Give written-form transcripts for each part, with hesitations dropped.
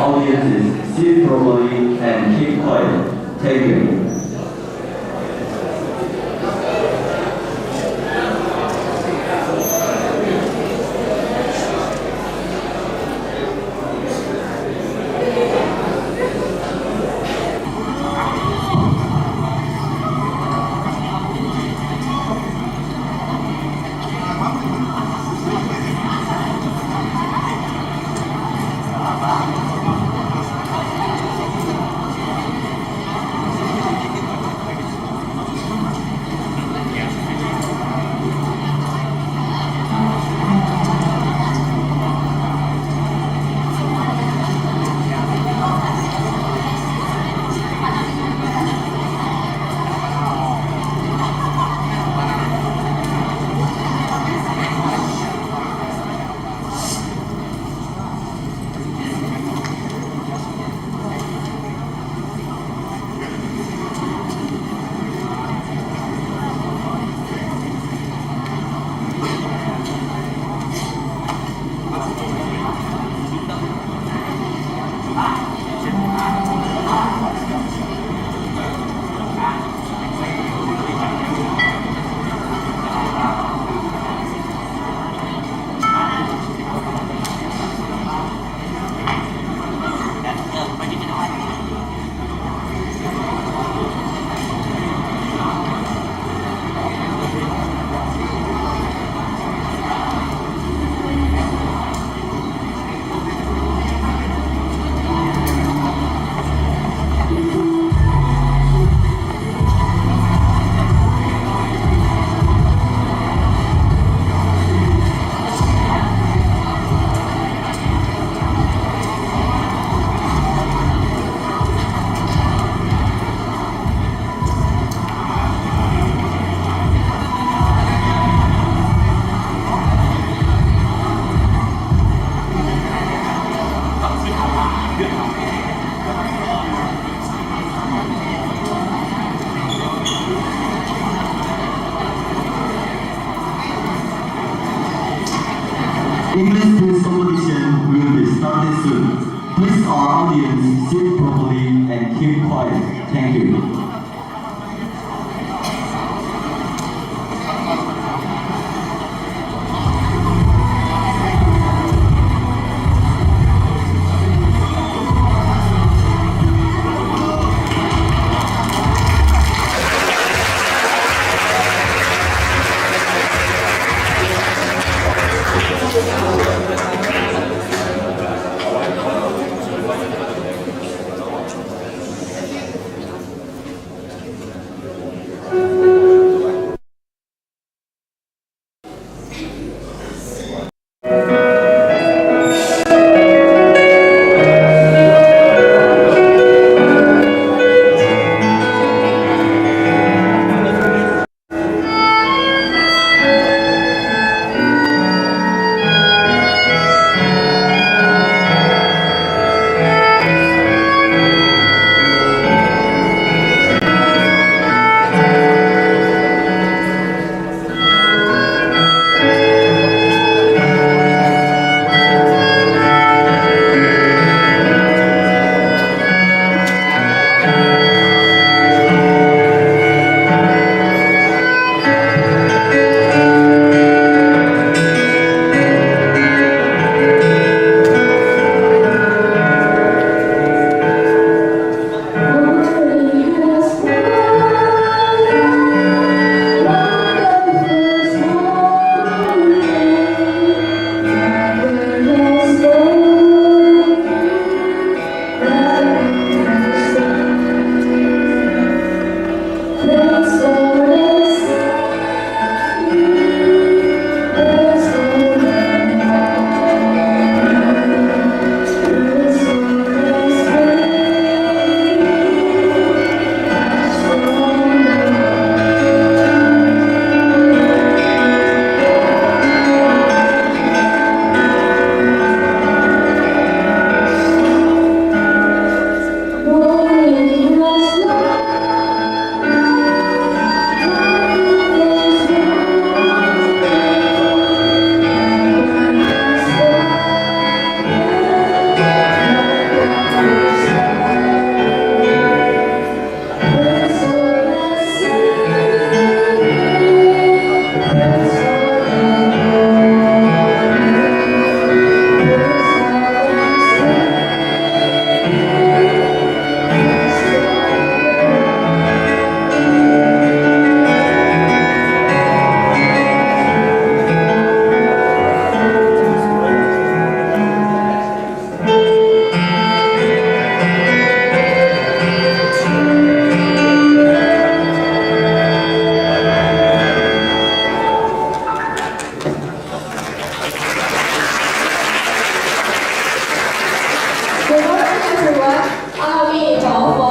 audiences sit properly and keep quiet. Thank you. English quiz competition will be started soon. Please our audience sit properly and keep quiet. Thank you. everyone. Ami Taufo.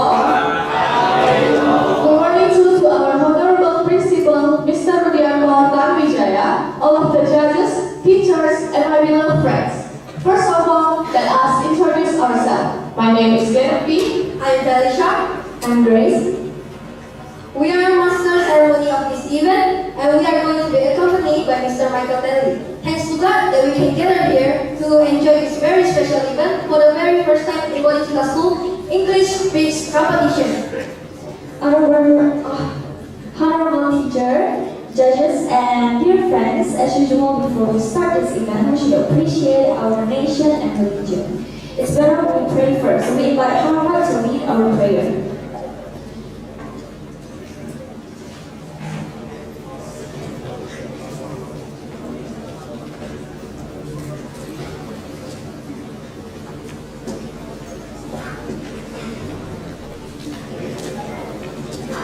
Good morning to our Honorable Principal, Mr. Rudianto Tanwijaya, all of the judges, teachers, and my beloved friends. First of all, let us introduce ourselves. My name is Genevieve. I'm Felicia. I'm Grace. We are master ceremony of this event, and we are going to be accompanied by Mr. Michael Telly. Thanks to God that we can gather here to enjoy this very special event for the very first time in Bodhicitta School English speech competition. Honorable teacher, judges, and dear friends, as usual, before we start this event, we should appreciate our nation and religion. It's better when we pray first, so we invite Harvard to lead our prayer.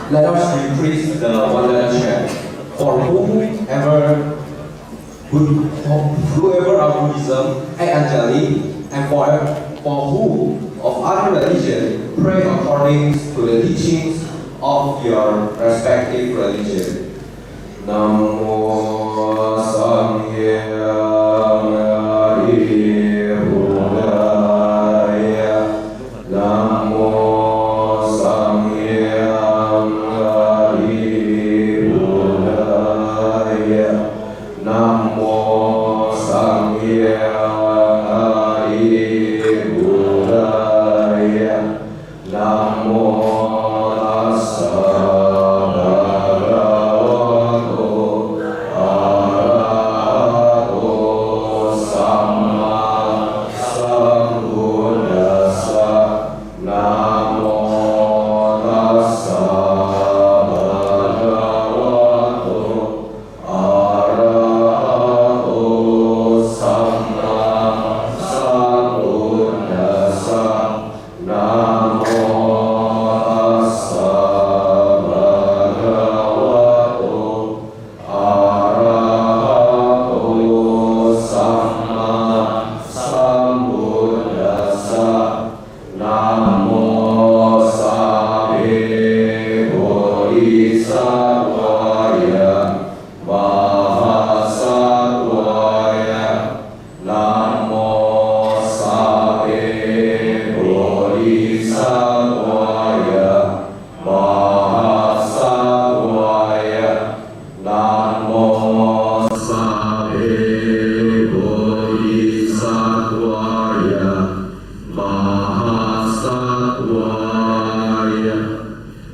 Let us increase the one letter chant. For whoever of Buddhism and Anjali, and for who of other religion pray according to the teachings of your respective religion. Namo Samgyaya Buddhaya. Namo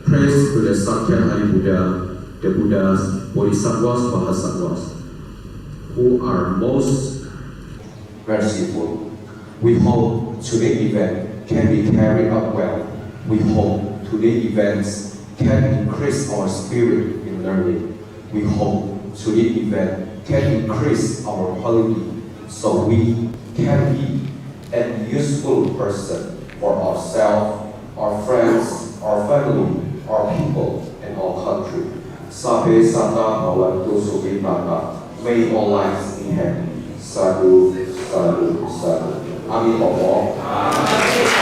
Praise to the Sakya Hari Buddha, the Buddhas, Bodhisattvas, Mahasattvas, who are most merciful. We hope today's event can be carried out well. We hope today's events can increase our spirit in learning. We hope today's event can increase our quality so we can be a useful person for ourselves, our friends, our family, our people, and our country. Sabe Santa Bhavantu Sukhitata. May all lives in heaven. Sadhu, sadhu, sadhu. Amin Baba.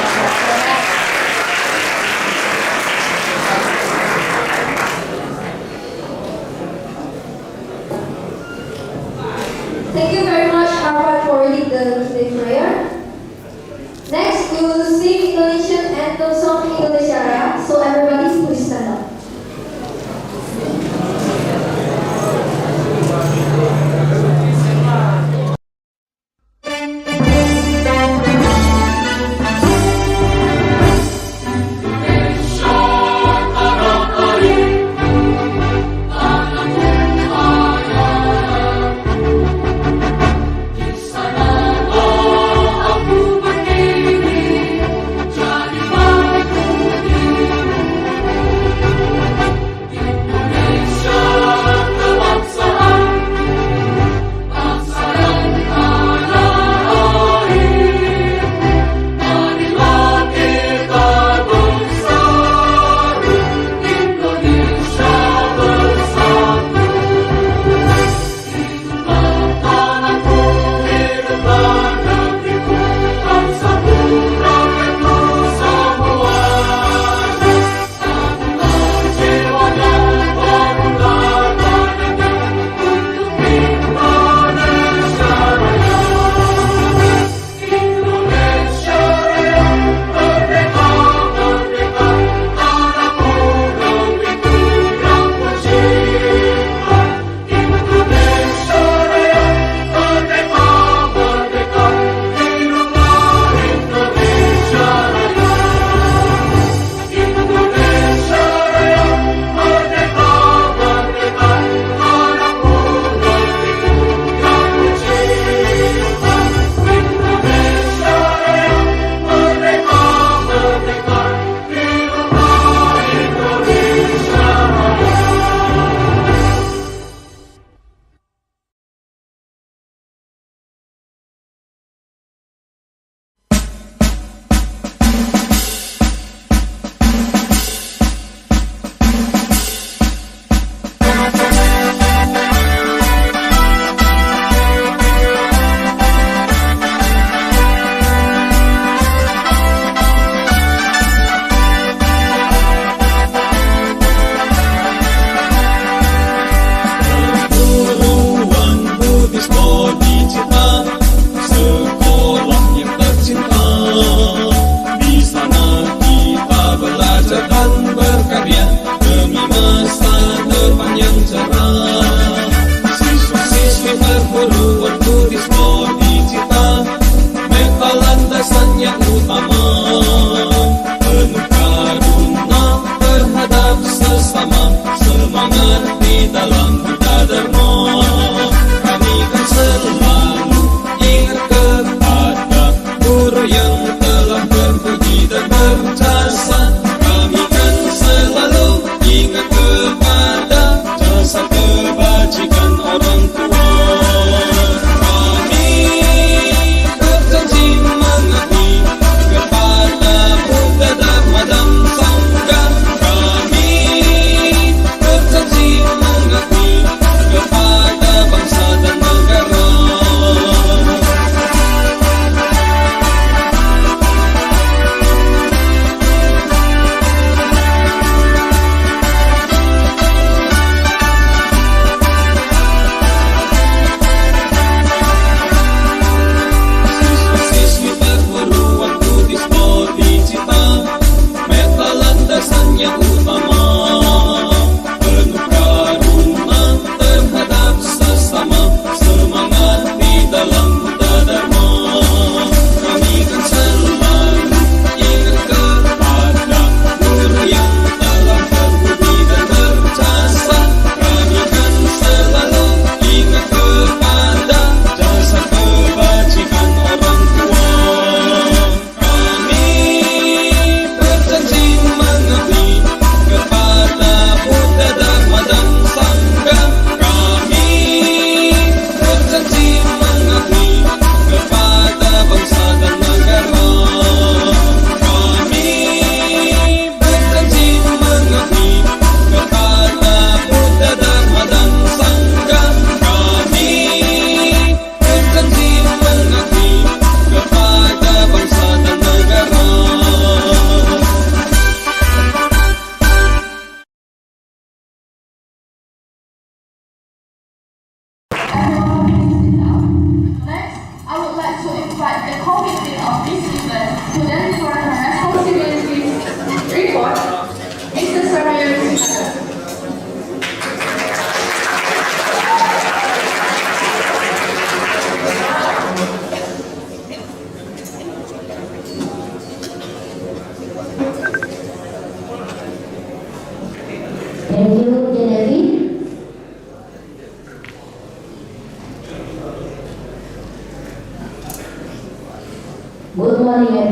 Thank you very much, Harvard, for reading the Tuesday prayer. Next, we will sing Indonesian anthem song Indonesia Raya. So everybody, please stand up. Di sana aku berdiri, jadi batu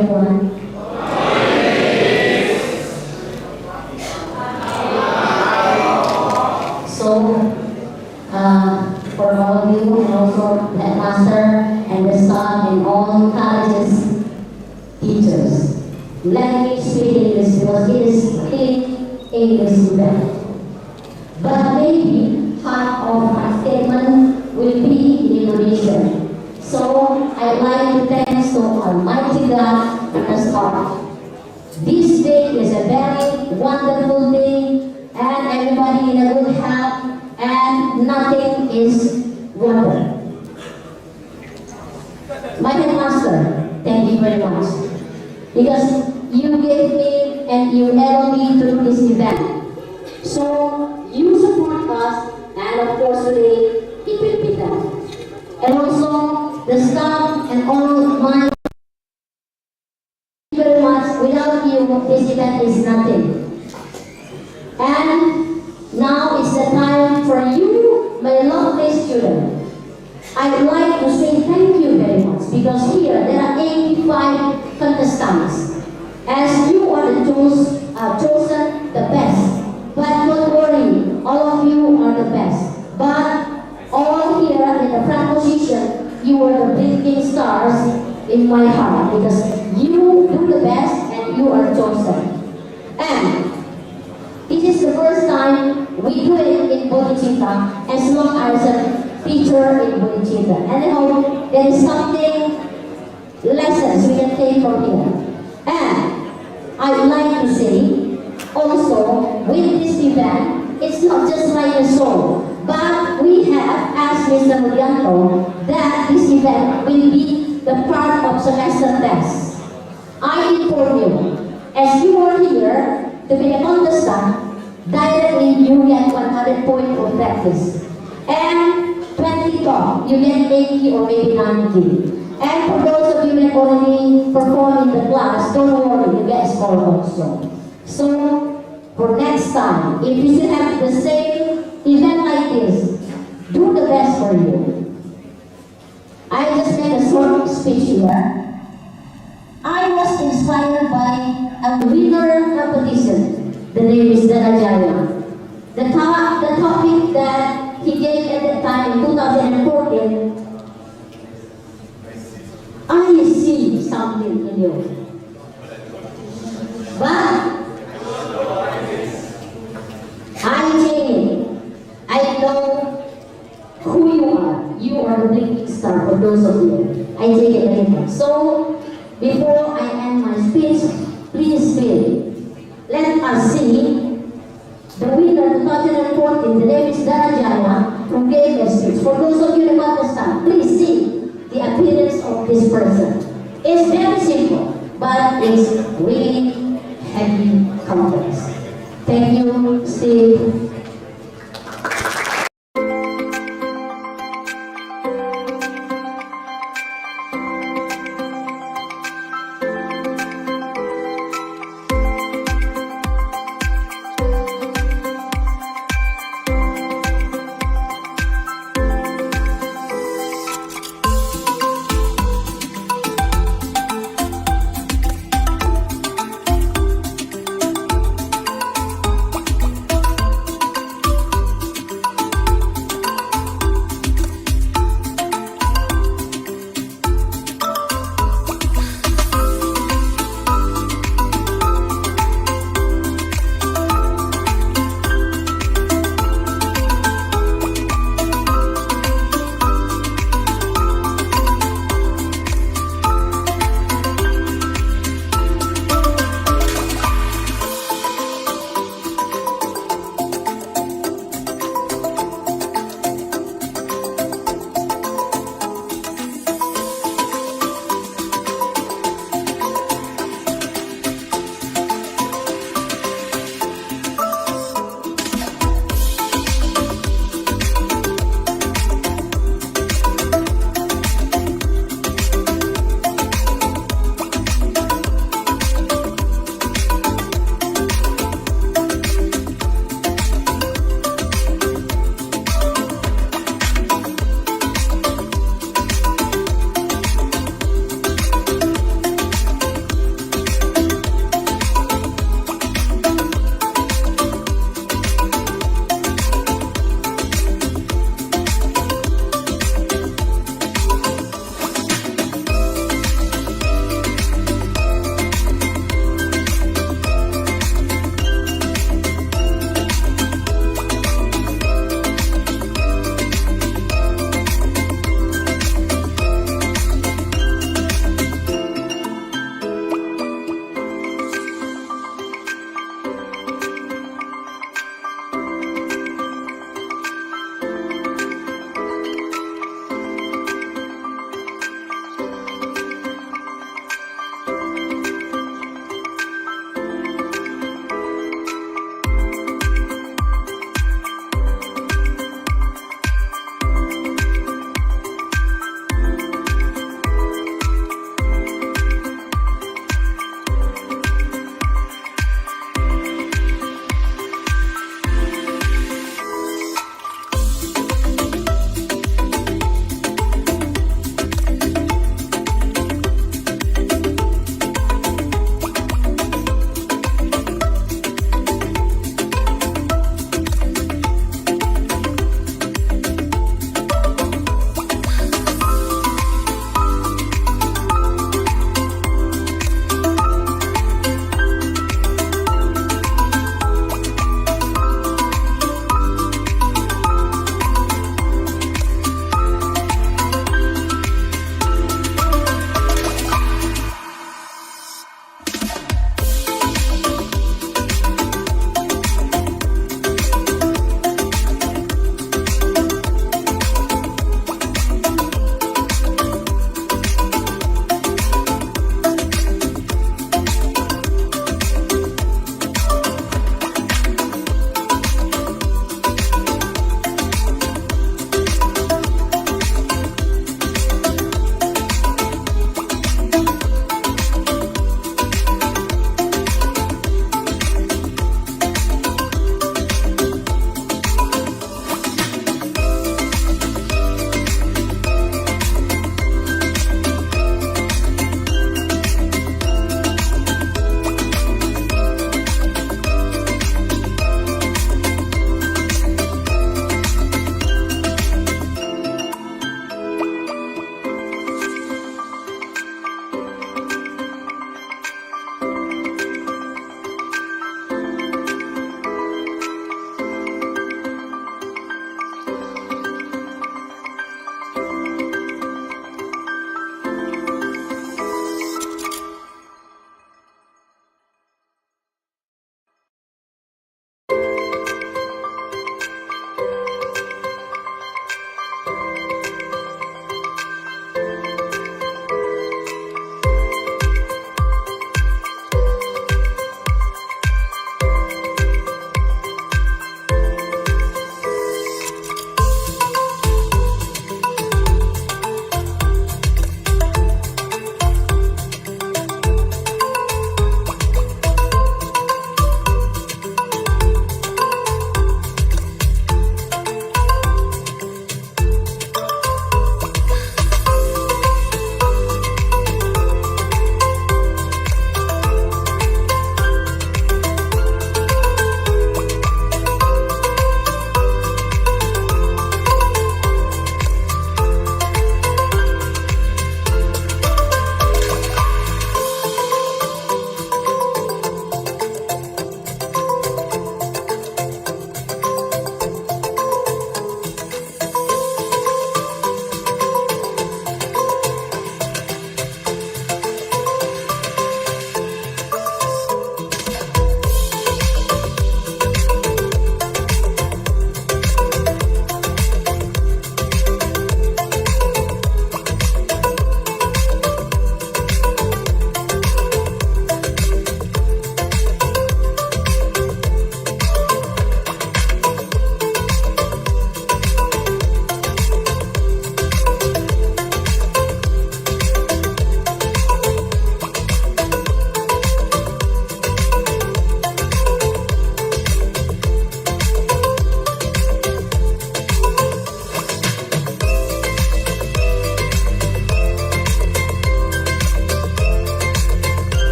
everyone. So, for all of you and also the headmaster and the staff and all colleges, teachers, let me speak English because it is clean English event. But maybe half of my statement will be in Indonesian. So I'd like to thank to Almighty God as well. This day is a very wonderful day and everybody in a good health and nothing is wonder. My headmaster, thank you very much because you gave me and you allowed me to do this event. So you support us and of course today it will be done. And also the staff and all my very much. Without you, this event is nothing. And now is the time for you, my lovely student. I would like to say thank you very much because here there are 85 contestants. As you are the chosen the best. But don't worry, all of you are the best. But all here in the front position, you are the blinking stars in my heart because you do the best and you are chosen. And this is the first time we do it in Bodhicitta as long as a teacher in Bodhicitta. And I hope there is something, lessons we can take from here. And I would like to say also with this event, it's not just like a show. But we have asked Mr. Murianto that this event will be the part of semester test. I inform you, as you are here to be a contestant, directly you get 100 points for practice. And 20 talk, you get 80 or maybe 90. And for those of you that already perform in the class, don't worry, you get a score also. So, for next time, if you still have the same event like this, do the best for you. I just made a short speech here. I was inspired by a winner competition. The name is Dhanajaya. The topic that he gave at that time in 2014, I see something in you. But I change it. I know who you are. You are the blinking star for those of you. I take it later. So, before I end my speech, please feel. Let us see the winner 2014. The name is Dhanajaya who gave a speech. For those of you who understand, please see the appearance of this person. It's very simple, but it's really heavy complex. Thank you, Steve.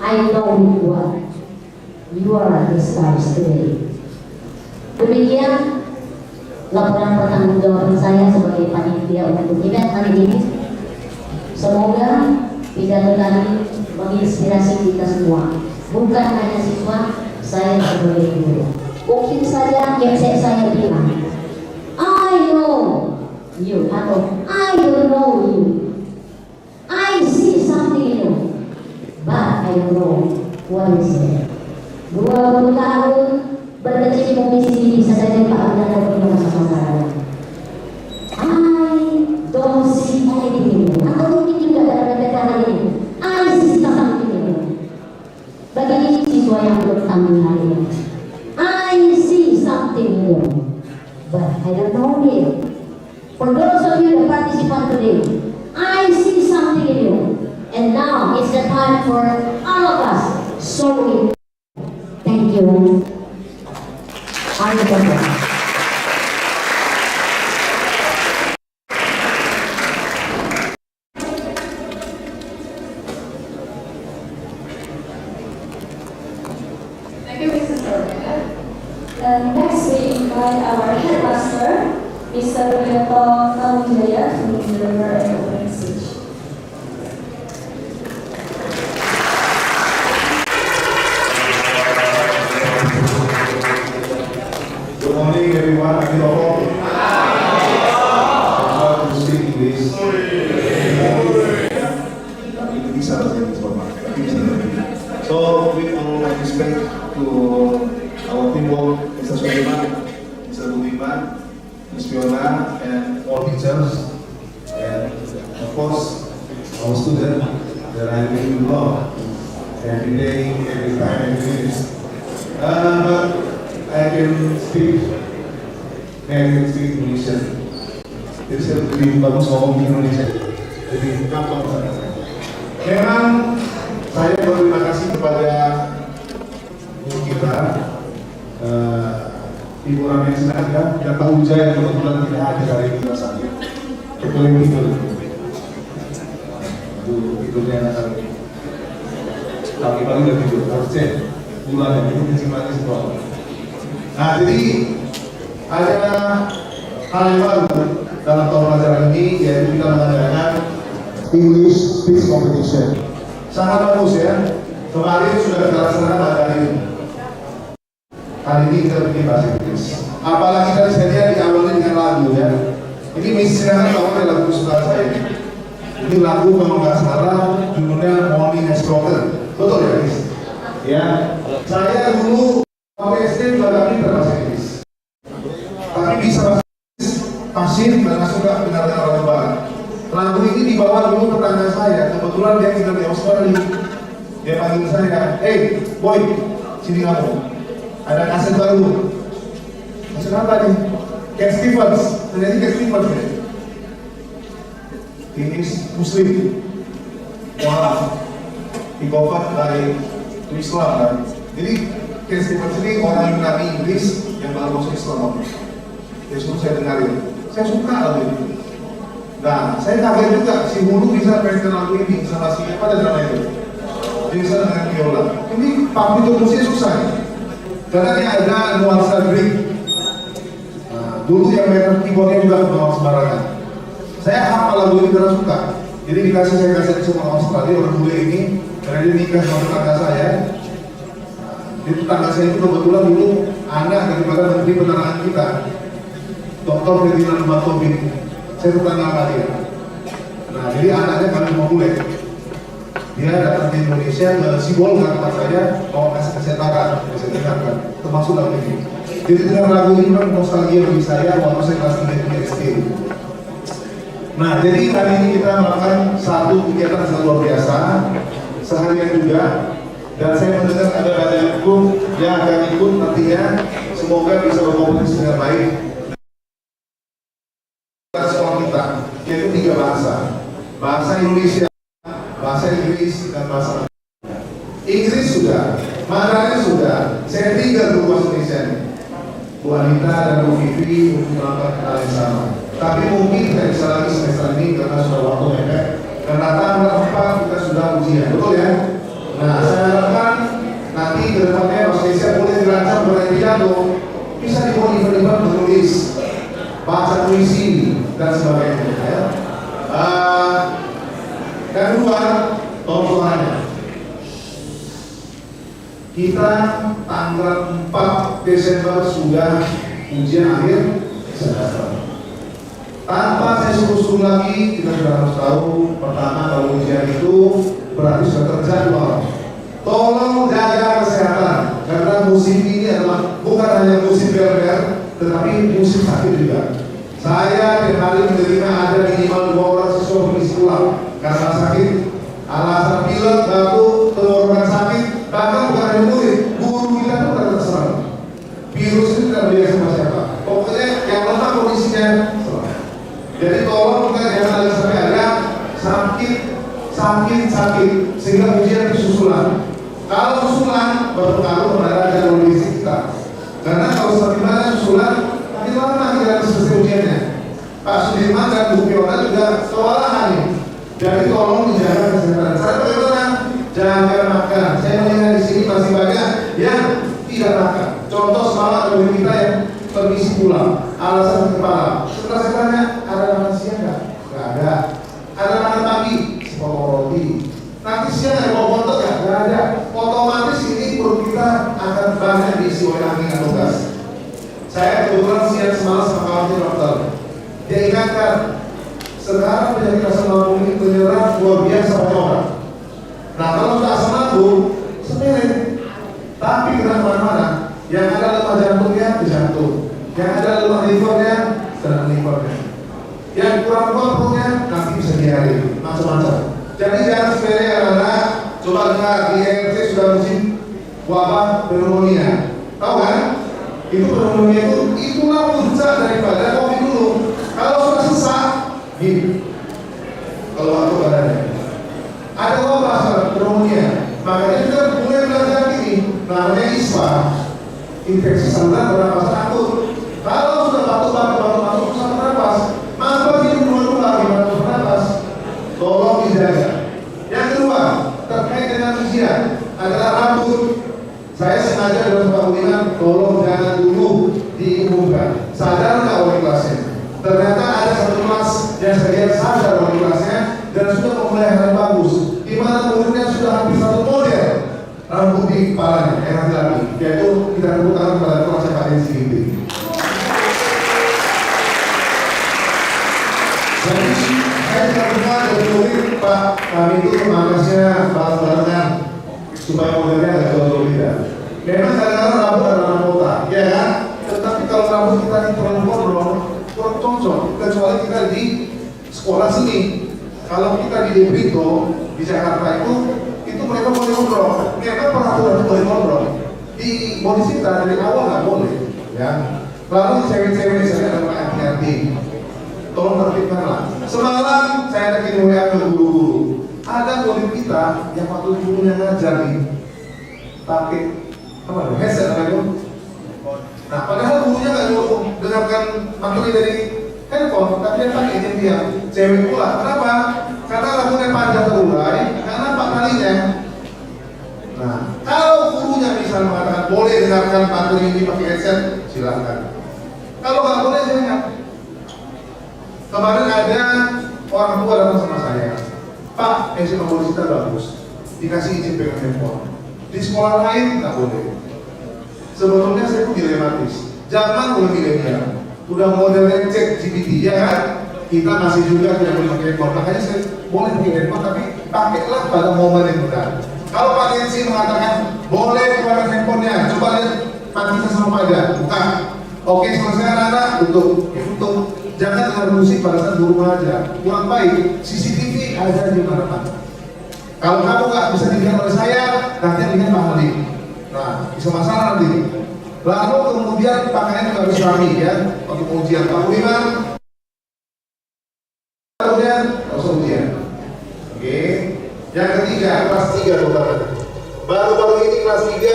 I know with what you are the stars today. Demikian laporan pertanggungjawaban saya sebagai panitia untuk event hari ini. Semoga pidato tadi menginspirasi kita semua, bukan hanya siswa, saya sebagai guru. Mungkin saja yang saya bilang, I know you atau I don't know you, I see something in you, but I don't know what is it. 20 tahun berkecimpung di sini bisa saja Pak Abdul Qadir masa-masa I don't see anything. Atau mungkin juga ada kata ini, I see something. Bagi siswa yang belum tampil hari ini, I see something new, but I don't know it. For those of you that participate today, I see something new, and now it's the time for all of us. So, thank you. Thank you, Mrs. Soraya. And next we invite our headmaster, Mr. Wiyoto Kamujaya, to deliver an opening speech. Good morning, everyone. I'm Wiyoto. I'm going to speak English. So, with all my respect to our teamwork, Mr. Suleiman, Mr. Budiman, Ms. Fiona, and all teachers, and of course, our students that I really love every day, every time, every minute. But I can speak Indonesia. Jadi saya lebih bagus ngomong Indonesia. Jadi gampang banget. Memang saya berterima kasih kepada guru kita, Ibu Ramen Sinaga dan Pak Ujaya yang kebetulan tidak hadir hari ini bersama. Betul yang tidur. Aduh, tidurnya enak kali. Pagi-pagi udah tidur, harusnya bulan ini kecil manis semua. Nah, jadi ada hal yang baru dalam tahun pelajaran ini, yaitu kita mengadakan English Speech Competition. Sangat bagus ya. Kemarin sudah kita laksanakan pada hari ini. Kali ini kita bikin bahasa Inggris. Apalagi tadi saya diawali dengan lagu ya. Ini misalnya awalnya lagu kesukaan saya. Ini lagu kalau nggak salah judulnya Morning Has Broken. Betul ya guys? Ya. Saya dulu waktu SD juga pintar bahasa Inggris. Tapi bisa bahasa Inggris pasif dan suka dengar-dengar orang barat. Lagu ini dibawa dulu tetangga saya, kebetulan dia tinggal di Australia. Dia panggil saya, hey boy, sini kamu, ada kaset baru. Kaset apa nih? Cat Stevens, ternyata Cat Stevens ya. Ini Muslim, mualaf, di-cover by Islam kan. Jadi Cat Stevens ini orang Yunani Inggris yang baru masuk Islam. Dia suruh saya dengarin, saya suka lagu ini. Nah, saya kaget juga si Hulu bisa mainkan lagu ini sama si apa dan nama itu. Dia bisa dengan viola. Ini public musiknya susah ya? Karena dia ada nuansa Greek. Nah, dulu yang main keyboardnya juga memang sembarangan. Saya hafal lagu ini karena suka. Jadi saya kasih semua Australia orang bule ini karena dia nikah sama tetangga saya. Di tetangga saya itu kebetulan dulu anak daripada Menteri Penerangan kita, Dr. Ferdinand Batobin. Saya tetangga sama dia. Nah, jadi anaknya kami mau bule. Dia datang ke Indonesia ke Sibol ke tempat saya, mau kasih kesetakan, bisa dengarkan, termasuk lagu ini. Jadi dengan lagu ini memang nostalgia bagi saya waktu saya kelas 3 di SD. Nah, jadi hari ini kita melakukan satu kegiatan sangat luar biasa, seharian juga, dan saya mendengar ada banyak hukum yang akan ikut nantinya, semoga bisa berkompetisi dengan baik. Sekolah kita, yaitu 3 bahasa, bahasa Indonesia, bahasa Inggris, dan bahasa Inggris sudah, Mandarin sudah, saya tinggal di bahasa Indonesia nih. Bu Anita dan Bu Vivi untuk melakukan hal yang sama. Tapi mungkin tidak bisa lagi semester ini karena sudah waktu mepet. Dan datang bulan 4 kita sudah ujian, betul ya? Nah, saya harapkan nanti ke depannya Mas Desa boleh dirancang mulai pidato, bisa dibuat event-event menulis, baca puisi dan sebagainya. Ya. Dan kedua, tontonannya. Kita tanggal 4 Desember sudah ujian akhir semester. Tanpa saya suruh lagi, kita sudah harus tahu pertama kalau ujian itu berarti sudah terjadwal. Tolong jaga kesehatan karena musim ini adalah bukan hanya musim ber-ber, tetapi musim sakit juga. Saya tiap hari menerima ada minimal 2 orang siswa mengisi pulang karena sakit, alasan pilek, batuk, tenggorokan sakit, bahkan bukan hanya murid, guru kita pun tidak terserang. Virus itu tidak beda sama siapa. Pokoknya yang lemah kondisinya serang. Jadi tolong kita jangan ada sampai ada sakit sehingga ujian itu susulan. Kalau susulan berpengaruh pada jadwal ujian kita. Karena kalau semakin susulan, makin lama kita selesai ujiannya. Pak Sudirman dan Bu Fiona juga kewalahan nih. Jadi tolong dijaga kesehatan. Saya bagaimana? Jaga makan. Saya melihat di sini masih banyak yang tidak makan. Contoh semalam ada kita yang permisi pulang, alasan kepala. Setelah saya tanya, ada makan siang nggak? Nggak ada. Ada makan pagi, sepotong roti. Nanti siang ada bawa foto nggak? Nggak ada. Otomatis ini perut kita akan banyak diisi oleh angin atau gas. Saya kebetulan siang semalam sama kawan dokter. Dia ingatkan, sekarang penyakit asam lambung ini menyerang luar biasa banyak orang. Nah kalau sudah asam lambung, sepele. Tapi kena kemana-mana. Yang ada lemah jantungnya ke jantung, yang ada lemah livernya sedang livernya, yang kurang kuat perutnya nanti bisa diare, macam-macam. Jadi jangan sepele anak-anak. Coba dengar di RT sudah musim wabah pneumonia, tahu kan? Itu pneumonia itulah puncak daripada COVID dulu. Kalau sudah sesak, gini, kalau aku badannya ada wabah pneumonia, makanya kita mulai belajar ini, namanya ISPA. Infeksi saluran bernafas akut. Kalau sudah batuk susah bernafas, maka hidup dulu lagi batuk bernafas. Tolong dijaga. Yang kedua, terkait dengan ujian adalah rambut. Saya sengaja dalam sebuah ujian, tolong jangan dulu diumumkan. Sadar nggak oleh kelasnya? Ternyata ada satu kelas yang saya sadar oleh kelasnya dan sudah memulai hal yang bagus. Di mana muridnya sudah hampir satu model rambut di kepalanya, yang laki-laki, yaitu kita tepuk tangan pada kelasnya Pak Densi ini. Jadi saya juga dengar dari murid Pak, kami itu makasnya bareng-barengan supaya modelnya agak jauh beda. Memang kadang-kadang rambut adalah kota, ya kan? Tetapi kalau rambut kita ini terlalu gondrong, kurang cocok. Kecuali kita di sekolah seni. Kalau kita di Brito, di Jakarta itu mereka boleh ngobrol. Mereka peraturan boleh ngobrol. Di Bodhicitta dari awal nggak boleh, ya. Lalu cewek-cewek saya ada hati-hati. Tolong tertibkanlah. Semalam saya ada kirim WA ke guru-guru. Ada murid kita yang waktu gurunya ngajar nih pakai headset apa itu? Nah, padahal gurunya nggak nyuruh dengarkan materi dari handphone, tapi dia pakai ini dia cewek pula. Kenapa? Karena rambutnya panjang terurai, karena pak kalinya. Nah, kalau gurunya misalnya mengatakan boleh dengarkan materi ini pakai headset, silakan. Kalau nggak boleh, jangan. Kemarin ada orang tua datang sama saya, Pak, SMA Bodhicitta bagus, dikasih izin pegang handphone. Di sekolah lain nggak boleh. Sebetulnya saya pun dilematis. Zaman udah milenial, udah modelnya cek GPT, ya kan? Kita masih juga tidak boleh pakai handphone. Makanya saya boleh pakai handphone, tapi pakailah pada momen yang benar. Kalau Pak Densi mengatakan boleh keluarkan handphonenya, coba lihat kita sama pada, buka. Oke, selesai anak-anak untuk jangan dengar musik pada saat di rumah aja. Kurang baik. CCTV ada di mana-mana. Kalau kamu nggak bisa dilihat oleh saya, nanti yang lihat Pak Halim. Nah, bisa masalah nanti. Lalu kemudian pakaian juga harus rapi ya, untuk ujian Pak Budiman. Kemudian nggak usah ujian. Oke. Yang ketiga, kelas 3 saudara. Baru-baru ini kelas 3,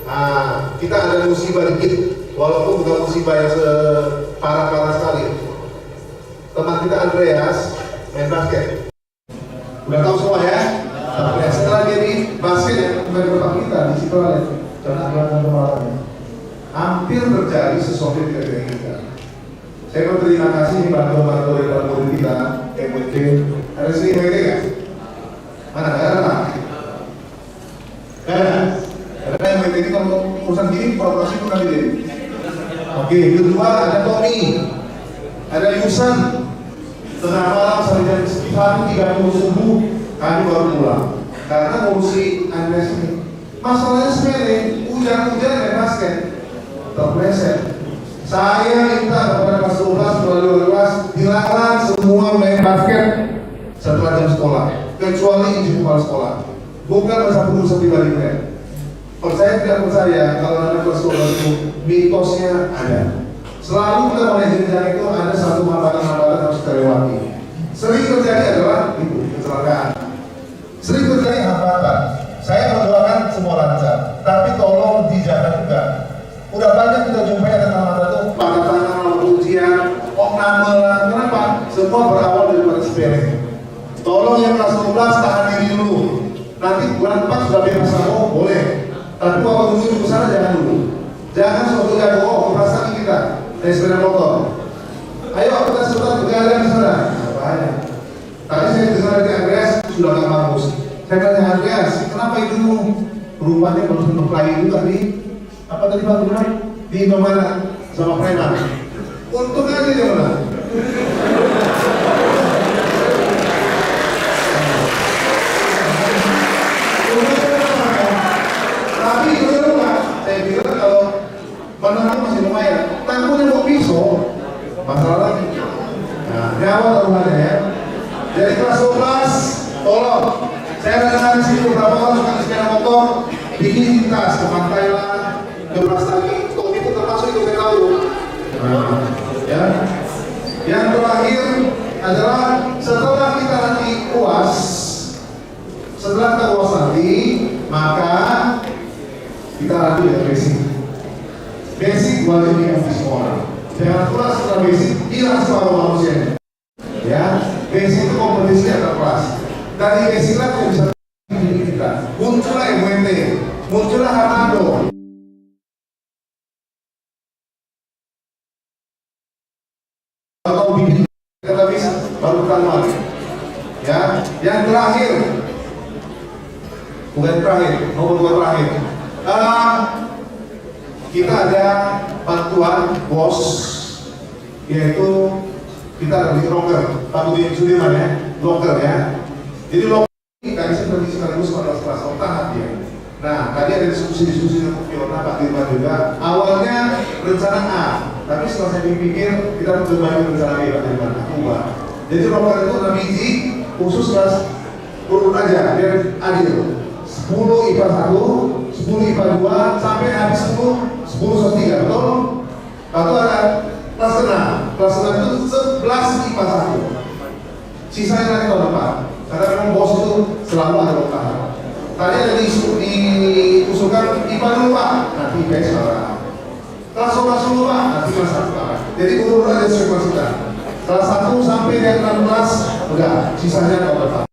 nah kita ada musibah dikit. Walaupun bukan musibah yang separah-parah sekali. Teman kita Andreas main basket. Udah tahu semua ya? Setelah jadi basket yang dari tempat kita di situ ada dan kemarin hampir terjadi sesuatu yang tidak diinginkan. Saya berterima kasih nih bantu-bantu dari Bodhicitta, MWT. Ada sini MWT nggak? Mana? Ada? Karena MWT ini kalau urusan gini promosi itu nanti deh. Oke, kedua ada Tony, ada Yusan. Tengah malam sampai jam 1:30 subuh kami baru pulang. Karena ngurusi Andes ini. Masalahnya sepele, hujan-hujan main basket, terpleset. Saya minta kepada kelas 12 melalui kelas dilarang semua main basket setelah jam sekolah, kecuali izin kepala sekolah. Bukan masa urusan pribadi saya. Percaya tidak percaya kalau anak kelas 12 itu mitosnya ada. Selalu kita mulai jenjang itu ada satu hambatan-hambatan harus kita lewati. Sering terjadi adalah itu kecelakaan. Sering terjadi hambatan. Saya berdoakan semua lancar, tapi tolong dijaga juga. Udah banyak kita jumpai ada hambatan itu pada tangan, ujian, namelan. Kenapa? Semua berawal dari sepele. Tolong yang kelas 12 tahan diri dulu. Nanti bulan 4 sudah bebas sama boleh. Tapi waktu menuju ke sana jangan dulu. Jangan suatu jago kelas kaki kita naik sepeda motor. Ayo kita sebentar berjalan di sana. Bahaya. Tadi saya dengar dari Andreas sudah nggak bagus. Saya tanya Andreas, kenapa itu rupanya baru untuk lain itu tadi? Apa tadi Pak bilang? Di mana? Sama preman. Untung aja dia mana? Tapi itu saya bilang kalau menang masih lumayan. Takutnya mau pisau, masalah lagi. Nah, nyawa taruhannya ya. Dari kelas 12, tolong. Saya ada dengar di sini beberapa orang suka sepeda motor, bikin tas ke pantai lah, ke Brastagi. Itu termasuk itu saya tahu. Nah, ya. Yang terakhir adalah setelah kita nanti UAS, setelah kita UAS nanti, maka kita lanjut ya basic. Basic wajib diikuti semua. Jangan pula setelah basic hilang separuh manusia. Ya, basic itu kompetisi antar kelas. Dari basic lah kita bisa diri kita. Muncullah MWT, muncullah Hernando. Atau bibit kita bisa baru keluar. Ya, yang terakhir, bukan terakhir, nomor 2 terakhir. Kita ada bantuan bos, yaitu kita ada di locker, Pak Budi Sudirman ya, locker ya. Jadi locker ini tadi saya pergi sekaligus pada kelas tahap ya. Nah, tadi ada diskusi dengan Fiona, Pak Dirman juga. Awalnya rencana A, tapi setelah saya pikir kita berbagi rencana B, Pak Dirman, ubah. Jadi locker itu ada biji khusus kelas urut aja, biar adil. 10 IPA 1, 10 IPA 2, sampai habis 10 3, betul? Lalu ada kelas 6 itu 11 IPA 1. Sisanya nanti tahun depan. Karena memang bos itu selalu ada lokalan. Tadi ada diusulkan IPA dulu Pak, nanti IPS salah. Kelas 11 dulu Pak, nanti kelas 1 Pak. Jadi urut aja sesuai kita. Kelas 1 sampai yang 16, udah, sisanya tahun depan.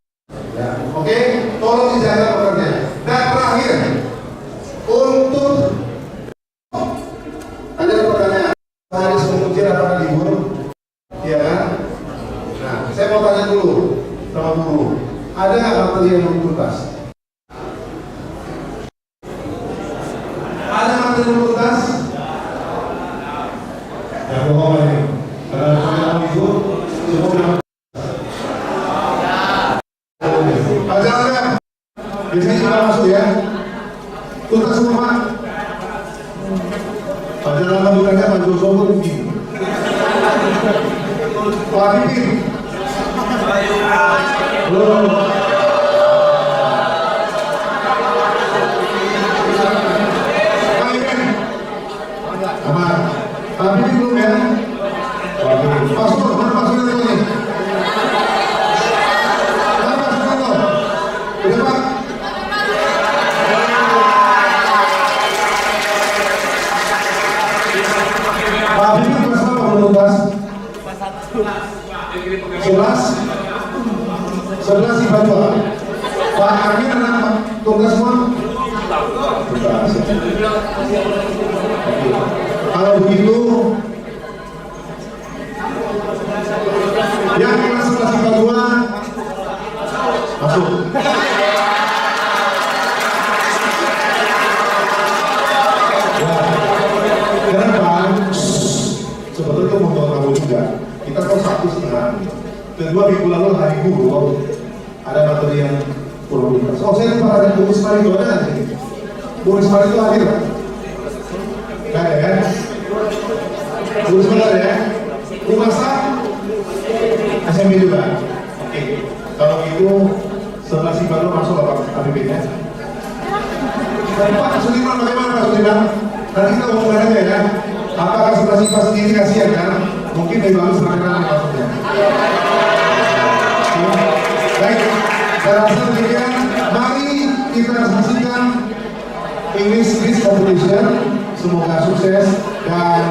Ya, oke, tolong dijaga pekerja. Dan terakhir, untuk ada pertanyaan, hari sebelum ujian apakah libur? Iya kan? Nah, saya mau tanya dulu sama guru, ada nggak materi yang bertuntas? Ada materi yang bertuntas? Ya, bohong ini. Karena saya itu semua pelajarannya biasanya kita masuk ya tuntas semua pelajaran lanjutannya maju sombong begini pelatihin belum aman tapi belum ya masuk masuknya dulu nih. Udah Pak. Pak Bibi kelas berapa belum kelas? 11 IPA 2. Pak Armin anak Tuntas semua? Tuntas. Kalau begitu, yang kelas 11 IPA 2 masuk. Kenapa? Sebetulnya itu untuk kamu juga. Kita kok 1,5. Kedua minggu lalu hari guru ada materi yang kurang lintas. Oh, saya lupa ada Buddhis itu ada nggak sih? Buddhis itu hadir nggak? Nggak ada ya? Buddhis ada ya? Rumasa SMA juga. Oke. Kalau gitu 11 IPA lo masuk apa APB-nya? Pak Sudirman bagaimana Pak Sudirman? Nanti kita ngomong aja ya. Apakah 11 IPA sendiri kasihan kan? Mungkin dari bagus bagaimana maksudnya. Baik, saya rasa demikian. Mari kita saksikan English Quiz Competition. Semoga sukses dan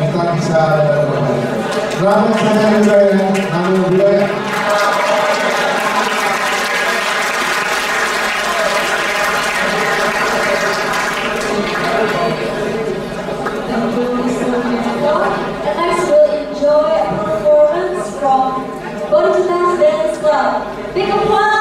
kita bisa berbahagia. Selamat saya juga ya, nama budaya. And next we'll enjoy a performance from Bodhicitta Dance Club. Big applause!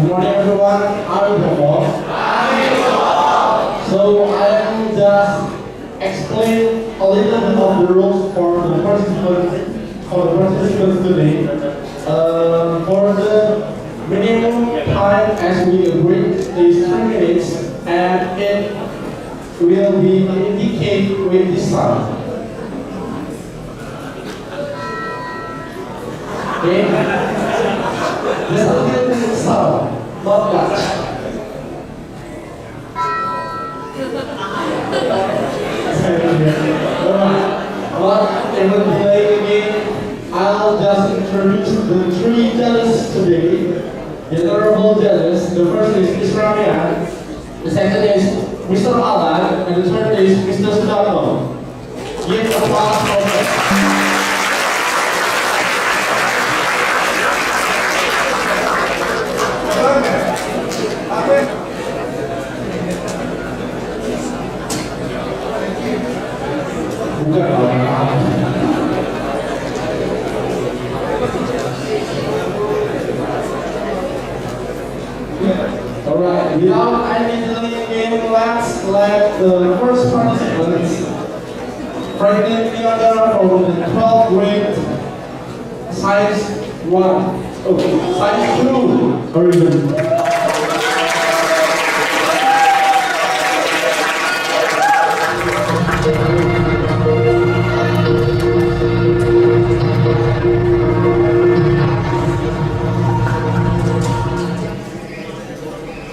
Good morning everyone, I'm Bobo. So I am just explain a little bit of the rules for the participants today. For the minimum time as we agreed is 3 minutes and it will be indicated with this sound. Okay? There's a little bit of sound, not much. Whatever delay again, I'll just introduce the 3 judges today. The honorable judges. The first is Mr. Medan, the second is Mr. Alan, and the third is Mr. Sudarno. Give applause for them. Alright, without any delay again, let's let the first participants, Franklin Leandra from the 12th grade, Science 1, Science 2, origin.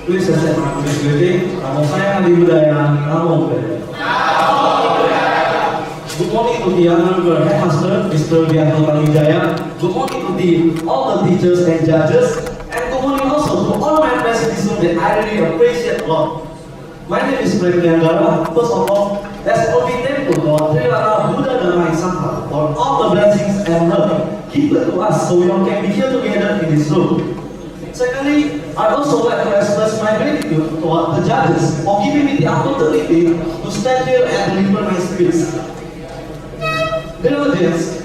Please accept my greeting. Nama saya Adi Budaya. Namo Buddhaya. Good morning to the honorable headmaster, Mr. Dianto Tanwijaya. Good morning to all the teachers and judges, and good morning also to all my friends citizens that I really appreciate a lot. My name is Franklin Leandra. First of all, let's all be thankful to our Trilana Buddha Dhamma Sangha for all the blessings and love given to us so we all can be here together in this room. Secondly, I'd also like to express my gratitude to the judges for giving me the opportunity to stand here and deliver my speech. Dear audience,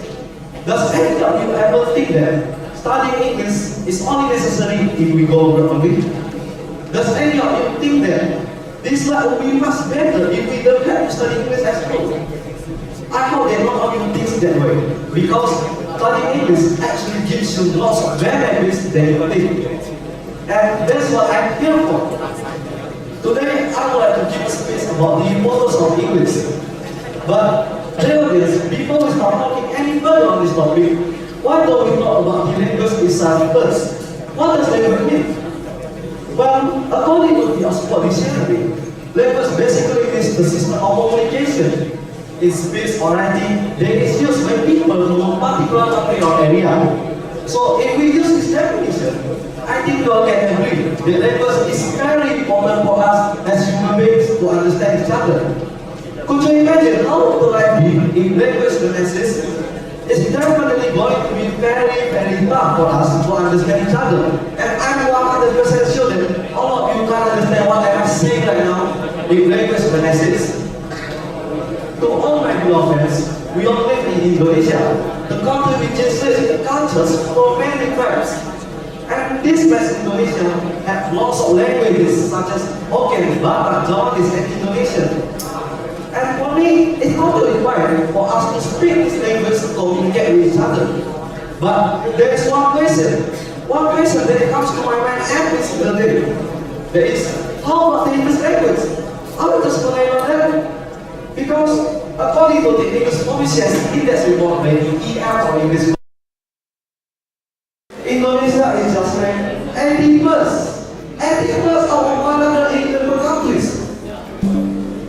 does any of you ever think that studying English is only necessary if we go abroad? Does any of you think that this life will be much better if we don't have to study English at school? I hope that none of you think that way, because studying English actually gives you lots of benefits that you think. And that's what I'm here for. Today, I would like to give a speech about the importance of English. But, nowadays, before we start talking any further on this topic, why don't we talk about the language itself first? What does language mean? Well, according to the Oxford Dictionary, language basically is the system of communication. It's speech or writing that is used by people from a particular country or area. So, if we use this definition, I think you all can agree that language is very important for us as human beings to understand each other. Could you imagine how would life be if language doesn't exist? It's definitely going to be very, very tough for us to understand each other. And I'm 100% sure that all of you can understand what I'm saying right now if language doesn't exist. To all my beloved friends, we all live in Indonesia, the country which is cultures for many tribes. And this place Indonesia have lots of languages such as Hokkien, Batak, Javanese, and Indonesian. And for me, it's not required for us to speak this language to communicate with each other. But there is one question that comes to my mind every single day. That is, how about the English language? I will just comment on that. Because according to the English Proficiency Index report by the EF or English, Indonesia is just ranked 80 plus out of 180 countries.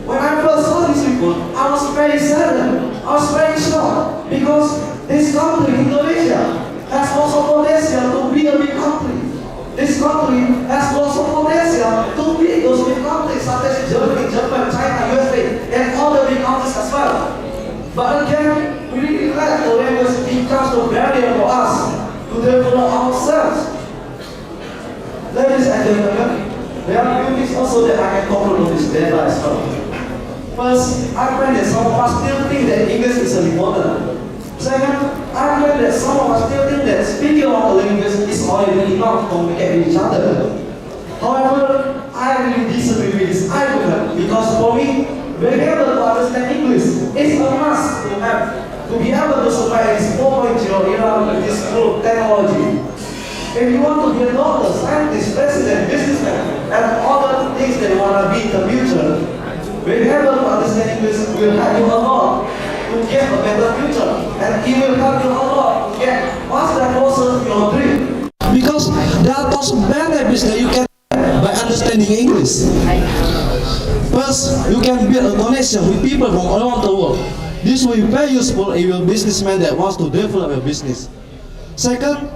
When I first saw this report, I was very saddened. I was very shocked because this country, Indonesia, has lots of potential to be a big country. This country has lots of potential to be those big countries such as Germany, Japan, China, USA, and all the big countries as well. But again, we really let the language becomes a barrier for us to develop ourselves. Ladies and gentlemen, there are few things also that I can cover on this data as well. First, I find that some of us still think that English is important. Second, I find that some of us still think that speaking of the language is already enough to communicate with each other. However, I really disagree with this argument because for me, being able to understand English is a must to have to be able to survive this 4.0 era with this full technology. If you want to be a doctor, scientist, president, businessman, and all the things that you want to be in the future, being able to understand English will help you a lot to get a better future, and it will help you a lot to get faster and closer to your dream. Because there are lots of benefits that you can get by understanding English. First, you can build a connection with people from around the world. This will be very useful if you're a businessman that wants to develop a business. Second,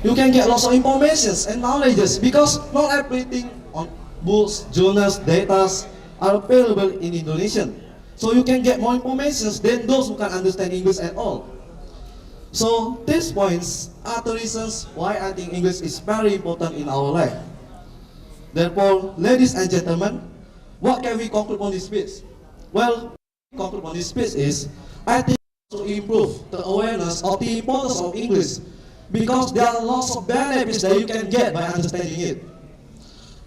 you can get lots of information and knowledge because not everything on books, journals, data are available in Indonesian. So you can get more information than those who can understand English at all. So these points are the reasons why I think English is very important in our life. Therefore, ladies and gentlemen, what can we conclude on this speech? Well, conclude on this speech is, I think to improve the awareness of the importance of English because there are lots of benefits that you can get by understanding it.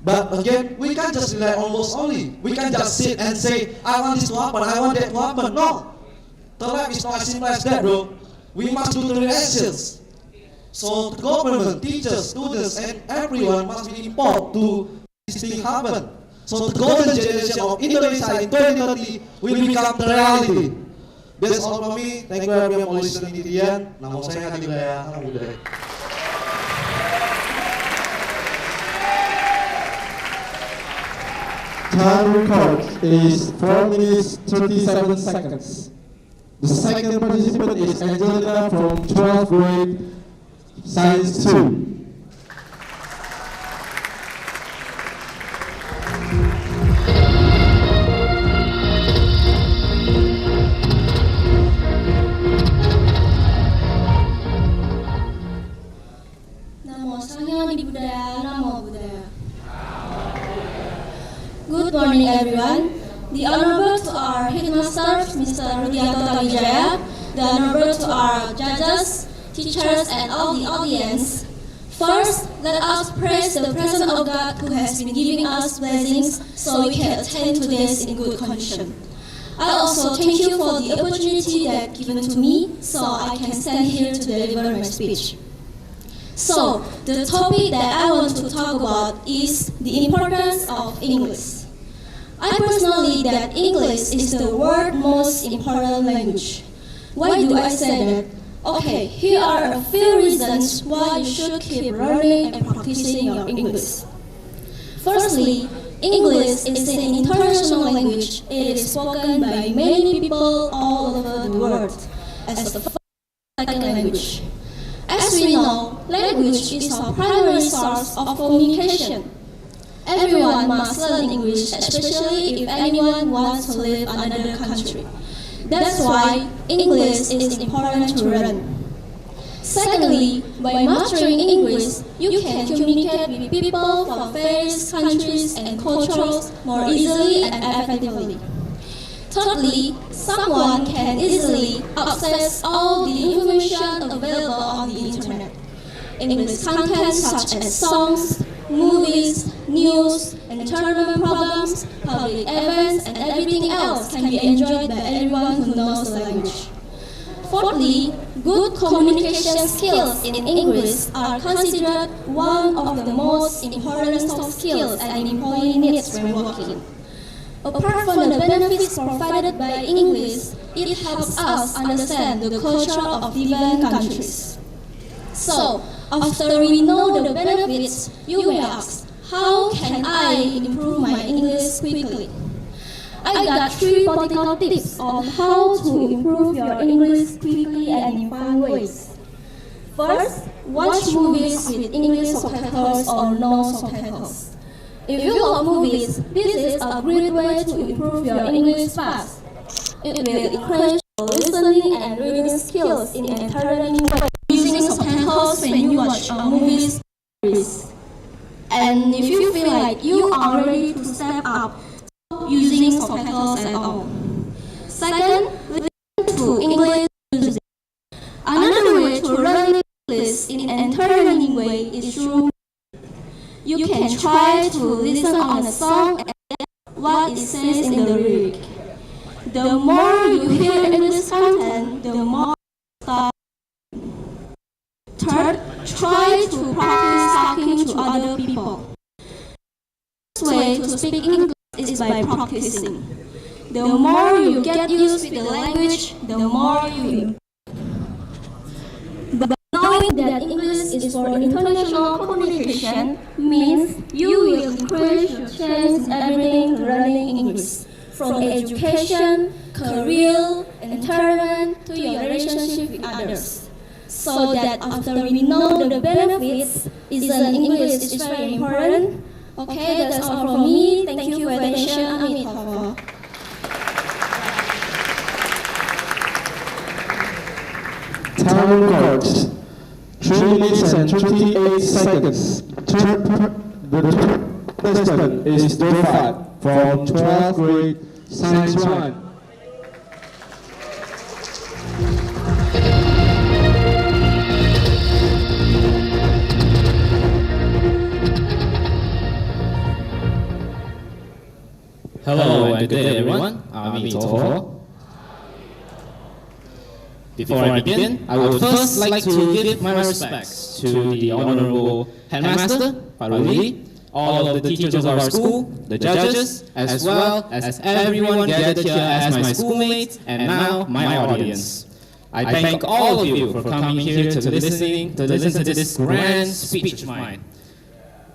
But again, we can't just rely on words only. We can't just sit and say, I want this to happen, I want that to happen. No. The life is not as simple as that, bro. We must do the actions. So the government, teachers, students, and everyone must be involved to this thing happen. So the golden generation of Indonesia in 2030 will become the reality. That's all from me. Thank you everyone for listening to Tian. Nama saya Hadi Budaya. Salam budaya. Time record is 4 minutes 37 seconds. The second participant is Angelica from 12th grade, Science 2. Good morning, everyone. The honorable to our headmaster, Mr. Wijaya, the honorable to our judges, teachers, and all the audience. First, let us praise the presence of God who has been giving us blessings so we can attend to this in good condition. I also thank you for the opportunity that given to me so I can stand here to deliver my speech. So, the topic that I want to talk about is the importance of English. I personally that English is the world's most important language. Why do I say that? Okay, here are a few reasons why you should keep learning and practicing your English. Firstly, English is an international language. It is spoken by many people all over the world as the second language. As we know, language is our primary source of communication. Everyone must learn English, especially if anyone wants to live in another country. That's why English is important to learn. Secondly, by mastering English, you can communicate with people from various countries and cultures more easily and effectively. Thirdly, someone can easily access all the information available on the internet. English content such as songs, movies, news, entertainment programs, public events, and everything else can be enjoyed by everyone who knows the language. Fourthly, good communication skills in English are considered one of the most important soft skills an employee needs when working. Apart from the benefits provided by English, it helps us understand the culture of different countries. So, after we know the benefits, you may ask, how can I improve my English quickly? I got 3 practical tips on how to improve your English quickly and in fun ways. First, watch movies with English subtitles or no subtitles. If you love movies, this is a great way to improve your English fast. It will encourage your listening and reading skills in an entirely way. Using subtitles when you watch movies. And if you feel like you are ready to step up, stop using subtitles at all. Second, listen to English music. Another way to learn English in an entertaining way is through you can try to listen on a song and get what it says in the lyric. The more you hear English content, the more you start. Third, try to practice talking to other people. The best way to speak English is by practicing. The more you get used to the language, the more you. But knowing that English is for international communication means you will increase your chance in everything learning English, from education, career, entertainment to your relationship with others. So that after we know the benefits, English is very important. Okay, that's all from me. Thank you for your attention. Amitabha. Time records 3 minutes and 38 seconds. The contestant is Dofat from 12th grade, Science 1. Hello and good day everyone, I'm Ito. Before I begin, I would first like to give my respects to the Honorable Headmaster, Paruli, all of the teachers of our school, the judges, as well as everyone gathered here as my schoolmates and now my audience. I thank all of you for coming here to listen to this grand speech of mine.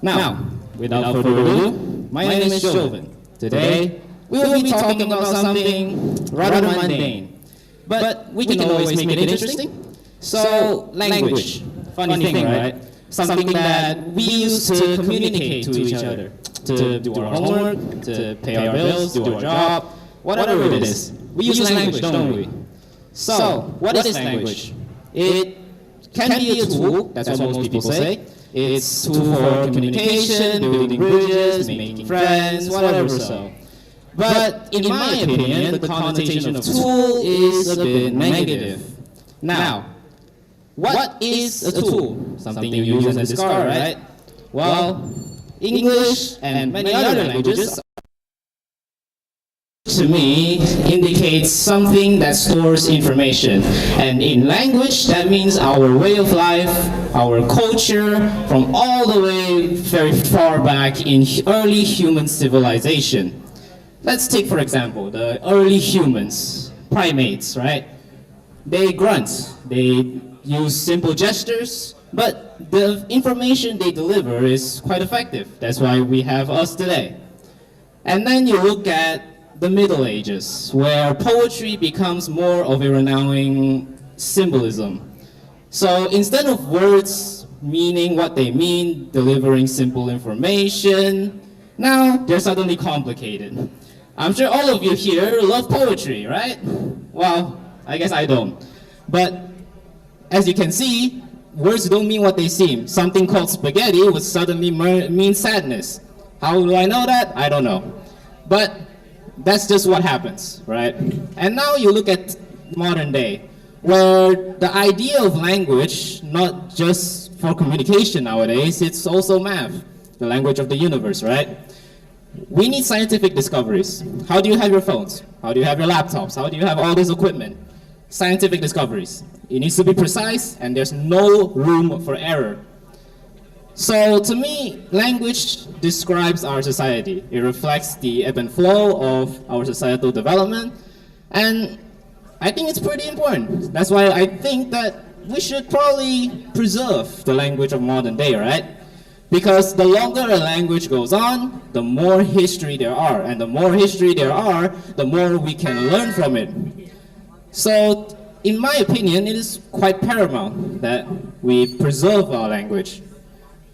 Now, without further ado, my name is Joven. Today, we will be talking about something rather mundane, but we can always make it interesting. So, language. Funny thing, right? Something that we use to communicate to each other, to do our homework, to pay our bills, do our job, whatever it is. We use language, don't we? So, what is language? It can be a tool, that's what most people say. It's a tool for communication, building bridges, making friends, whatever so. But in my opinion, the connotation of tool is a bit negative. Now, what is a tool? Something you use in this car, right? Well, English and many other languages to me indicates something that stores information, and in language that means our way of life, our culture, from all the way very far back in early human civilization. Let's take for example the early humans, primates, right? They grunt, they use simple gestures, but the information they deliver is quite effective. That's why we have us today. And then you look at the Middle Ages, where poetry becomes more of a renowned symbolism. So instead of words meaning what they mean, delivering simple information, now they're suddenly complicated. I'm sure all of you here love poetry, right? Well, I guess I don't. But as you can see, words don't mean what they seem. Something called spaghetti would suddenly mean sadness. How do I know that? I don't know. But that's just what happens, right? And now you look at modern day, where the idea of language, not just for communication nowadays, it's also math, the language of the universe, right? We need scientific discoveries. How do you have your phones? How do you have your laptops? How do you have all this equipment? Scientific discoveries. It needs to be precise, and there's no room for error. So to me, language describes our society. It reflects the ebb and flow of our societal development, and I think it's pretty important. That's why I think that we should probably preserve the language of modern day, right? Because the longer a language goes on, the more history there are, and the more history there are, the more we can learn from it. So, in my opinion, it is quite paramount that we preserve our language.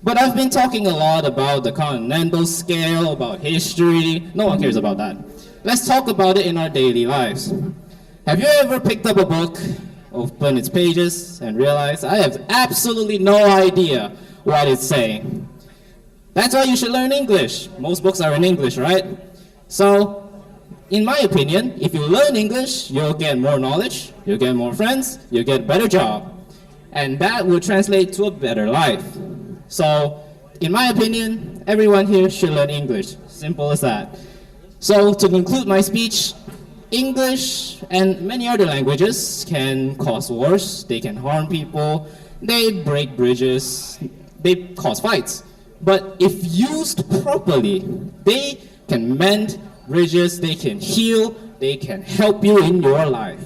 But I've been talking a lot about the continental scale, about history. No one cares about that. Let's talk about it in our daily lives. Have you ever picked up a book, opened its pages, and realized I have absolutely no idea what it's saying? That's why you should learn English. Most books are in English, right? So, in my opinion, if you learn English, you'll get more knowledge, you'll get more friends, you'll get a better job. And that will translate to a better life. So, in my opinion, everyone here should learn English. Simple as that. So to conclude my speech, English and many other languages can cause wars, they can harm people, they break bridges, they cause fights. But if used properly, they can mend bridges, they can heal, they can help you in your life.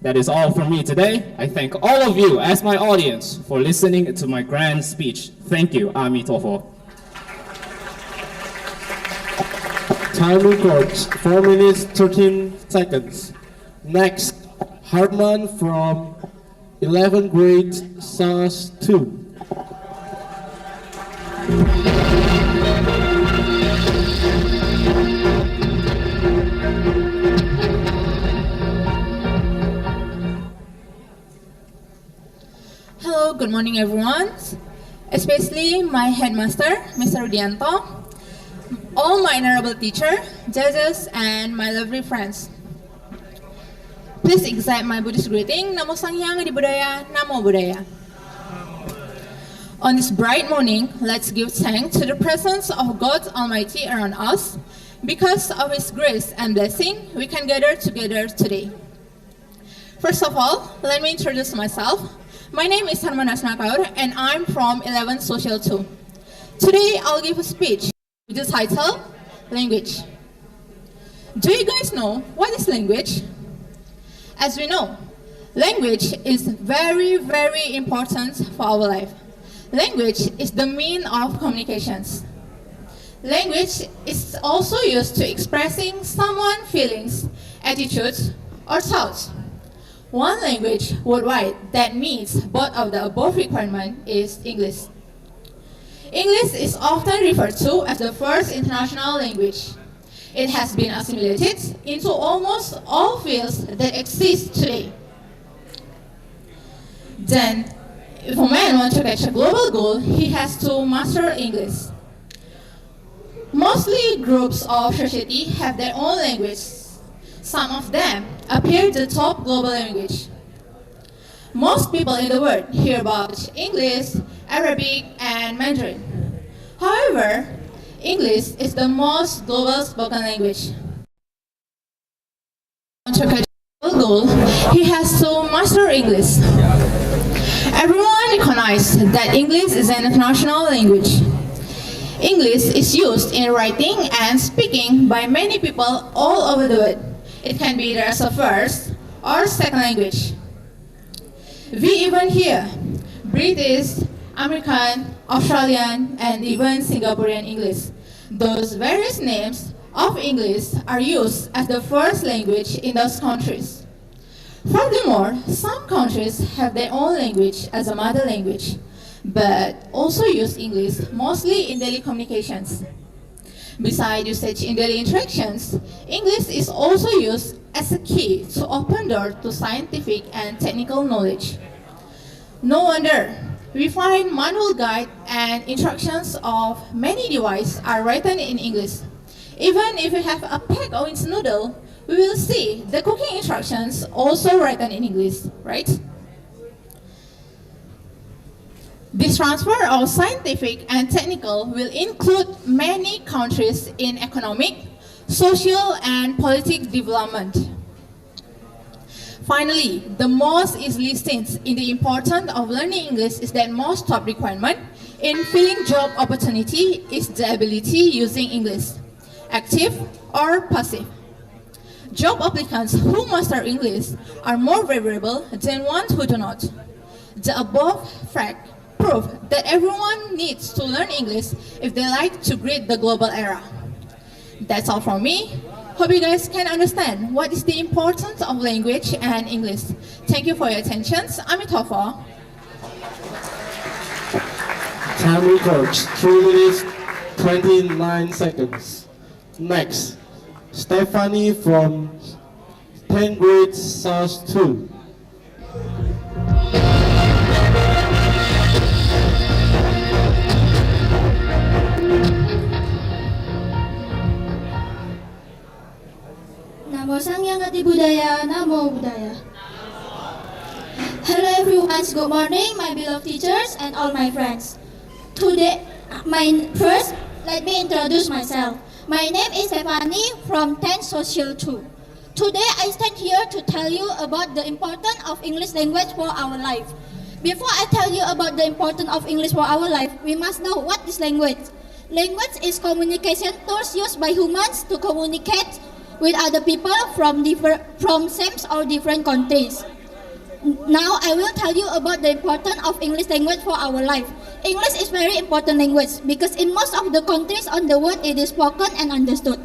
That is all from me today. I thank all of you as my audience for listening to my grand speech. Thank you. Amitofo. Time records 4 minutes 13 seconds. Next, Hartman from 11th grade SAS 2. Hello, good morning everyone, especially my headmaster, Mr. Rudianto, all my honorable teacher, judges, and my lovely friends. Please accept my Buddhist greeting, Namo Sangyang Adi Budaya, Namo Buddhaya. On this bright morning, let's give thanks to the presence of God Almighty around us. Because of His grace and blessing, we can gather together today. First of all, let me introduce myself. My name is Harman Asnakaur and I'm from 11th Social 2. Today I'll give a speech with the title, Language. Do you guys know what is language? As we know, language is very, very important for our life. Language is the mean of communications. Language is also used to expressing someone's feelings, attitudes, or thoughts. One language worldwide that meets both of the above requirements is English. English is often referred to as the first international language. It has been assimilated into almost all fields that exist today. Then, if a man wants to catch a global goal, he has to master English. Mostly groups of society have their own language. Some of them appear the top global language. Most people in the world hear about English, Arabic, and Mandarin. However, English is the most global spoken language. To catch a goal, he has to master English. Everyone recognizes that English is an international language. English is used in writing and speaking by many people all over the world. It can be either as a first or second language. We even hear British, American, Australian, and even Singaporean English. Those various names of English are used as the first language in those countries. Furthermore, some countries have their own language as a mother language, but also use English mostly in daily communications. Besides usage in daily interactions, English is also used as a key to open doors to scientific and technical knowledge. No wonder we find manual guide and instructions of many devices are written in English. Even if we have a pack of instant noodle, we will see the cooking instructions also written in English, right? This transfer of scientific and technical will include many countries in economic, social, and political development. Finally, the most easily seen in the importance of learning English is that most top requirement in filling job opportunity is the ability using English, active or passive. Job applicants who master English are more valuable than ones who do not. The above fact prove that everyone needs to learn English if they like to greet the global era. That's all from me. Hope you guys can understand what is the importance of language and English. Thank you for your attention. Amitofo. Time records 3 minutes 29 seconds. Next, Stephanie from 10th grade SAS 2. Namo Sangyang Adi Budaya, Namo Buddhaya. Hello everyone, good morning my beloved teachers and all my friends. Today First, let me introduce myself. My name is Stephanie from 10 Social 2. Today, I stand here to tell you about the importance of English language for our life. Before I tell you about the importance of English for our life, we must know what is language. Language is communication tools used by humans to communicate with other people from same or different countries. Now I will tell you about the importance of English language for our life. English is very important language because in most of the countries on the world it is spoken and understood.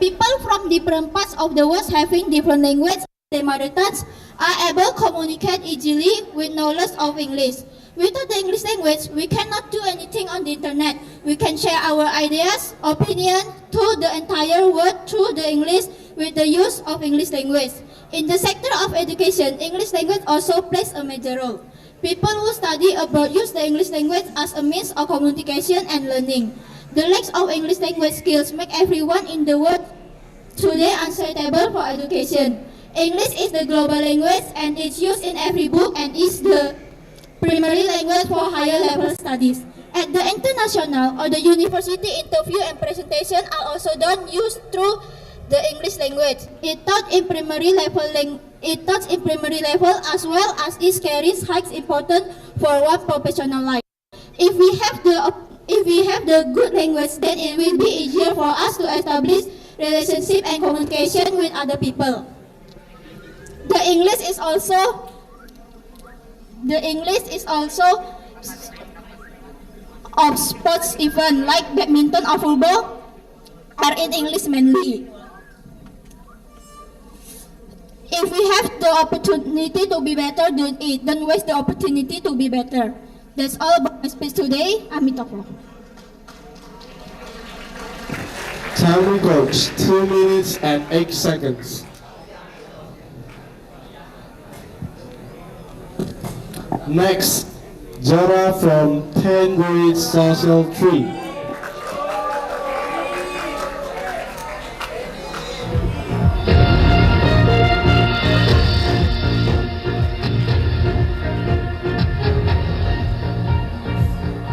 People from different parts of the world having different language, their mother tongues, are able to communicate easily with knowledge of English. Without the English language, we cannot do anything on the internet. We can share our ideas, opinion to the entire world through the English with the use of English language. In the sector of education, English language also plays a major role. People who study abroad use the English language as a means of communication and learning. The lack of English language skills make everyone in the world today unsuitable for education. English is the global language and it's used in every book and is the primary language for higher level studies. At the international or the university, interview and presentation are also done used through the English language. It taught in primary level as well as it carries high importance for one professional life. If we have the good language, then it will be easier for us to establish relationship and communication with other people. The English is also of sports event like badminton or football are in English mainly. If we have the opportunity to be better, do it. Don't waste the opportunity to be better. That's all about my speech today. Amitofo. Time goes 2 minutes and 8 seconds. Next, Jara from 10 grade social 3.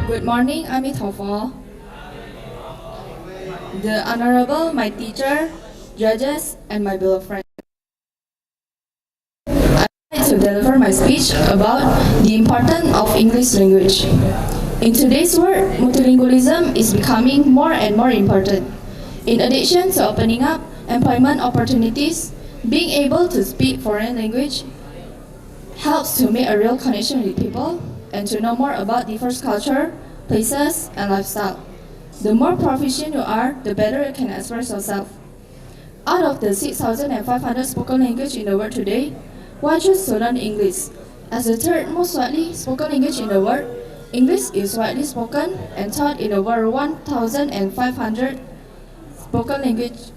Good morning, Amitofo. The Honorable, my teacher, judges, and my beloved friends. I would like to deliver my speech about the importance of English language. In today's world, multilingualism is becoming more and more important. In addition to opening up employment opportunities, being able to speak foreign language helps to make a real connection with people and to know more about diverse culture, places, and lifestyle. The more proficient you are, the better you can express yourself. Out of the 6,500 spoken language in the world today, why choose to learn English? As the third most widely spoken language in the world, English is widely spoken and taught in over 1,500 spoken language.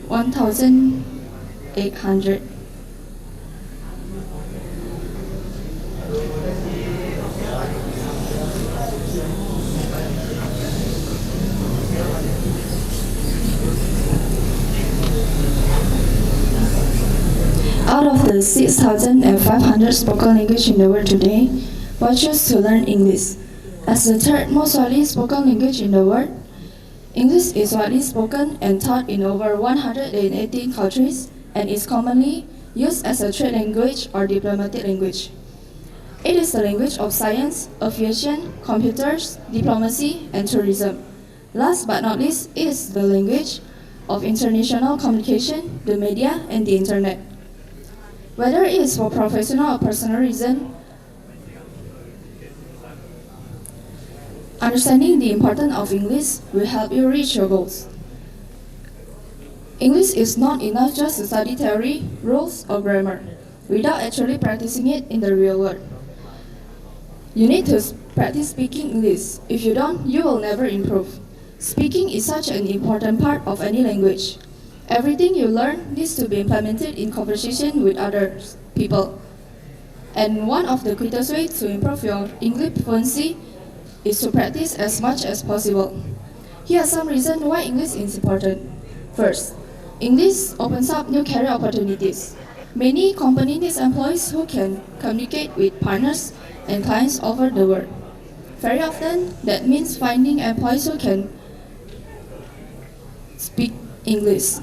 1,800. Out of the 6,500 spoken language in the world today, why choose to learn English? As the third most widely spoken language in the world, English is widely spoken and taught in over 118 countries and is commonly used as a trade language or diplomatic language. It is the language of science, aviation, computers, diplomacy, and tourism. Last but not least, it is the language of international communication, the media, and the internet. Whether it is for professional or personal reason, understanding the importance of English will help you reach your goals. English is not enough just to study theory, rules, or grammar, without actually practicing it in the real world. You need to practice speaking English. If you don't, you will never improve. Speaking is such an important part of any language. Everything you learn needs to be implemented in conversation with other people. And one of the quickest ways to improve your English fluency is to practice as much as possible. Here are some reasons why English is important. First, English opens up new career opportunities. Many companies need employees who can communicate with partners and clients over the world. Very often, that means finding employees who can speak English.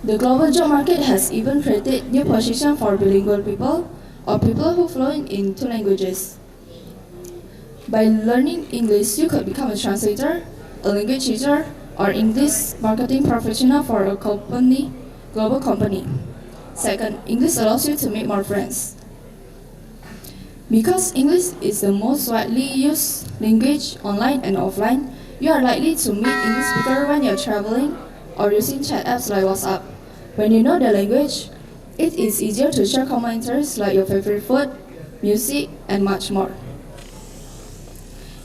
The global job market has even created new positions for bilingual people or people who fluent in 2 languages. By learning English, you could become a translator, a language teacher, or English marketing professional for a global company. Second, English allows you to make more friends. Because English is the most widely used language online and offline, you are likely to meet English speakers when you are traveling or using chat apps like WhatsApp. When you know the language, it is easier to share common interests like your favorite food, music, and much more.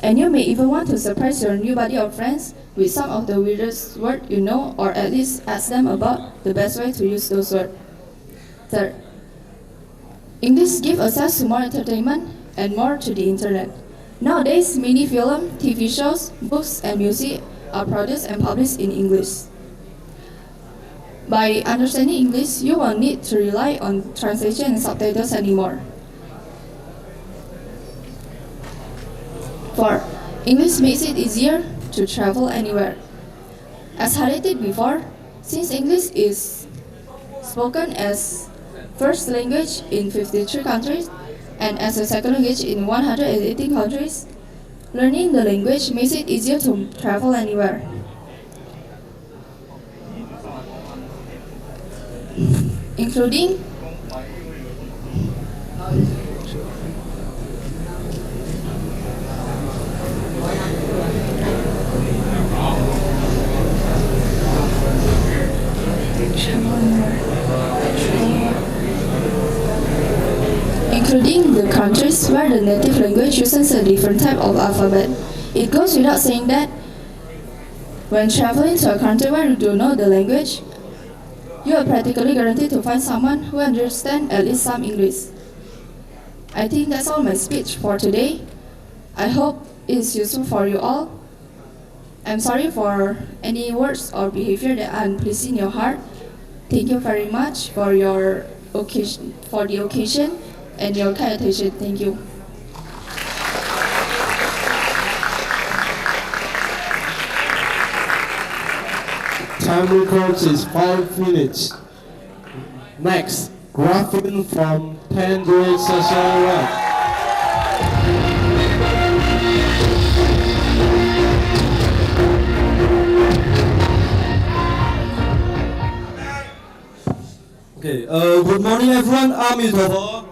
And you may even want to surprise your new buddy or friends with some of the weirdest words you know, or at least ask them about the best way to use those words. Third, English gives access to more entertainment and more to the internet. Nowadays, many film, TV shows, books, and music are produced and published in English. By understanding English, you won't need to rely on translation and subtitles anymore. 4. English makes it easier to travel anywhere. As highlighted before, since English is spoken as first language in 53 countries and as a second language in 118 countries, learning the language makes it easier to travel anywhere. Including the countries where the native language uses a different type of alphabet. It goes without saying that when traveling to a country where you don't know the language, you are practically guaranteed to find someone who understands at least some English. I think that's all my speech for today. I hope it's useful for you all. I'm sorry for any words or behavior that unpleasing your heart. Thank you very much for the occasion and your kind attention. Thank you. Time records is 5 minutes. Next, Graphene from 10th grade social work. Okay, good morning everyone. I'm Yutovo.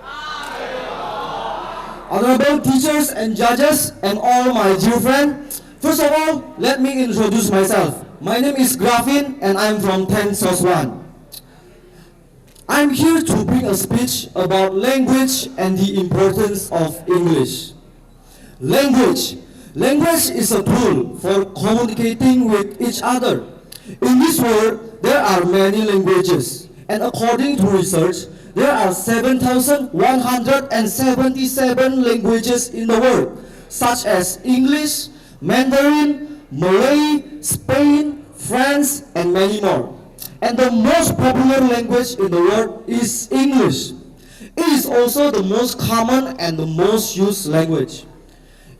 Honorable teachers and judges and all my dear friends. First of all, let me introduce myself. My name is Graphene and I'm from 10 SOS 1. I'm here to bring a speech about language and the importance of English. Language. Language is a tool for communicating with each other. In this world, there are many languages, and according to research, there are 7,177 languages in the world, such as English, Mandarin, Malay, Spain, French, and many more. And the most popular language in the world is English. It is also the most common and the most used language.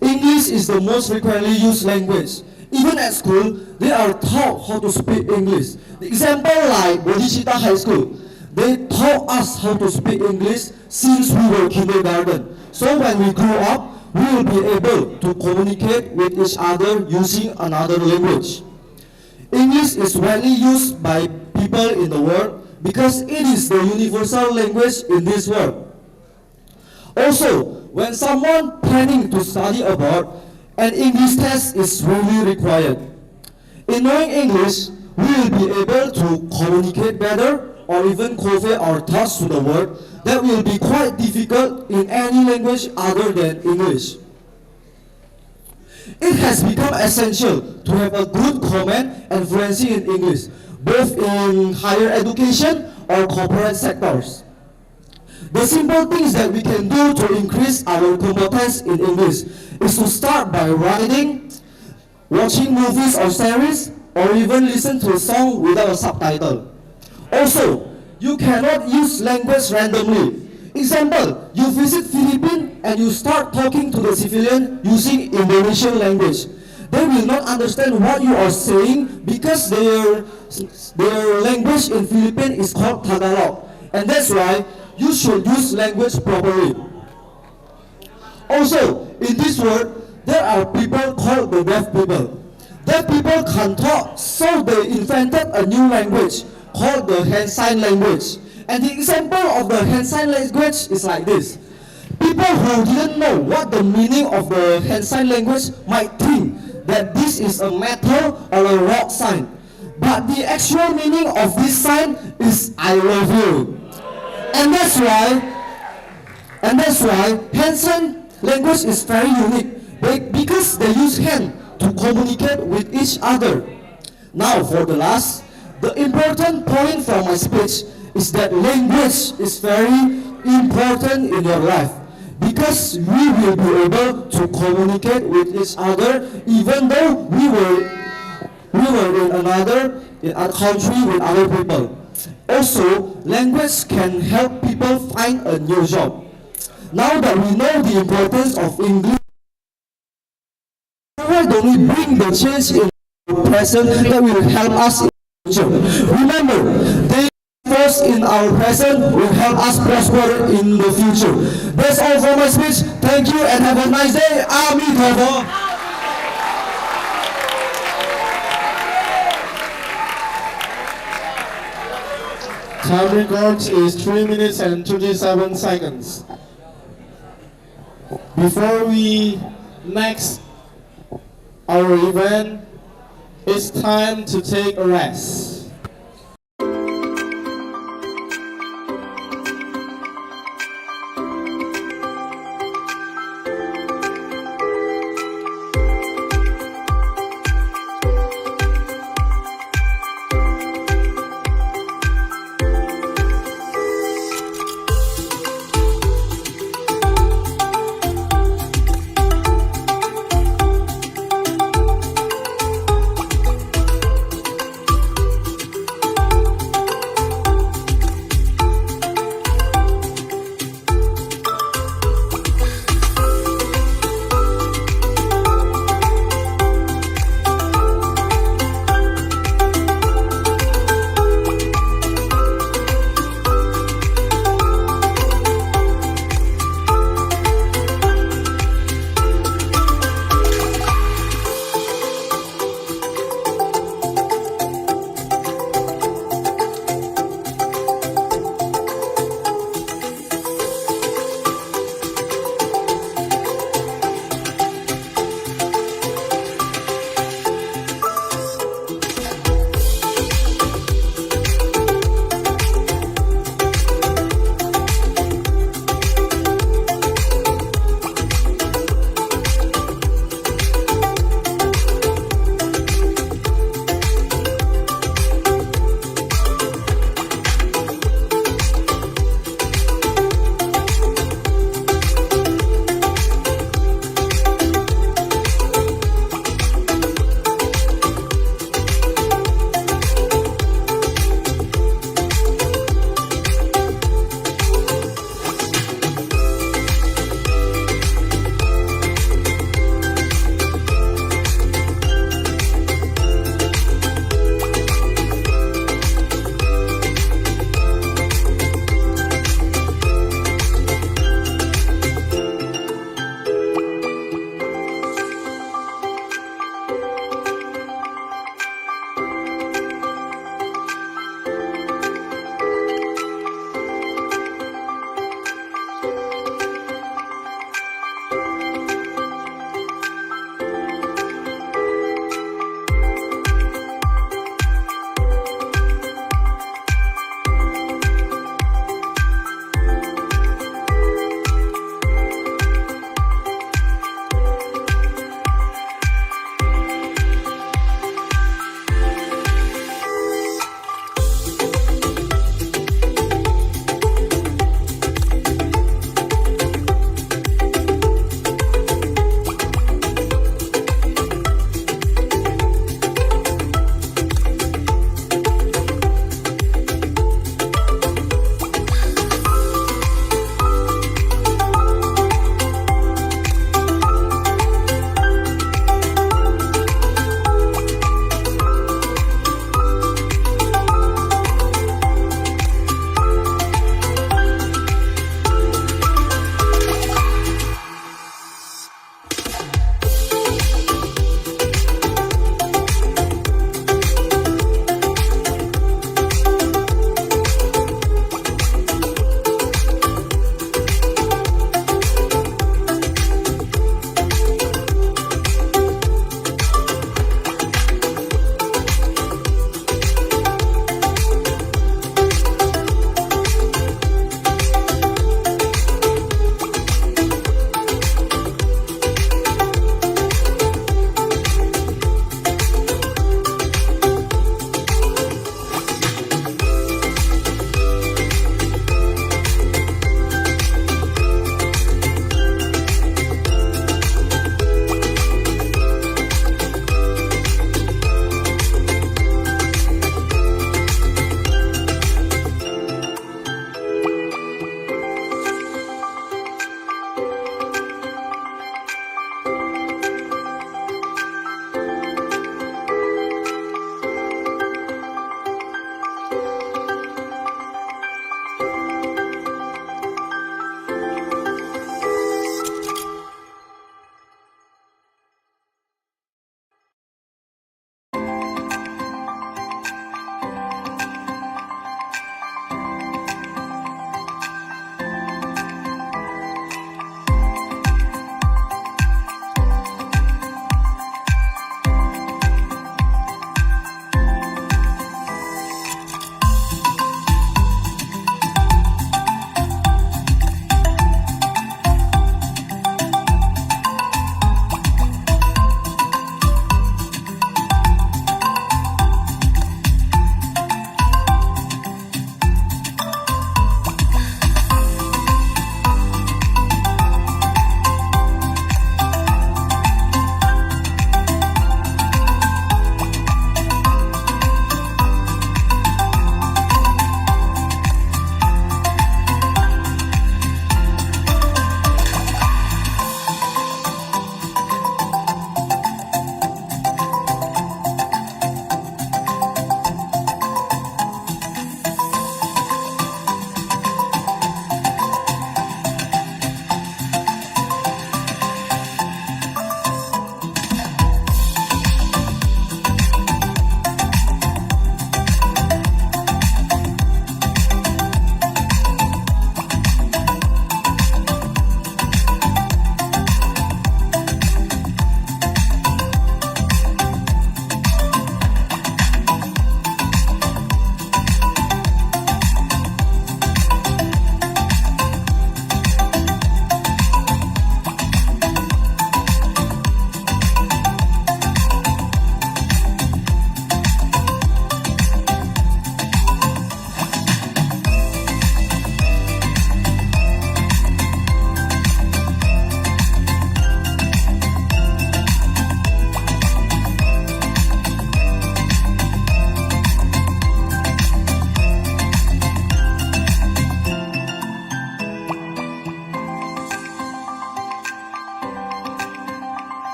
English is the most frequently used language. Even at school, they are taught how to speak English. The example like Bodhicitta High School, they taught us how to speak English since we were kindergarten. So when we grow up, we will be able to communicate with each other using another language. English is widely used by people in the world because it is the universal language in this world. Also, when someone planning to study abroad, an English test is really required. In knowing English, we will be able to communicate better or even convey our thoughts to the world that will be quite difficult in any language other than English. It has become essential to have a good command and fluency in English, both in higher education or corporate sectors. The simple things that we can do to increase our competence in English is to start by writing, watching movies or series, or even listen to a song without a subtitle. Also, you cannot use language randomly. Example, you visit Philippines and you start talking to the civilian using Indonesian language. They will not understand what you are saying because their language in Philippines is called Tagalog. And that's why you should use language properly. Also, in this world, there are people called the deaf people. Deaf people can't talk, so they invented a new language called the hand sign language. And the example of the hand sign language is like this. People who didn't know what the meaning of the hand sign language might think that this is a metal or a rock sign. But the actual meaning of this sign is I love you. And that's why hand sign language is very unique because they use hand to communicate with each other. Now for the last, the important point from my speech is that language is very important in your life because we will be able to communicate with each other even though we were in a country with other people. Also, language can help people find a new job. Now that we know the importance of English, why don't we bring the change in the present that will help us in the future? Remember, they first in our present will help us prosper in the future. That's all for my speech. Thank you and have a nice day. Amitabha. Time record is 3 minutes and 27 seconds. Before we next our event, it's time to take a rest.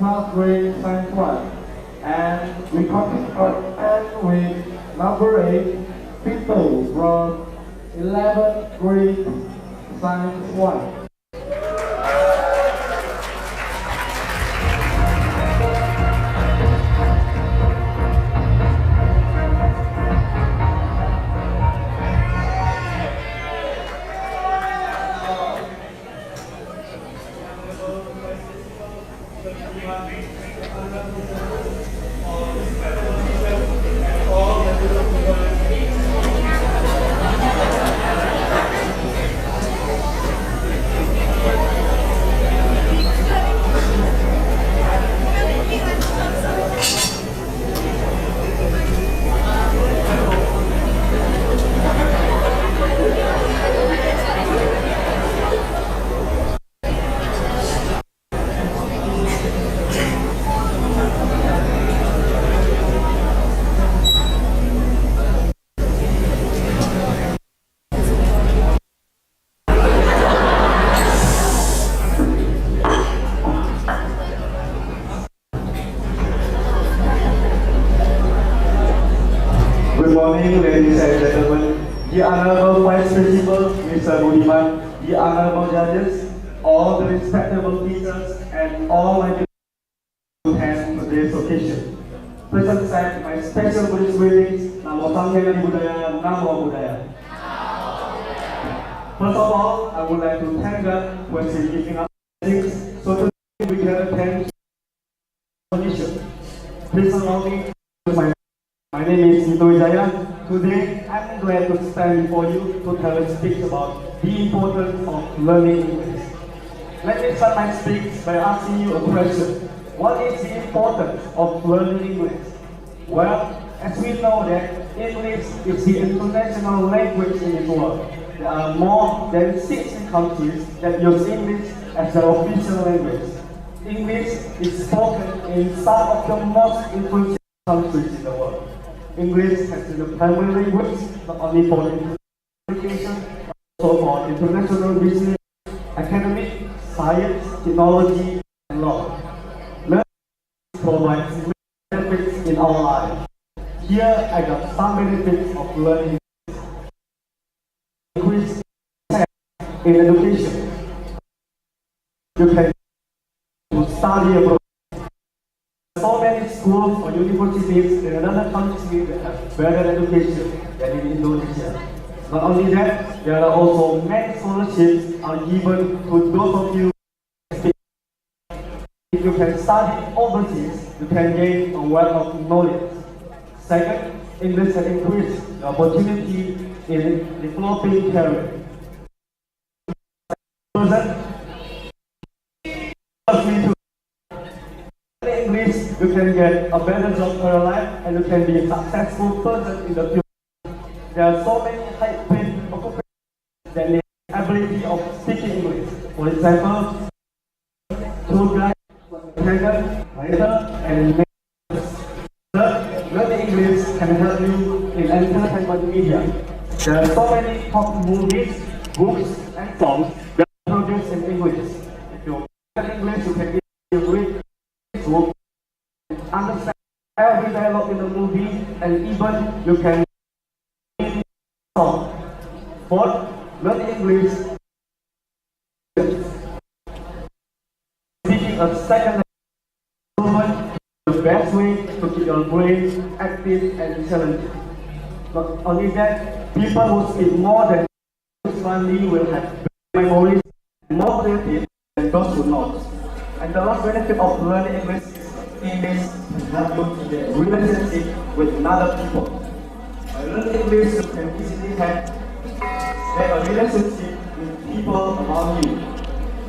12th grade science 1. And we continue on with number 8, Pito from 11th grade science 1. Good morning, ladies and gentlemen. The Honorable Vice Principal, Mr. Buddhis, the Honorable Judges, all the respectable teachers, and all my people who attend today's occasion. Please accept my special Buddhist greetings. Namo Samkhya Buddhaya, Namo Buddhaya. First of all, I would like to thank God for giving us blessings so today we can attend audition. Please allow me to my name is Nito Wijaya. Today, I'm glad to stand before you to tell and speak about the importance of learning English. Let me start my speech by asking you a question. What is the importance of learning English? Well, as we know that English is the international language in the world. There are more than 60 countries that use English as their official language. English is spoken in some of the most influential countries in the world. English has been the primary language not only for education, but also for international business, academic, science, technology, and law. Learning provides benefits in our life. Here I got some benefits of learning. Increase in education. You can study abroad. So many schools or universities in another country that have better education than in Indonesia. Not only that, there are also many scholarships are given to those of you. If you can study overseas, you can gain a wealth of knowledge. Second, English has increased the opportunity in developing career. English, you can get a better job for your life and you can be a successful person in the future. There are so many high-paid occupations that need the ability of speaking English. For example, tour guide, trainer, writer, and learning English can help you in entertainment media. There are so many top movies, books, and songs that are produced in English. If you learn English, you can read, to understand every dialogue in the movie, and even you can sing song. Fourth, learn English. Speaking a second language is the best way to keep your brain active and challenging. Not only that, people who speak more than only will have better memories and more creative than those who not. And the last benefit of learning English can help you to get a relationship with other people. By learning English, you can easily have a relationship with people around you.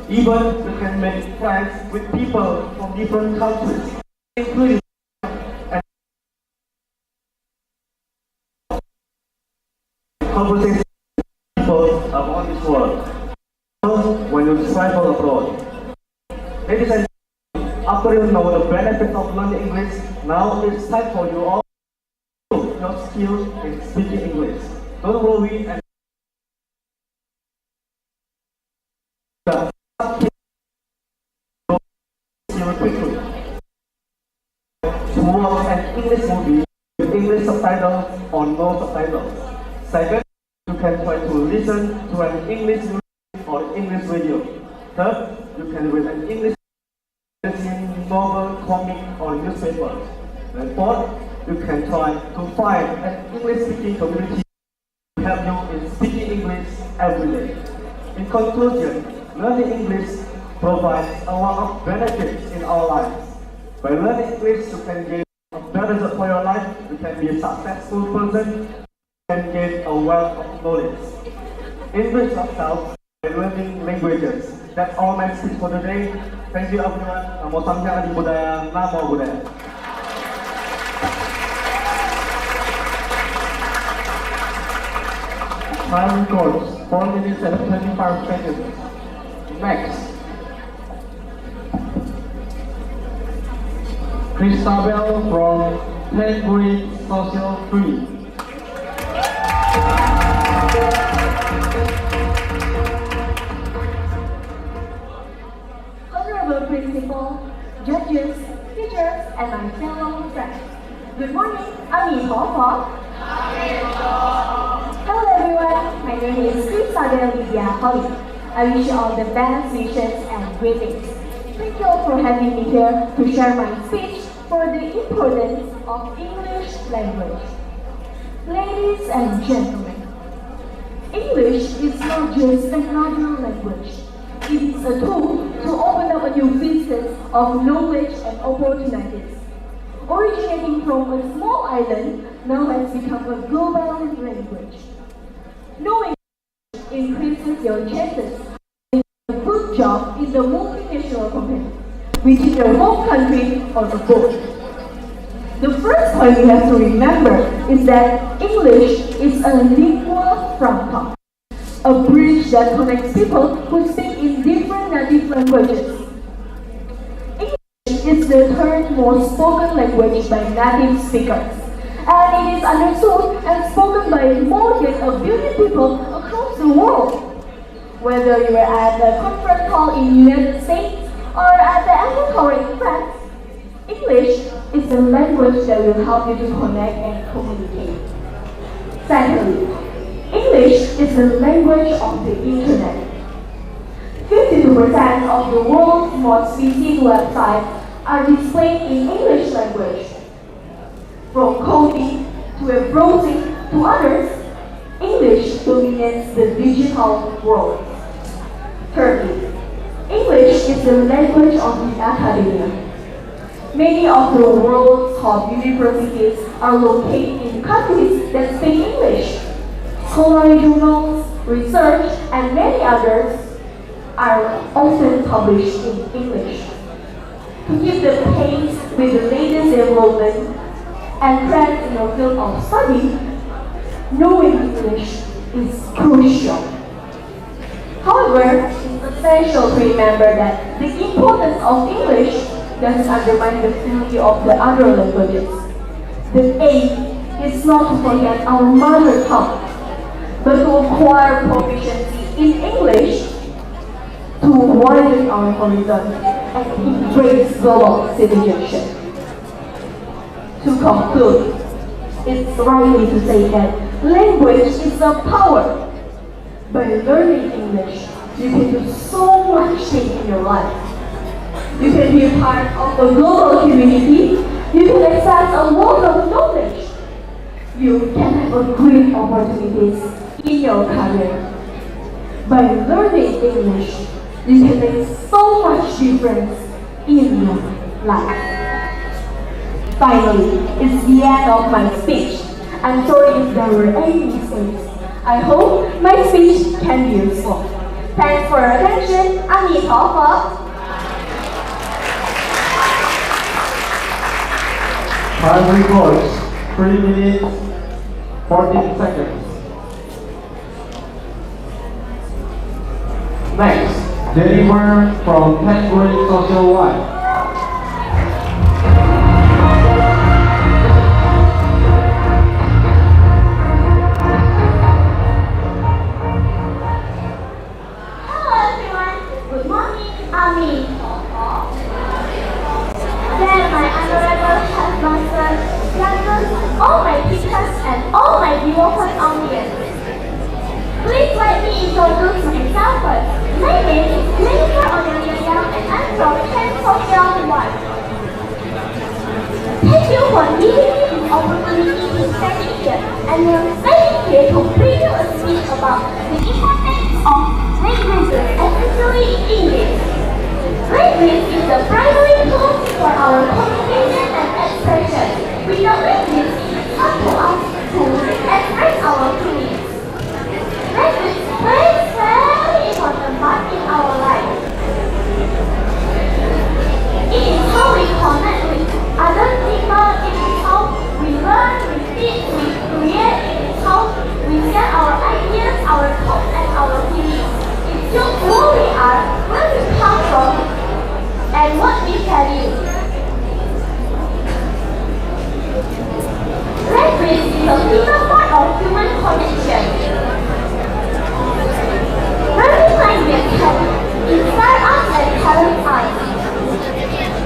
Even you can make friends with people from different countries, including and conversation with people around this world. When you travel abroad. Ladies and gentlemen, after you know the benefits of learning English, now it's time for you all to improve your skills in speaking English. Don't worry and quickly. watch an English movie with English subtitles or no subtitles. Second, you can try to listen to an English music or English radio. Third, you can read an English magazine, novel, comic, or newspaper. And fourth, you can try to find an English-speaking community to help you in speaking English every day. In conclusion, learning English provides a lot of benefits in our lives. By learning English, you can gain a better result for your life, you can be a successful person, you can gain a wealth of knowledge. Enrich yourself by learning languages. That's all my speech for today. Thank you everyone. Namo Samkhya Adi Budaya, Namo Buddhaya. Time records 4 minutes and 25 seconds. Next, Christabel from 10th grade Social 3. Honorable Principal, judges, teachers, and my fellow friends. Good morning, Ami Hofo. Hello everyone, my name is Christabel Lydia Holly. I wish you all the best wishes and greetings. Thank you all for having me here to share my speech for the importance of English language. Ladies and gentlemen, English is not just another language. It is a tool to open up a new business of knowledge and opportunities. Originating from a small island, now has become a global language. Knowing increases your chances of doing a good job in the multinational company, which is your home country or abroad. The first point you have to remember is that English is a lingua franca, a bridge that connects people who speak in different native languages. English is the third most spoken language by native speakers, and it is understood and spoken by more than 1 billion people across the world. Whether you are at a conference hall in the United States or at the Eiffel Tower in France, English is a language that will help you to connect and communicate. Secondly, English is the language of the internet. 52% of the world's most visited websites are displayed in English language. From coding to web browsing to others, English dominates the digital world. Thirdly, English is the language of the academia. Many of the world's top universities are located in countries that speak English. Scholarly journals, research, and many others are often published in English. To keep the pace with the latest development and trends in your field of study, knowing English is crucial. However, it's essential to remember that the importance of English doesn't undermine the value of the other languages. The aim is not to forget our mother tongue, but to acquire proficiency in English to widen our horizon and embrace global citizenship. To conclude, it's rightly to say that language is a power. By learning English, you can do so much things in your life. You can be a part of a global community. You can access a lot of knowledge. You can have a great opportunities in your career. By learning English, you can make so much difference in your life. Finally, it's the end of my speech. I'm sorry if there were any mistakes. I hope my speech can be useful. Thanks for your attention. I'm Hofo. Time records 3 minutes 14 seconds. Next, Jennifer from 10th grade Social Life. Then my honorable husband introduce myself first. My name is Jennifer Odelia and I'm from 10th Social 1. Thank you for giving me this opportunity to stand here. And I'm standing here to bring you a speech about the importance of languages, especially English. Language is the primary tool for our communication and expression. Without language, it's up to us to express our feelings. Language plays a very important part in our life. It is how we connect with other people, it is how we learn, we think, we create, it is how we share our ideas, our thoughts, and our feelings. It shows who we are, where we come from, and what we value. Language is a vital part of human connection. Learning language can inspire us and challenge us.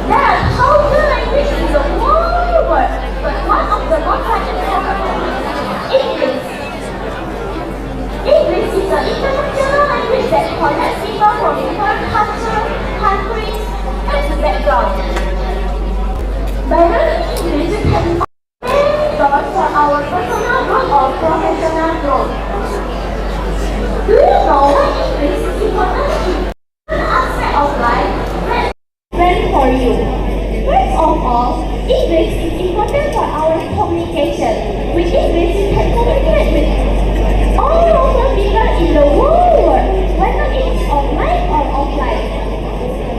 There are thousand languages in the whole world, but one of the most important is English. English is an international language that connects people from different cultures, countries, and backgrounds. By learning English, we can open many doors for our personal growth or professional growth. Do you know why English is important in an aspect of life? Let's explain for you. First of all, English is important for our communication. With English, we can communicate with all over people in the whole world, whether it's online or offline.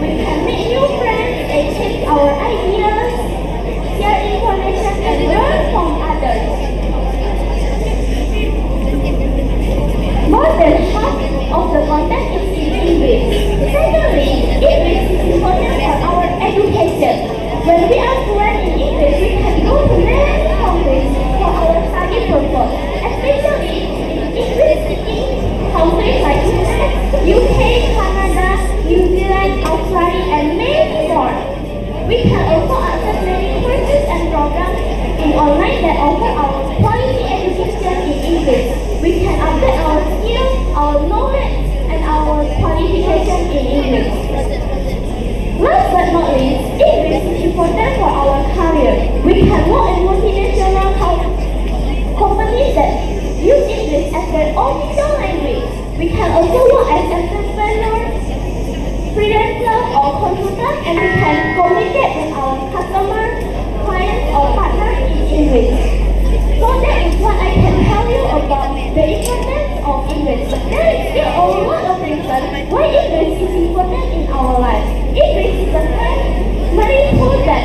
We can make new friends, exchange our ideas, share information, and learn from others. More than half of the content is in English. Secondly, English is important for our education. When we are fluent in English, we can go to many countries for our study purpose, especially in English-speaking countries like US, UK, Canada, New Zealand, Australia, and many more. We can also access many courses and programs in online that offer our quality education in English. We can update our skills, our knowledge, and our qualification in English. Last but not least, English is important for our career. We can work in multinational companies that use English as their official language. We can also work as entrepreneurs, freelancers, or consultants, and we can communicate with our customers, clients, or partners in English. So that is what I can tell you about the importance of English. There is still only one of reasons why English is important in our life. English is a very tool that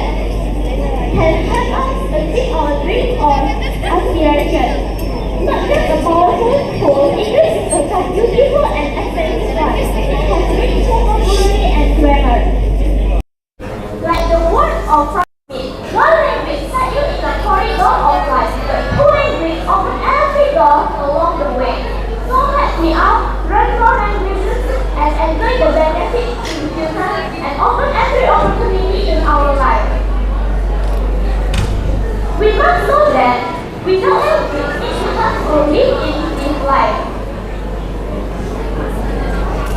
can help us achieve our dreams or aspirations. Not just a powerful tool, English is a beautiful and exciting one. It has rich vocabulary and grammar. Like the words of promise, one language set you in the corridor of life, but two languages open every door along the way. So let me out, learn more languages, and enjoy the benefits in the future, and open every opportunity in our life. We must know that without language, each of us will live in this life.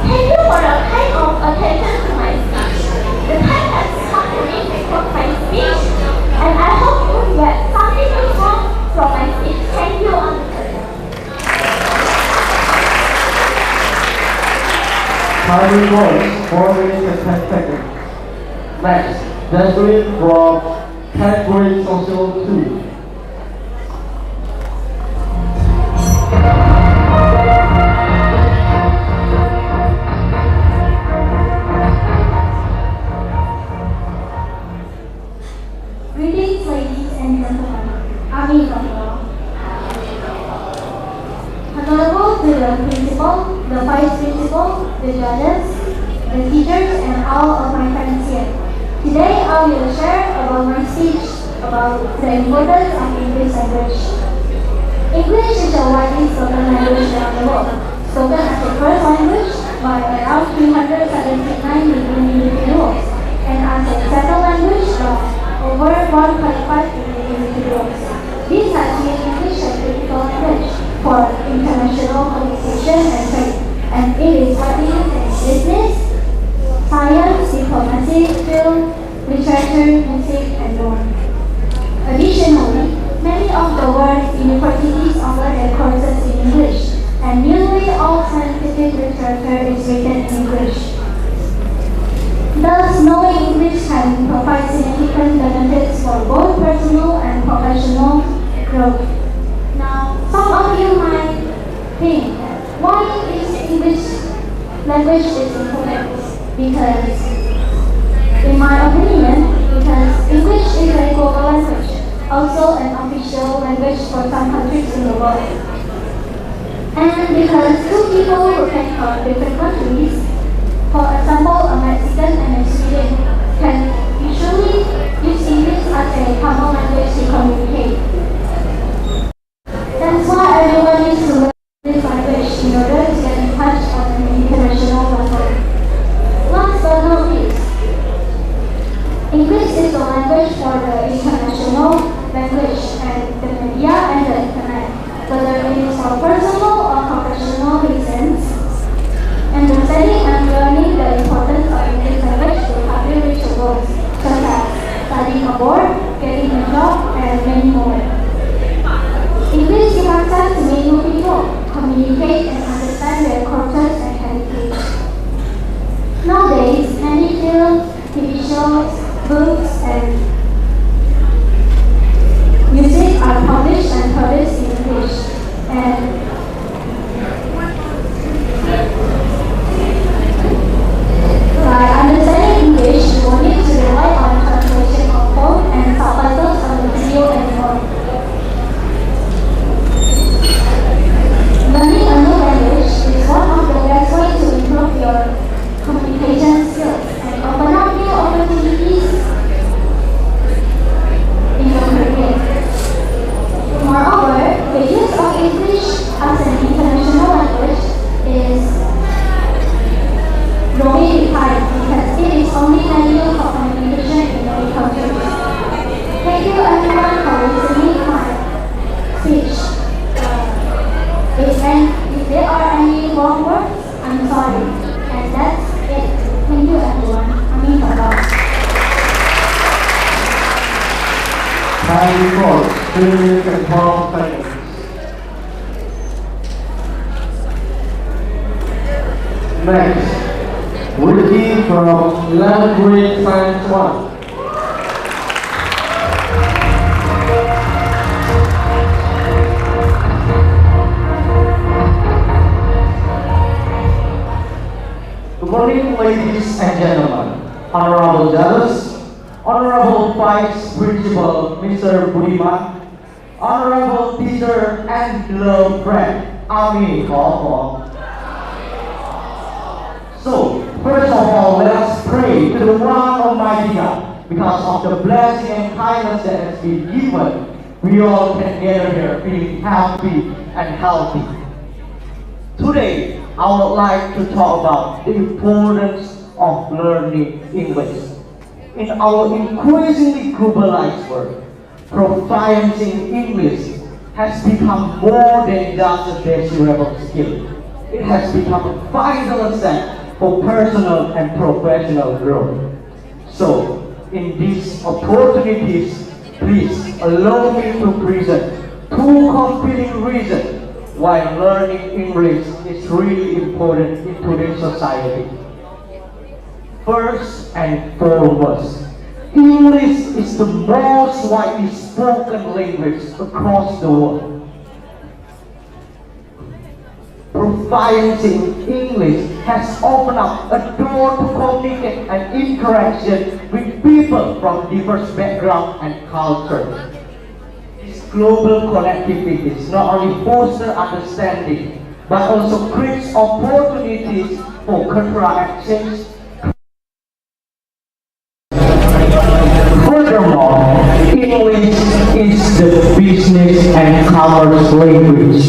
Thank you for your kind of attention to my speech. The time has come to record my speech, and I hope you get something useful from my speech. Thank you, Time records 4 minutes and 10 seconds. Next, Jasmine from 10th grade social 2. Greetings, ladies and gentlemen. Ami from law. Honorable to the principal, the vice principal, the judges, the teachers, and all of my friends here. Today I will share about my speech about the importance of English language. English is a widely spoken language around the world, spoken as the first language by around 379 million individuals, and as a second language by over 1.5 million individuals. This has made English a critical language for international communication and trade. Additionally, many of the world's universities offer their courses in English, and nearly all scientific literature is written in English. Thus, knowing English can provide significant benefits for both personal and professional growth. Now, some of you might think, why is English language is important? Because, in my opinion, because English is a global language, also an official language for some countries in the world. And because two people who came from different countries, for example, a Mexican and a Sweden, can usually use English as a common language to communicate. That's why everyone needs to learn this language in order to get in touch on an international level. Last but not least, English is the language for the international language and the media and the internet, whether it is for personal or professional reasons. Understanding and learning the importance of English language will help you reach your goals, such as studying abroad, getting a job, and many more. English gives access to many new people, communicate and understand their cultures and heritage. Nowadays, many films, TV shows, books, and music are published and produced in English. And by understanding English, you won't need to rely on translation of phone and subtitles on the video anymore. Learning a new language is one of the best ways to improve your communication skills and open up new opportunities in your career. Moreover, the use of English as an international language is growing in time because it is only ideal for communication in many countries. Thank you everyone for listening to my speech. If there are any wrong words, I'm sorry. And that's it. Thank you everyone. Amin Baba. Time for 3 minutes and 12 seconds. Next, Ricky from 11th grade Science 1. Good morning, ladies and gentlemen, honorable judges, honorable vice principal Mr. Buddhis, honorable teacher and beloved friend, Ami Khor. So, first of all, let us pray to the one Almighty God. Because of the blessing and kindness that has been given, we all can gather here feeling happy and healthy. Today, I would like to talk about the importance of learning English. In our increasingly globalized world, proficiency in English has become more than just a desirable skill. It has become a vital asset for personal and professional growth. So, in these opportunities, please allow me to present two compelling reasons why learning English is really important in today's society. First and foremost, English is the most widely spoken language across the world. Proficiency in English has opened up a door to communicate and interaction with people from diverse backgrounds and cultures. This global connectivity not only fosters understanding, but also creates opportunities for cultural exchange. Furthermore, English is the business and commerce language.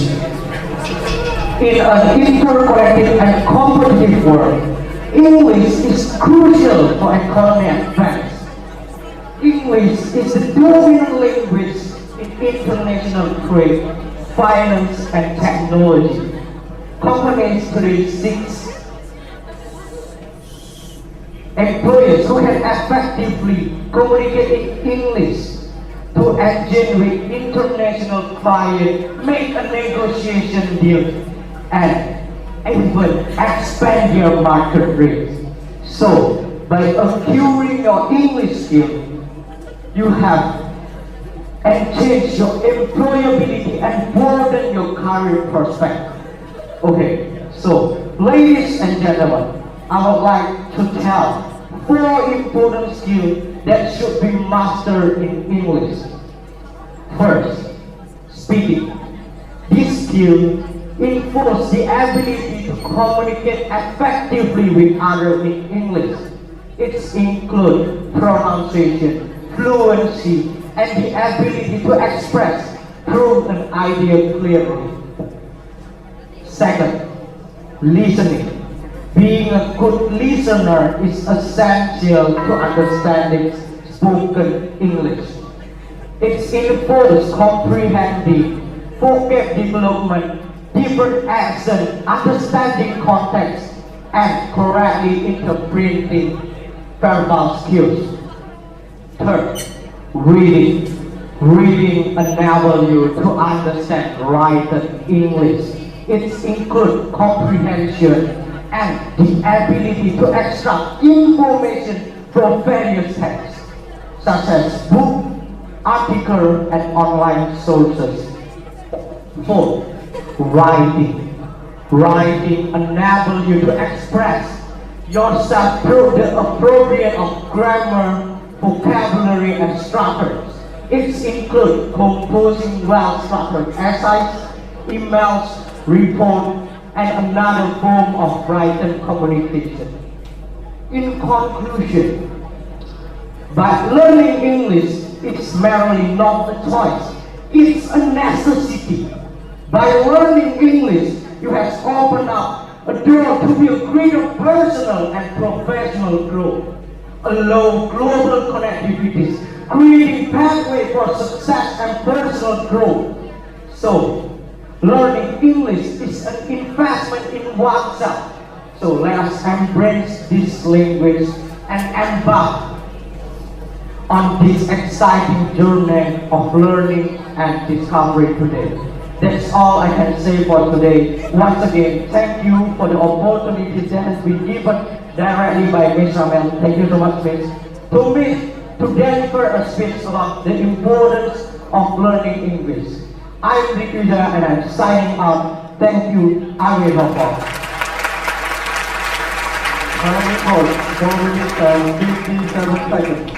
In an interconnected and competitive world, English is crucial for economic advance. English is the dominant language in international trade, finance, and technology. Companies today seek employers who can effectively communicate in English. to engage with international clients, make a negotiation deal, and even expand your market reach. So, by acquiring your English skill, you have enhanced your employability and broaden your career prospect. Okay, so ladies and gentlemen, I would like to tell 4 important skills that should be mastered in English. First, speaking. This skill involves the ability to communicate effectively with others in English. It includes pronunciation, fluency, and the ability to express through an idea clearly. Second, listening. Being a good listener is essential to understanding spoken English. It involves comprehending vocab development, different accents, understanding context, and correctly interpreting verbal skills. Third, reading. Reading enables you to understand written English. It includes comprehension and the ability to extract information from various texts, such as book, article, and online sources. Fourth, writing. Writing enables you to express yourself through the appropriate of grammar, vocabulary, and structures. It includes composing well-structured essays, emails, reports, and another form of written communication. In conclusion, by learning English, it's merely not a choice, it's a necessity. By learning English, you have opened up a door to be a greater personal and professional growth, allow global connectivities, creating pathway for success and personal growth. So, learning English is an investment in oneself. So let us embrace this language and embark on this exciting journey of learning and discovery today. That's all I can say for today. Once again, thank you for the opportunity that has been given directly by Ms. Ramel. Thank you so much, Ms. To deliver a speech about the importance of learning English. I'm Bodhicitta and I'm signing out. Thank you. I will help out. Time 57 seconds.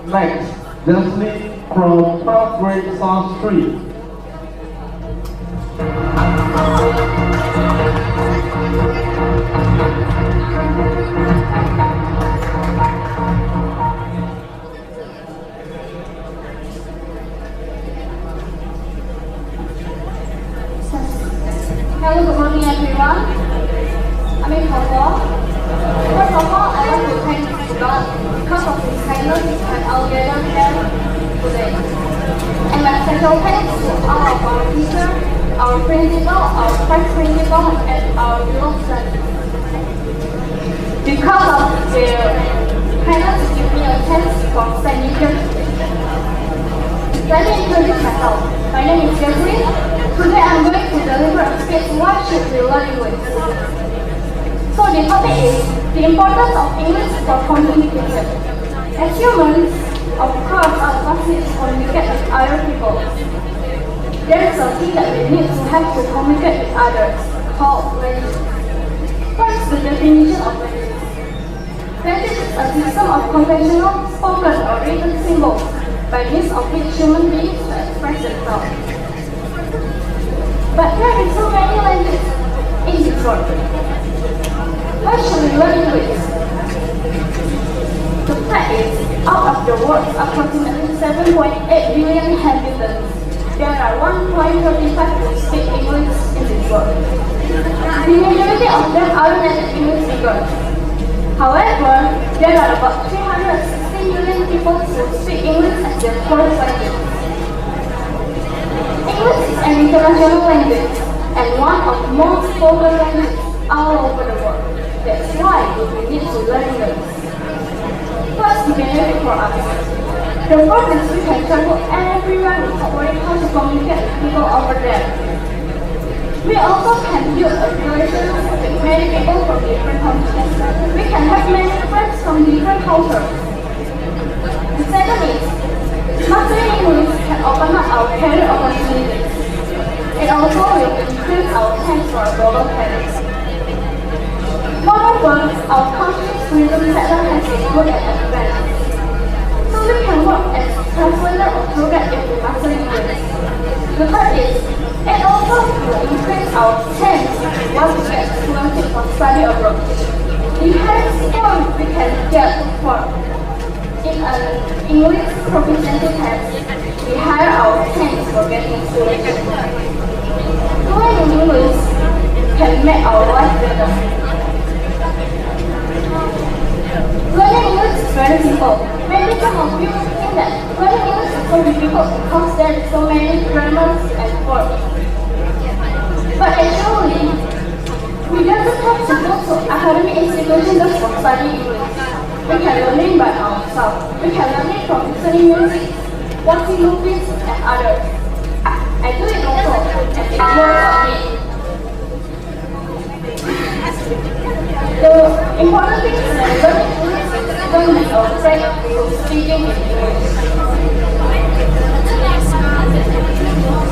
Next, Leslie from 12th grade South 3. Hello, good morning everyone. I'm in Hong. First of all, I want to thank God because of His kindness and our gathered here today. And my special thanks to all of our teachers, our principal, our vice principal, and our beloved students. Because of their kindness, give me a chance for standing here today. Let me introduce myself. My name is Jeffrey. Today I'm going to deliver a speech. Why should we learn English? So the topic is the importance of English for communication. As humans, of course, our task is to communicate with other people. There is a thing that we need to have to communicate with others, called language. What is the definition of language? Language is a system of conventional, spoken or written symbols by means of which human beings express themselves. But there are so many languages in this world. Why should we learn English? The fact is, out of the world's approximately 7.8 billion inhabitants, there are 1.35 who speak English in this world. The majority of them are native English speakers. However, there are about 360 million people who speak English as their first language. English is an international language and one of the most spoken languages all over the world. That's why we need to learn English. What's the benefit for us? The first is we can travel everywhere without worrying how to communicate with people over there. We also can build a relationship with many people from different countries. We can have many friends from different cultures. The second is, mastering English can open up our career opportunities. It also will increase our chance for a global career. Moreover, our country's tourism sector has been good and advanced. So we can work as translator or tour guide if we master English. The third is, it also will increase our chance once we get selected for study abroad. The highest score we can get for in an English proficiency test, the higher our chance for getting selected. Learning English can make our life better. Learning English is very simple. Maybe some of you think that learning English is so difficult because there are so many grammars and words. But actually, we don't have to go to academic institutions just for studying English. We can learn it by ourselves. We can learn it from listening music, watching movies, and others. I do it also, and it works on me. The important thing is that learning English don't be afraid of speaking in English.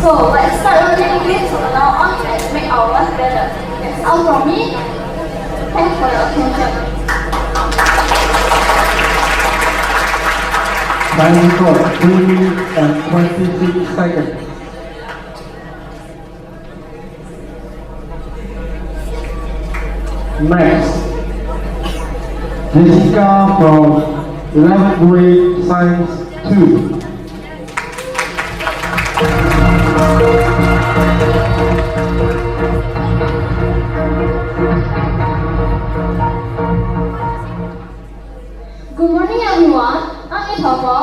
So let's start learning English from now on and make our life better. That's all from me. Thanks for your attention. Time for 3 minutes and 26 seconds. Next, Bodhicitta from 11th grade Science 2. Good morning everyone, I'm Ithapa.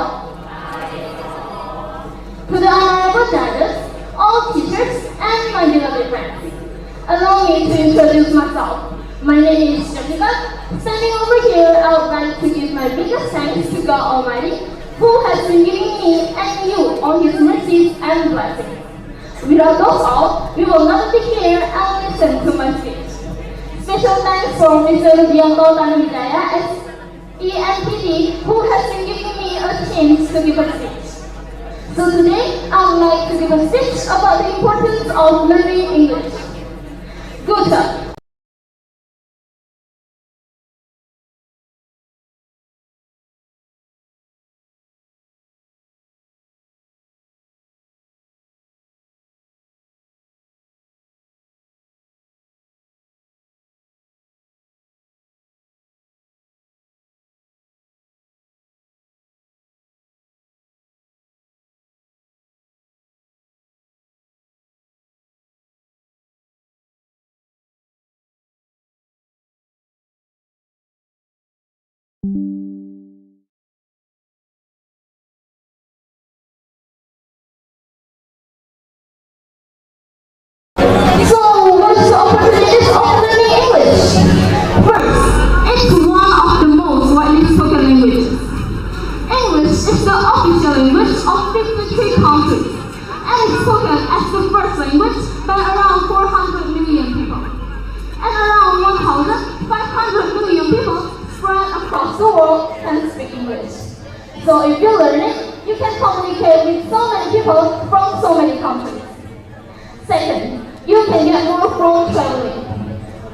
To the honorable judges, all teachers, and my beloved friends, allow me to introduce myself. My name is Jessica. Standing over here, I would like to give my biggest thanks to God Almighty, who has been giving me and you all His mercies and blessings. Without those all, we will not be here and listen to my speech. Special thanks for Mr. Rudianto Tanuwijaya as ENPD, who has been giving me a chance to give a speech. So today, I would like to give a speech about the importance of learning English. Good luck. So, what is the opportunities of learning English? First, it's one of the most widely spoken languages. English is the official language of 53 countries and is spoken as the first language by around 400 million people. And around 1,500 million people spread across the world can speak English. So if you learn it, you can communicate with so many people from so many countries. Second, you can get more from traveling.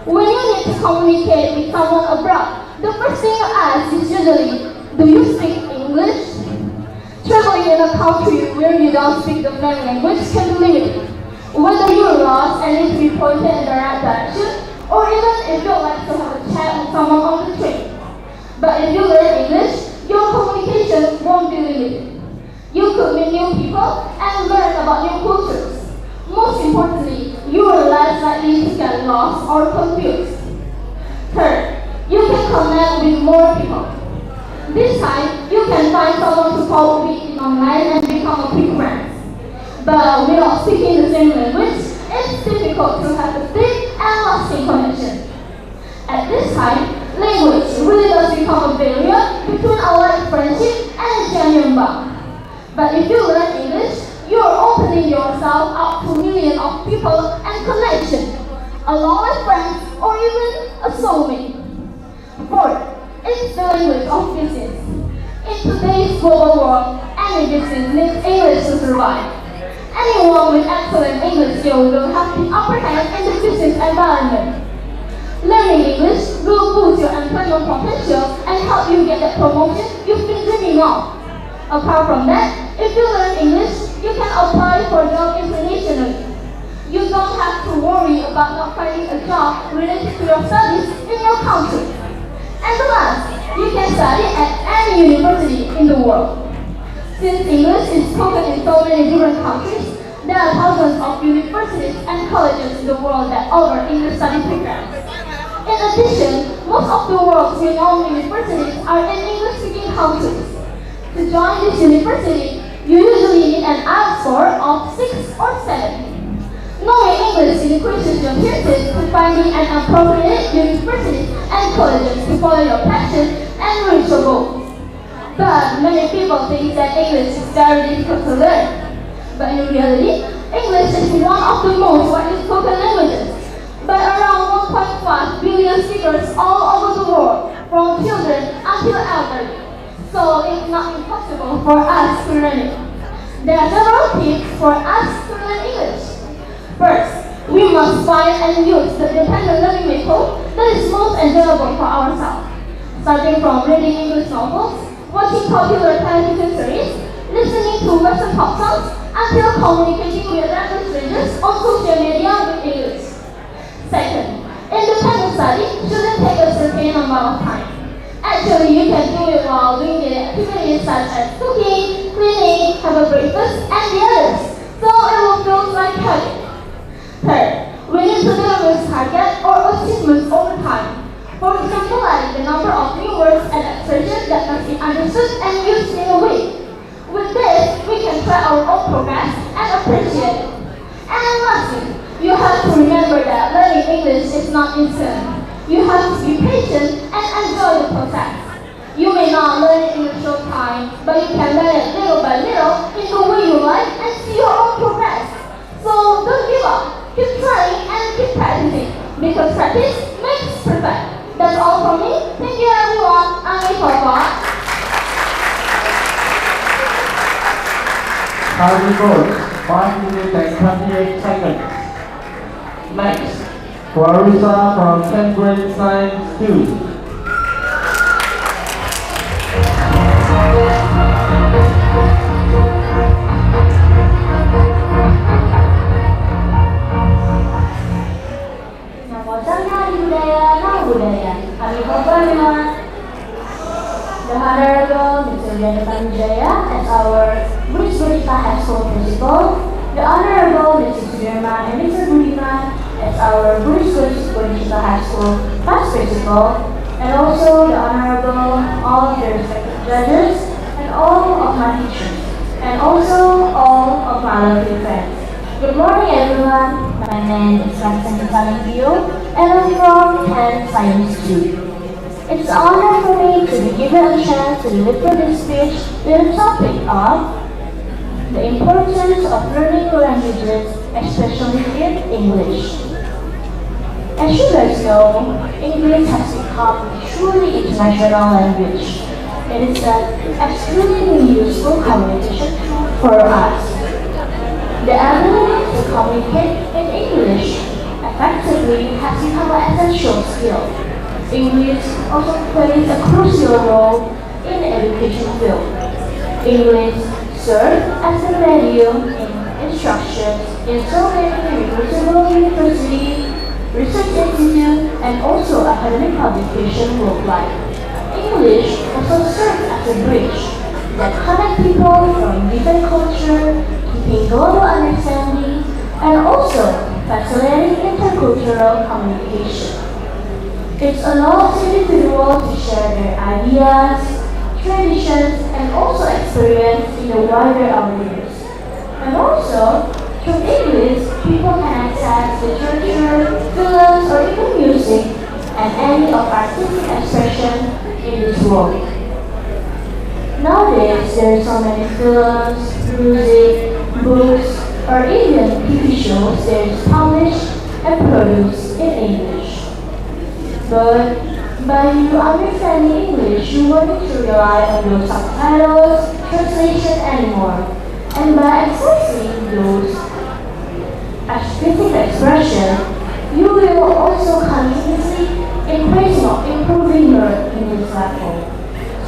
When you need to communicate with someone abroad, the first thing you ask is usually, do you speak English? Traveling in a country where you don't speak the main language can be limited. Whether you're lost and need to be pointed in the right direction, or even if you like to have a chat with someone on the train. But if you learn English, your communication won't be limited. You could meet new people and learn about new cultures. Most importantly, you are less likely to get lost or confused. Third, you can connect with more people. This time, you can find someone to talk with online and become a quick friend. But without speaking the same language, it's difficult to have a deep and lasting connection. At this time, language really does become a barrier between a light friendship and a genuine bond. But if you learn English, you are opening yourself up to millions of people and connections, along with friends or even a soulmate. Fourth, it's the language of business. In today's global world, any business needs English to survive. Anyone with excellent English skills will have the upper hand in the business environment. Learning English will boost your employment potential and help you get the promotion you've been dreaming of. Apart from that, if you learn English, you can apply for jobs internationally. You don't have to worry about not finding a job related to your studies in your country. And last, you can study at any university in the world. Since English is spoken in so many different countries, there are thousands of universities and colleges in the world that offer English study programs. In addition, most of the world's renowned universities are in English-speaking countries. To join this university, you usually need an IELTS score of 6 or 7. Knowing English increases your chances to finding an appropriate university and colleges to follow your passion and reach your goals. But many people think that English is very difficult to learn. But in reality, English is one of the most widely spoken languages by around 1.5 billion speakers all over the world, from children until elderly. So it's not impossible for us to learn it. There are several tips for us to learn English. First, we must find and use the independent learning method that is most enjoyable for ourselves. Starting from reading English novels, watching popular television series, listening to Western pop songs, until communicating with random strangers on social media with English. Second, independent study shouldn't take a certain amount of time. Actually, you can do it while doing the activities such as cooking, cleaning, have a breakfast, and the others, so it will feel like habit. Third, we need to deal with target or achievements over time. For example, like the number of new words and expressions that must be understood and used in a week. With this, we can track our own progress and appreciate it. And lastly, you have to remember that learning English is not instant. You have to be patient and enjoy the process. You may not learn it in a short time, but you can learn it little by little in the way you like and see your own progress. So don't give up. Keep trying and keep practicing, because practice makes perfect. That's all from me. Thank you everyone. I'm Papa. Time record 5 minutes and 28 seconds. Next, Clarissa from 10th grade science 2. The Honorable Mr. Medan as our Buddhicitta High School Principal, the Honorable Mr. Sudirman and Mr. Budiman as our Buddhicitta High School Past Principal, and also the Honorable all of the respected judges and all of my teachers, and also all of my lovely friends. Good morning everyone, my name is Raksana Bio and I'm from 10 Science 2. It's an honor for me to be given a chance to deliver this speech with the topic of the importance of learning languages, especially in English. As you guys know, English has become a truly international language. It is an extremely useful communication tool for us. The ability to communicate in English effectively has become an essential skill. English also plays a crucial role in the education field. English serves as a medium in instruction in so many reputable universities, research institutes, and also academic publications worldwide. English also serves as a bridge that connects people from different cultures, keeping global understanding, and also facilitating intercultural communication. It allows individuals to share their ideas, traditions, and also experience in a wider audience. And also, through English, people can access literature, films, or even music, and any of artistic expression in this world. Nowadays, there are so many films, music, books, or even TV shows that is published and produced in English. But by you understanding English, you won't need to rely on those subtitles, translation anymore. And by accessing those artistic expression, you will also continuously increase or improving your English level.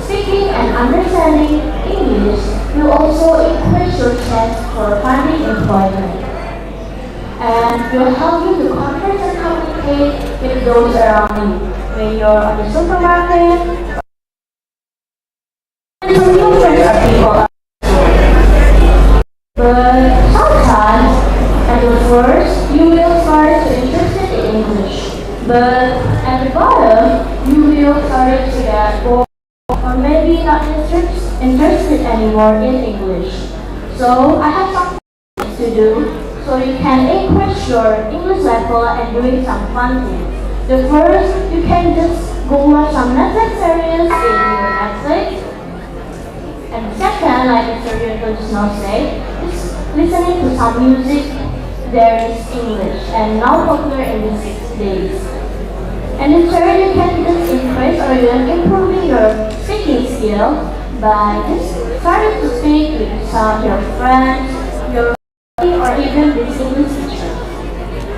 Speaking and understanding English will also increase your chance for finding employment. And will help you to converse and communicate with those around you. When you're on the supermarket, some new friends are people. But sometimes, at the first, you will start to interested in English. But at the bottom, you will start to get bored or maybe not interested anymore in English. So I have something to do so you can increase your English level and doing some fun things. The first, you can just go watch some Netflix series in your Netflix. And the second, like Mr. Yunko just now said, is listening to some music that is English and now popular in these days. And the third, you can just increase or even improving your speaking skill by just starting to speak with some of your friends, your or even this English teacher.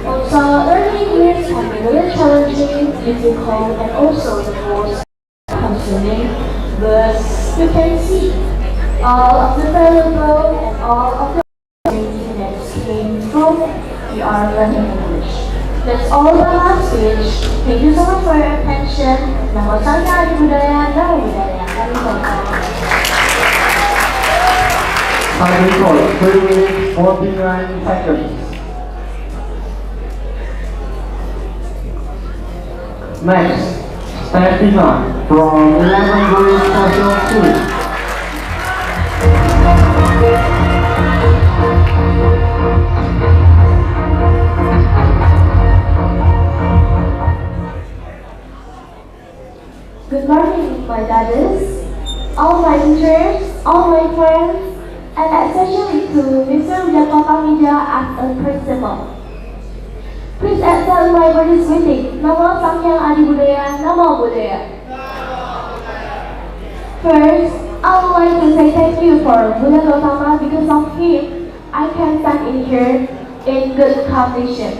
Also, learning English can be really challenging, difficult, and also the most consuming. But you can see all of the valuable and all of the opportunity that came from we are learning English. That's all about my speech. Thank you so much for your attention. Nama saya Adi Budaya, Nama Budaya. Kami Time record 3 minutes 49 seconds. Next, Stefina from 11 grade social school. Good morning, my judges, all my teachers, all my friends, and especially to Mr. Bodhicitta as a principal. Please attend my Buddhist meeting. Nama Samyang Adi Budaya, Nama Budaya. First, I would like to say thank you for Buddha Gautama. Because of him, I can stand in here in good condition.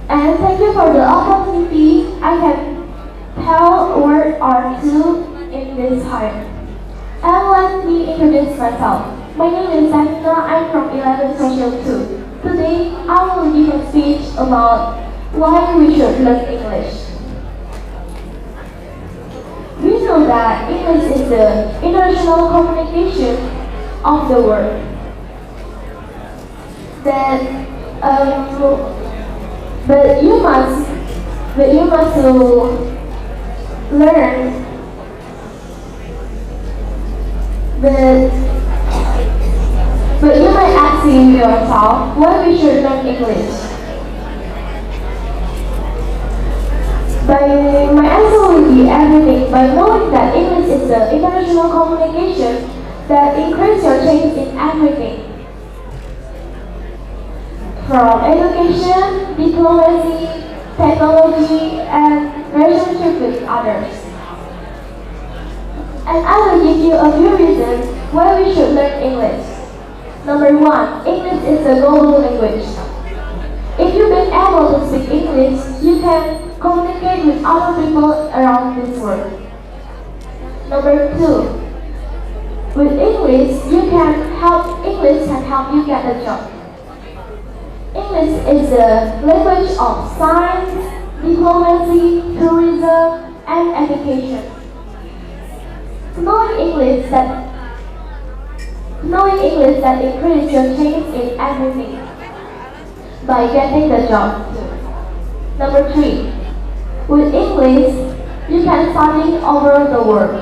And thank you for the opportunity I can tell a word or two in this time. And let me introduce myself. My name is Stefina. I'm from 11 Social 2. Today, I will give a speech about why we should learn English. We know that English is the international communication of the world. But you must learn. But you might ask yourself why we should learn English. My answer will be everything. By knowing that English is the international communication that increases your chance in everything. From education, diplomacy, technology, and relationship with others. And I will give you a few reasons why we should learn English. Number 1, English is a global language. If you've been able to speak English, you can communicate with other people around this world. Number 2, with English can help you get a job. English is the language of science, diplomacy, tourism, and education. Knowing English that increases your chance in everything by getting the job. Number 3, with English, you can study over the world.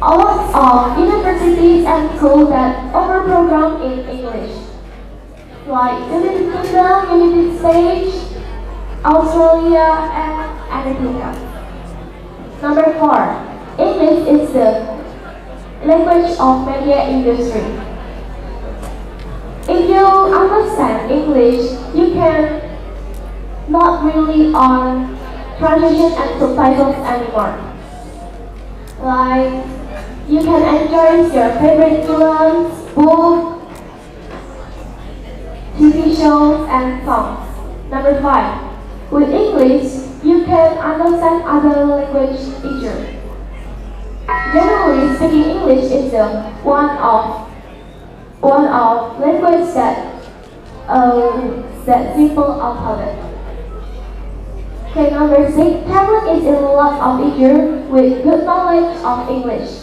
A lot of universities and schools that offer programs in English, like United Kingdom, United States, Australia, and anything else. Number 4, English is the language of media industry. If you understand English, you can not really on translation and subtitles anymore. Like, you can enjoy your favorite films, books, TV shows, and songs. Number 5, with English, you can understand other language easier. Generally speaking, English is the one of language that simple of habit. Okay, number 6, traveling is a lot of easier with good knowledge of English.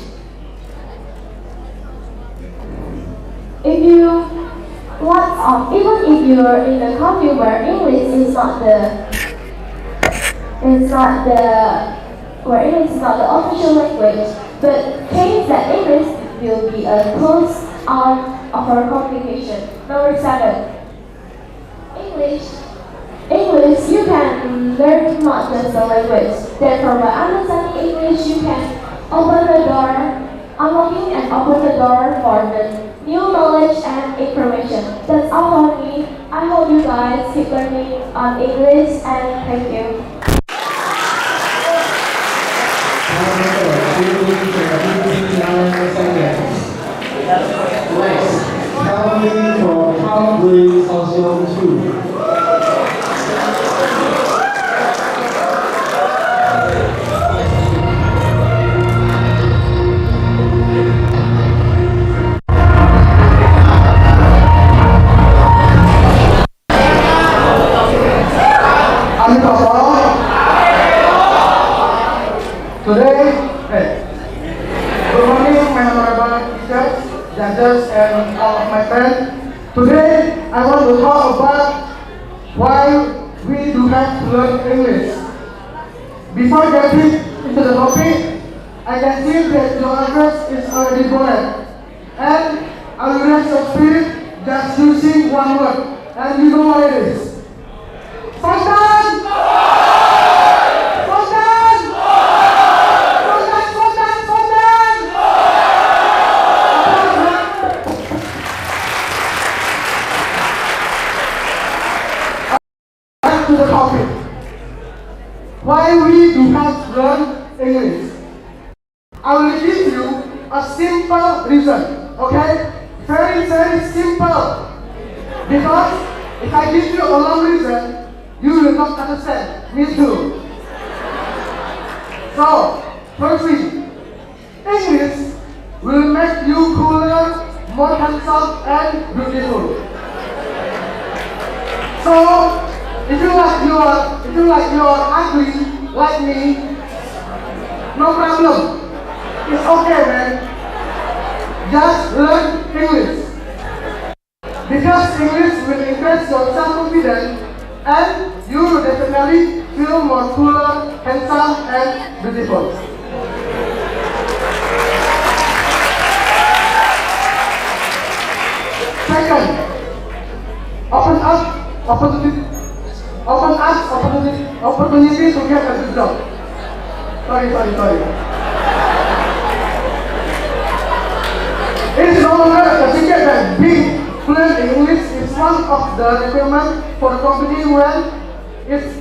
Even if you're in a country where English is not the official language, but claims that English will be a close out of our communication. Number 7, English, you can learn not just the language. Therefore, by understanding English, you can unlocking and open the door for the new knowledge and information. That's all for me. I hope you guys keep learning on English, and thank you. Next, coming from Hungary, Social 2. Good morning, my honorable teachers, judges, and all of my friends. Today, I want to talk about why we do have to learn English. Before getting into the topic, I can see that your address is already bored, and I will rest your spirit just using one word, and you know what it is. Spontan! To the topic. Why we do have to learn English? I will give you a simple reason, okay? Very, very simple. Because if I give you a long reason, you will not understand. Me too. So, firstly, English will make you cooler, more handsome, and beautiful. So, if you like you're ugly like me, no problem. It's okay, man. Just learn English. Because English will increase your self-confidence and you will definitely feel more cooler, handsome, and beautiful. Second, open up opportunity to get a good job. Sorry. It is no longer a secret that being fluent in English is one of the requirements for a company when it's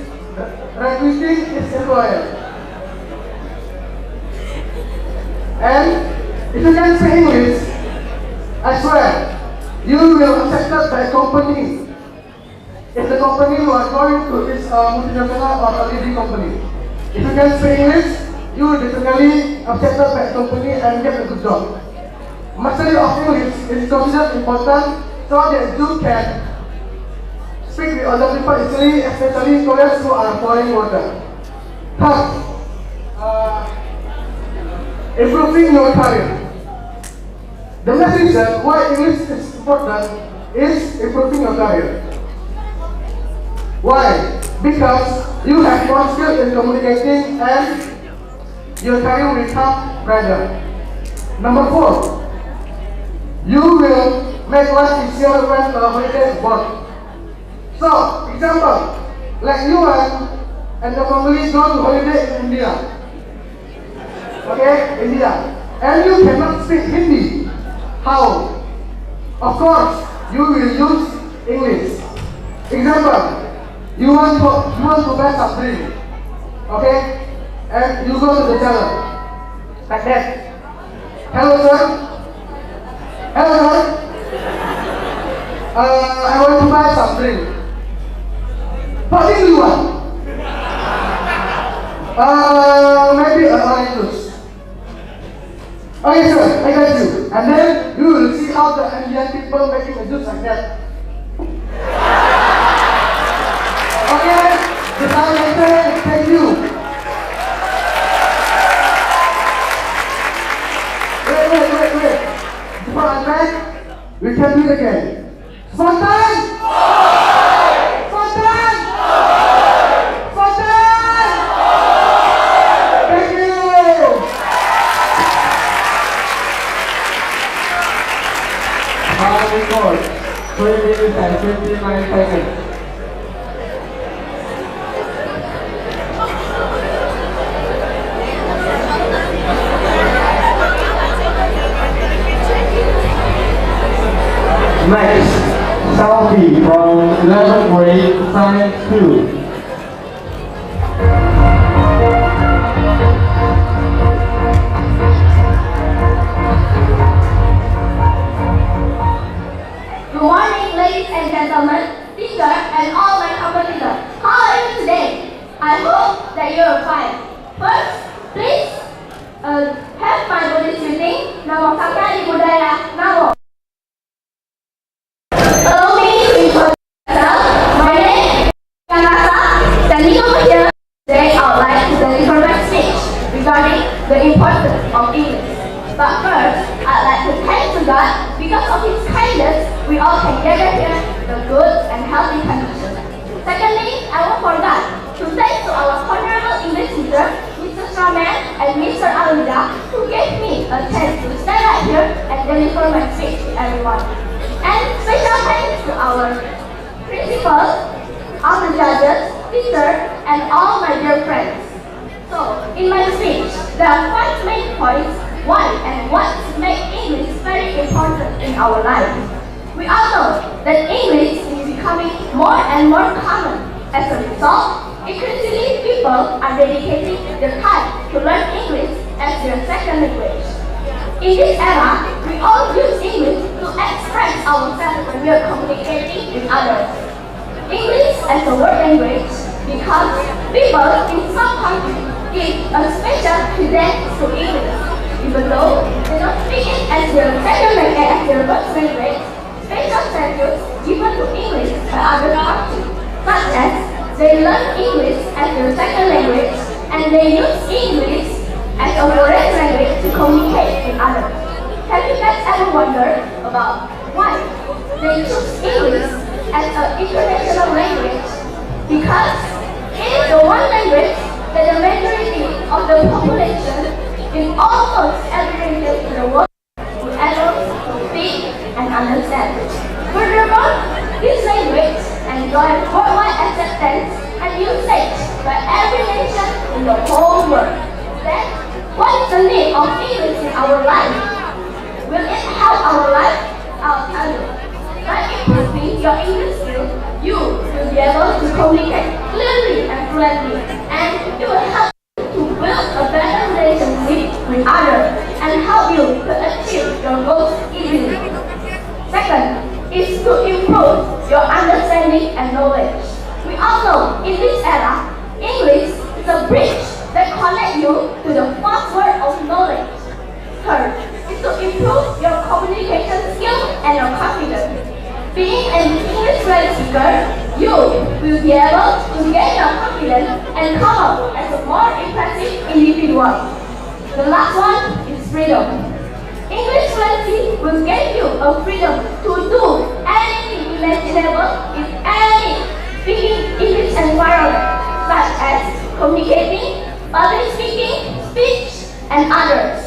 recruiting its employer. And if you can speak English, I swear, you will be accepted by a company. If the company you are going to is a multinational or a leading company. If you can speak English, you will definitely accepted by a company and get a good job. Mastery of English is considered important so that you can speak with other people easily, especially colleagues who are foreign workers. Third, improving your career. The main reason why English is important is improving your career. Why? Because you have more skill in communicating and your career will become brighter. Number 4, you will make life easier when the holiday is born. So, example, like you and the family go to holiday in India. Okay, India. And you cannot speak Hindi. How? Of course, you will use English. Example, you want to buy some drink. Okay? And you go to the seller. Like that. Hello sir. Hello sir. I want to buy some drink. What do you want? Maybe an orange juice. Okay sir, I got you. And then you will see how the Indian people making a juice like that. Okay, the time later, thank you. Wait. Before I back, we can do it again. Spontan! Spontan! Spontan! Thank you! Our record, 3 minutes and 29 seconds. Next, Selfie from 11th grade, Science 2. Good morning, ladies and gentlemen, teachers, and all my competitors. How are you today? I hope that you are fine. First, please have my Buddhist greeting. Namo Sakyani Buddhaya. Namo. Allow me to introduce myself. My name is Kanasa. Standing over here, today I would like to deliver my speech regarding the importance of English. But first, I'd like to thank to God because of His kindness, we all can gather here in a good and healthy condition. Secondly, I won't forget to thank to our honorable English teacher, Mr. Shraman and Mr. Alida, who gave me a chance to stand right here and deliver my speech to everyone. And special thanks to our principal, all the judges, teachers, and all my dear friends. So, in my speech, there are 5 main points why and what makes English very important in our life. We all know that English is becoming more and more common. As a result, increasingly people are dedicating their time to learn English as their second language. In this era, we all use English to express ourselves when we are communicating with others. English as a world language because people in some countries give a special credence to English. Even though they don't speak it as their second language, as their first language, special status given to English by other countries, such as they learn English as their second language and they use English as a foreign language to communicate with others. Have you guys ever wondered about why they choose English as an international language? Because it is the one language that the majority of the population in almost every region in the world will able to speak and understand. Furthermore, this language enjoys worldwide acceptance and usage by every nation in the whole world. Then, what is the need of English in our life? Will it help our life? I'll tell you. By improving your English skills, you will be able to communicate clearly and fluently, and it will help to build a better relationship with others and help you to achieve your goals easily. Second is to improve your understanding and knowledge. We all know in this era, English is a bridge that connects you to the first word of knowledge. Third is to improve your communication skills and your confidence. Being an English fluent speaker, you will be able to gain your confidence and come up as a more impressive individual. The last one is freedom. English fluency will give you a freedom to do anything imaginable in any speaking English environment, such as communicating, public speaking, speech, and others.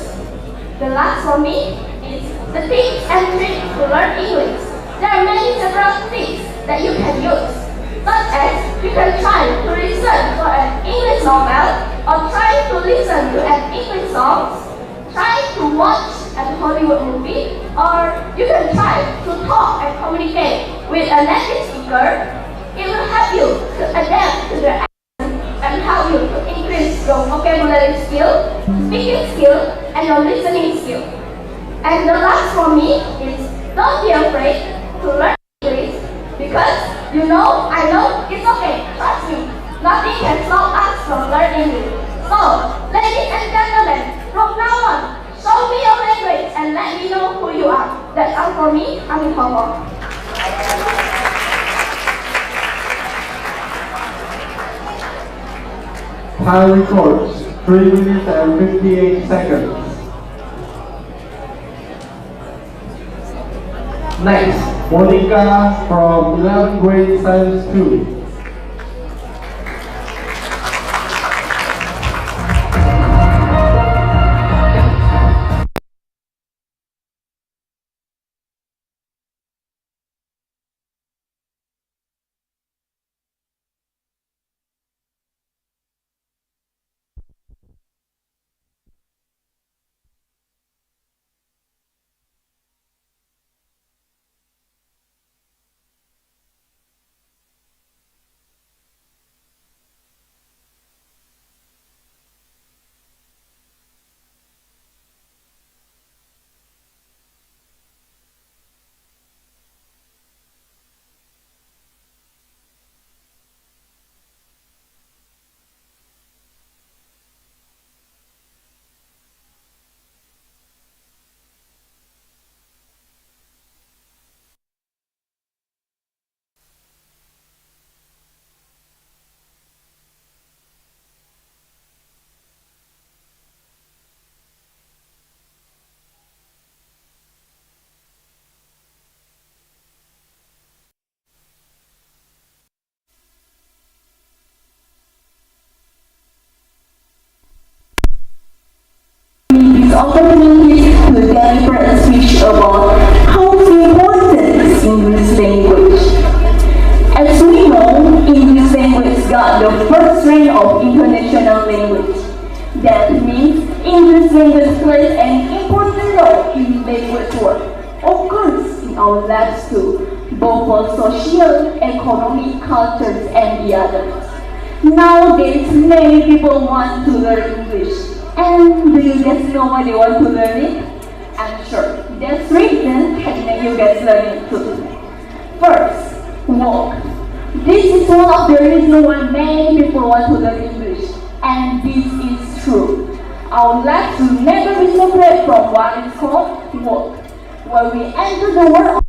The last for me is the tips and tricks to learn English. There are many several things that you can use, such as you can try to research for an English novel or trying to listen to an English song, trying to watch a Hollywood movie, or you can try to talk and communicate with a native speaker. It will help you to adapt to their accent and help you to increase your vocabulary skill, speaking skill, and your listening skill. And the last for me is don't be afraid to learn English because I know it's okay, trust me. Nothing can stop us from learning it. So, ladies and gentlemen, from now on, show me your language and let me know who you are. That's all for me. I'm in Hong Kong. Time records 3 minutes and 58 seconds. Next, Monica from 11th grade Science 2. Opportunities to deliver a speech about how important is English language. As we know, English language got the first rank of international language. That means English language plays an important role in language work, of course in our lives too, both for social, economic, cultures, and the others. Nowadays, many people want to learn English. And do you guys know why they want to learn it? I'm sure this reason can make you guys learn it too. First, work. This is one of the reasons why many people want to learn English. And this is true. Our lives will never be separate from what is called work. When we enter the world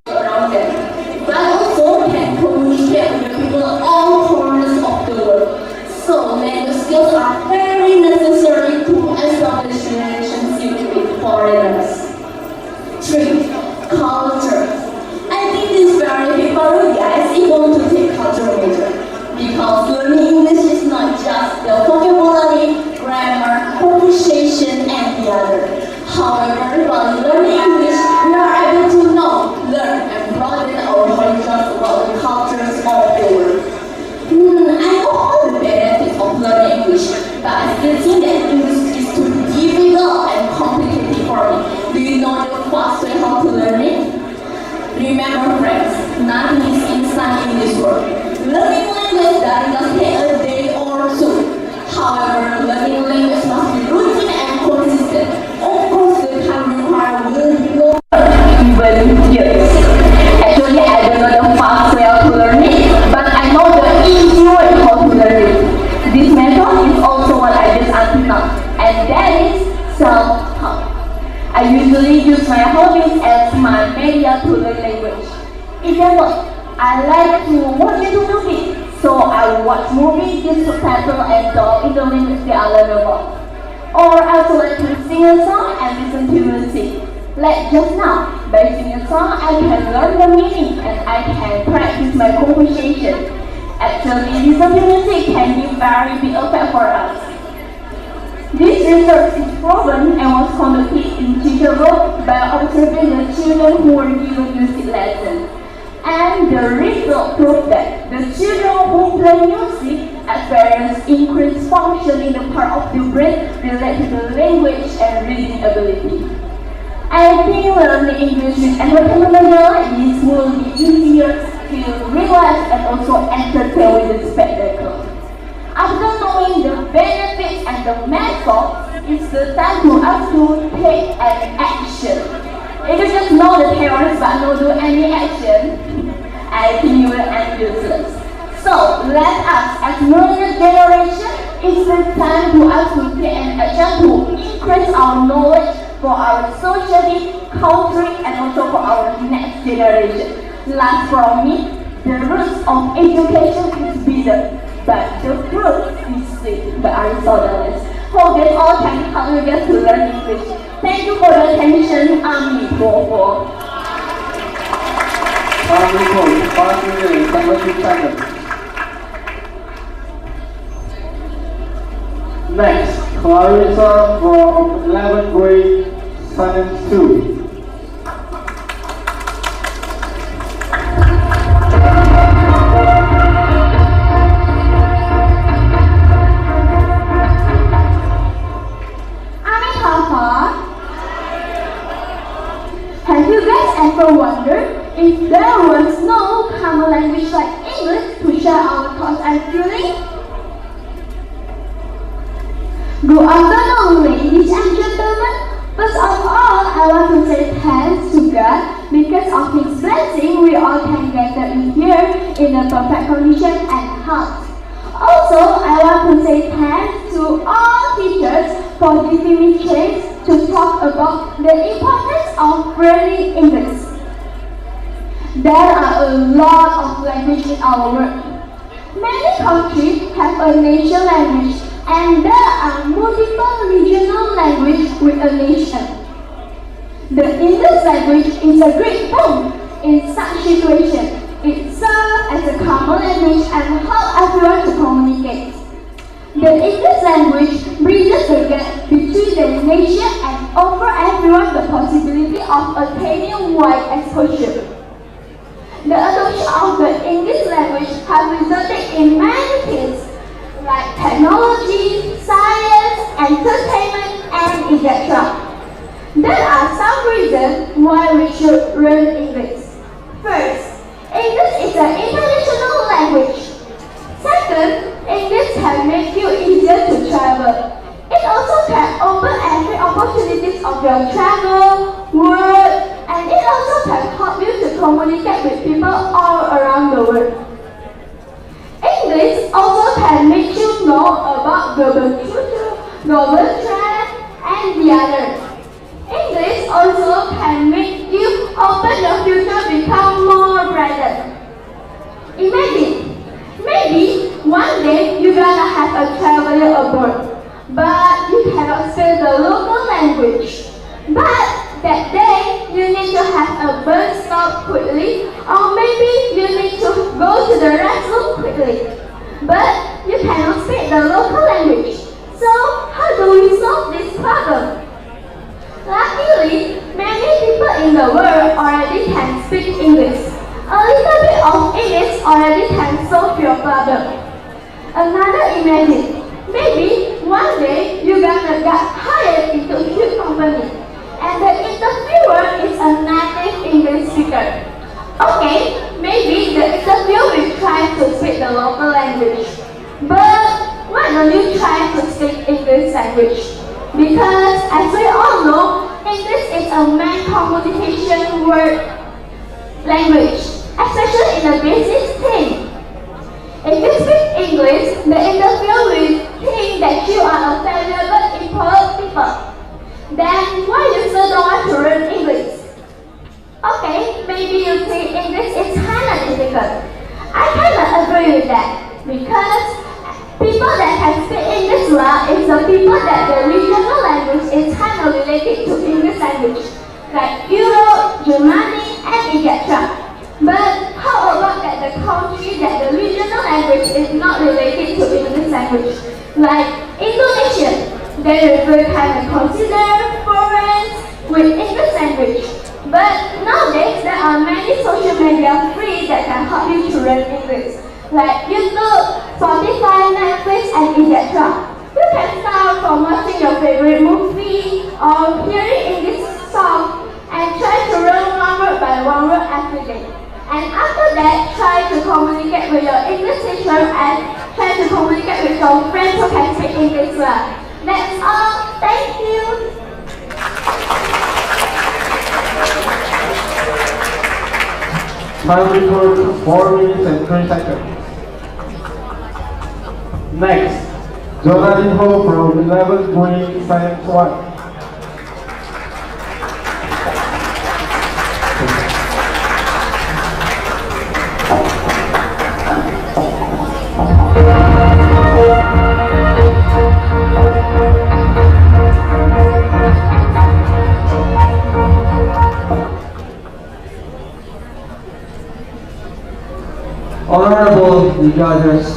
around them, but also can communicate with the people of all corners of the world. So language skills are very necessary to establish relationships with foreigners. 3. Culture. I think this is very big for you guys if you want to take culture major. Because learning English is not just the vocabulary, grammar, pronunciation, and the other. However, while learning English, we are able to know, learn, and broaden our horizons about the cultures of the world. I know all the benefits of learning English, but I still think that English is too difficult and complicated for me. Do you know the fast way how to learn it? Remember friends, nothing is instant in this world. Learning language does not take a day or two. However, learning language must be routine and consistent. Of course, the time required will be longer, even years. Actually, I don't know the fast way how to learn it, but I know the easy way how to learn it. This method is also what I did until now, and that is self-help. I usually use my hobbies as my media to learn language. Example, use subtitle and talk in the language they are learning about. Or I also like to sing a song and listen to music. Like just now, by singing a song, I can learn the meaning and I can practice my conversation. Actually, listening to music can give very big effect for us. This research is proven and was conducted in teachable by observing the children who were given music lessons. And the result proved that the children who play music experience increased function in the part of the brain related to language and reading ability. I think learning English with entertainment media like this will be easier to relax and also entertain with the spectacle. After knowing the benefits and the methods, it's the time to us to take an action. If you just know the theories but not do any action, I think you will end useless. So let us, as millennial generation, it's the time to us to take an action to increase our knowledge for our society, country, and also for our next generation. Last from me, the roots of education is bitter, but the fruit is sweet by Aristotle. Hope that all can help you guys to learn English. Thank you for the attention. Ami Bobo. Next, Clarissa from 11th grade, Science 2. Have you guys ever wondered if there was no common language like English to share our thoughts and feelings? Good afternoon, ladies and gentlemen. First of all, I want to say thanks to God because of His blessing we all can gather in here in a perfect condition and health. Also, I want to say thanks to all teachers for giving me chance to talk about the importance of learning English. There are a lot of languages in our world. Many countries have a national language and there are multiple regional languages with a nation. The English language is a great tool in such situations. It serves as a common language and helps everyone to communicate. The English language bridges the gap between the nation and offers everyone the possibility of attaining wide exposure. The adoption of the English language has resulted in many things like technology, science, entertainment, and etc. There are some reasons why we should learn English. First, English is an international language. Second, English can make you easier to travel. It also can open every opportunities of your travel, work, and it also can help you to communicate with people all around the world. English also can make you know about global culture, global trends, and the others. English also can make you open your future become more brighter. Imagine, maybe one day you're gonna have a traveler abroad, but you cannot speak the local language. But that day you need to have a bus stop quickly, or maybe you need to go to the restroom quickly. But you cannot speak the local language. So how do we solve this problem? Luckily, many people in the world already can speak English. A little bit of English already can solve your problem. Another imagine, maybe one day you're gonna get hired into a huge company and the interviewer is a native English speaker. Okay, maybe the interviewer will try to speak the local language. But why don't you try to speak English language? Because as we all know, English is a main communication word language, especially in the basic thing. If you speak English, the interviewer will think that you are a valuable, important people. Then why you still don't want to learn English? Okay, maybe you think English is kinda difficult. I kinda agree with that because Peninsula is the people that the regional language is kind of related to English language, like Europe, Germany, and etc. But how about that the country that the regional language is not related to English language, like Indonesia? They will kind of consider foreign with English language. But nowadays there are many social media free that can help you to learn English, like YouTube, Spotify, Netflix, and etc. You can start from watching your favorite movie or hearing English song and try to learn one word by one word every day. And after that, try to communicate with your English teacher and try to communicate with your friends who can speak English well. That's all. Thank you. Time report 4 minutes and 3 seconds. Next, Jonathan Ho from 11th Grade Science 1. Honorable judges,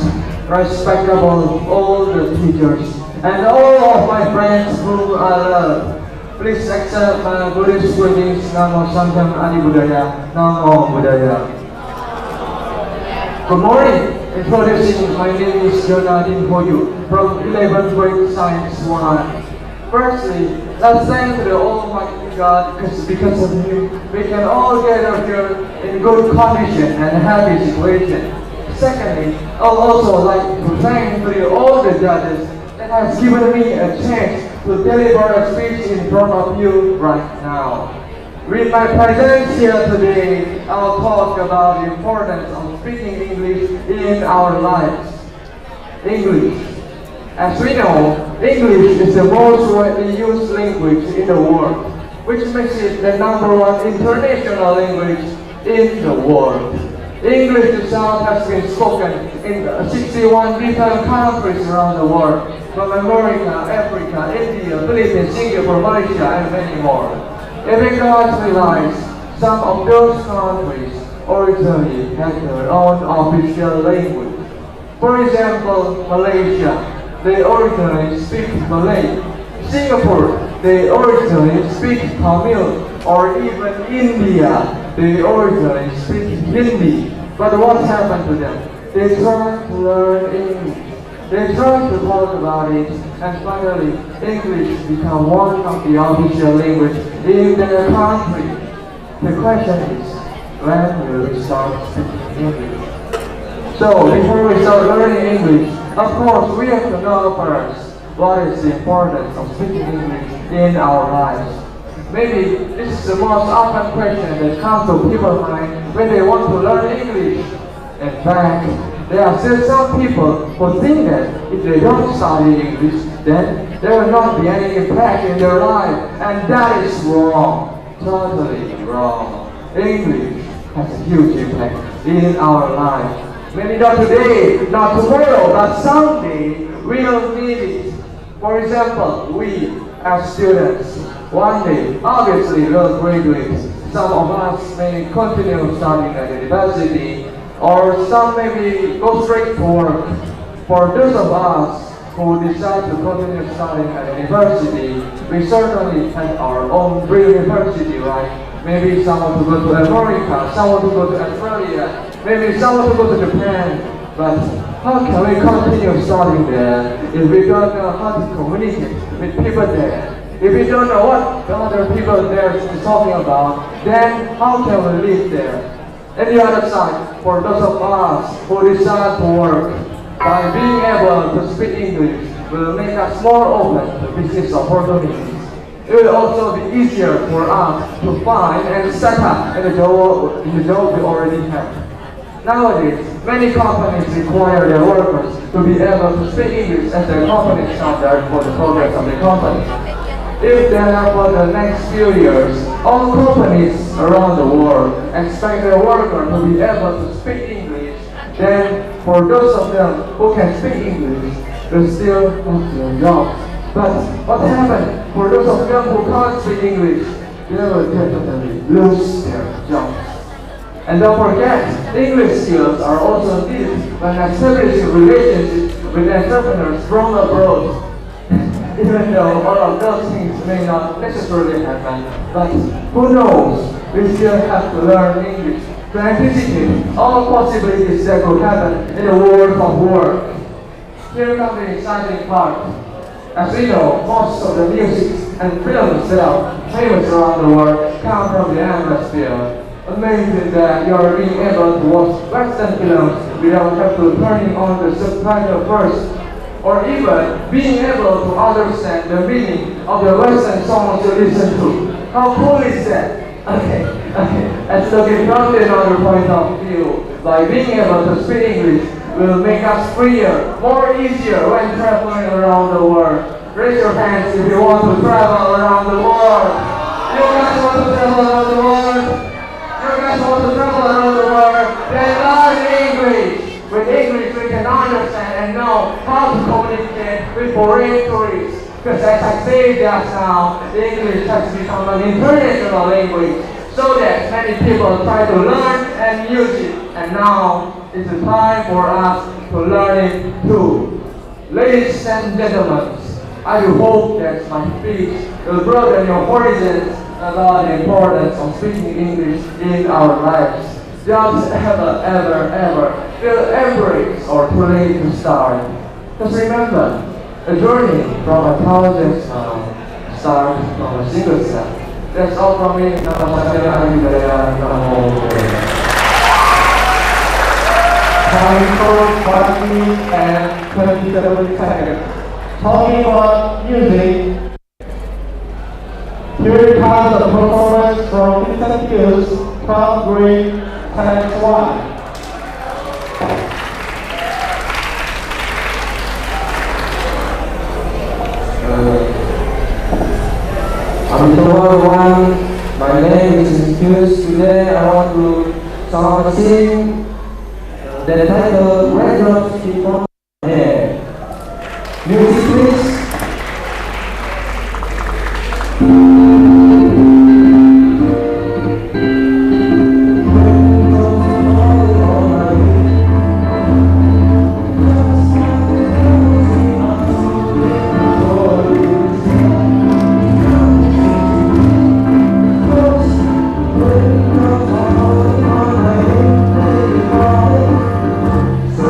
respectable all the teachers, and all of my friends whom I love, please accept my Buddhist greetings. Namo Sankam Adi Buddhaya, Namo Buddhaya. Good morning. Introducing, my name is Jonathan Hoyu from 11th grade Science 1. Firstly, let's thank the Almighty God because of Him we can all gather here in good condition and happy situation. Secondly, I would also like to thank all the judges that has given me a chance to deliver a speech in front of you right now. With my presence here today, I will talk about the importance of speaking English in our lives. English. As we know, English is the most widely used language in the world, which makes it the #1 international language in the world. English itself has been spoken in 61 different countries around the world, from America, Africa, India, Philippines, Singapore, Malaysia, and many more. Even God realized some of those countries originally had their own official language. For example, Malaysia, they originally speak Malay. Singapore, they originally speak Tamil. Or even India, they originally speak Hindi. But what happened to them? They tried to learn English. They tried to talk about it, and finally, English became one of the official languages in their country. The question is, when will we start speaking English? So, before we start learning English, of course, we have to know first what is the importance of speaking English in our lives. Maybe this is the most often question that comes to people's mind when they want to learn English. In fact, there are still some people who think that if they don't study English, then there will not be any impact in their life, and that is wrong. Totally wrong. English has a huge impact in our life. Maybe not today, not tomorrow, but someday we'll need it. For example, we as students, one day, obviously we'll graduate. Some of us may continue studying at university, or some maybe go straight to work. For those of us who decide to continue studying at university, we certainly have our own dream university, right? Maybe someone to go to America, someone to go to Australia, maybe someone to go to Japan. But how can we continue studying there if we don't know how to communicate with people there? If we don't know what the other people there is talking about, then how can we live there? And the other side, for those of us who decide to work, by being able to speak English will make us more open to business opportunities. It will also be easier for us to find and set up in the job we already have. Nowadays, many companies require their workers to be able to speak English as their company standard for the progress of the company. If then for the next few years, all companies around the world expect their workers to be able to speak English, then for those of them who can speak English, will still have their jobs. But what happened for those of them who can't speak English? They will definitely lose their jobs. And don't forget, English skills are also needed when establishing relationships with entrepreneurs from abroad. Even though all of those things may not necessarily happen, but who knows, we still have to learn English to anticipate all possibilities that could happen in the world of work. Here comes the exciting part. As we know, most of the music and films that are famous around the world come from the atmosphere. Amazing that you are being able to watch Western films without have to turning on the subtitle first, or even being able to understand the meaning of the Western songs you listen to. How cool is that? Okay. Let's look at from another point of view. By being able to speak English will make us freer, more easier when traveling around the world. Raise your hands if you want to travel around the world. You guys want to travel around the world? You guys want to travel around the world? Then learn English. With English we can understand and know how to communicate with foreign tourists. Because as I said just now, English has become an international language, so that many people try to learn and use it. And now it's the time for us to learn it too. Ladies and gentlemen, I do hope that my speech will broaden your horizons about the importance of speaking English in our lives. Don't ever feel embarrassed or too late to start. Just remember, a journey from 1,000 miles starts from a single step. That's all from me. Time for 5 minutes and 27 seconds. Talking about music, here comes a performance from Vincent Hughes, 12th grade, Talent 1. I'm everyone. My name is Hughes. Today I want to sing the title Raindrops Keep on My Head. Music please. So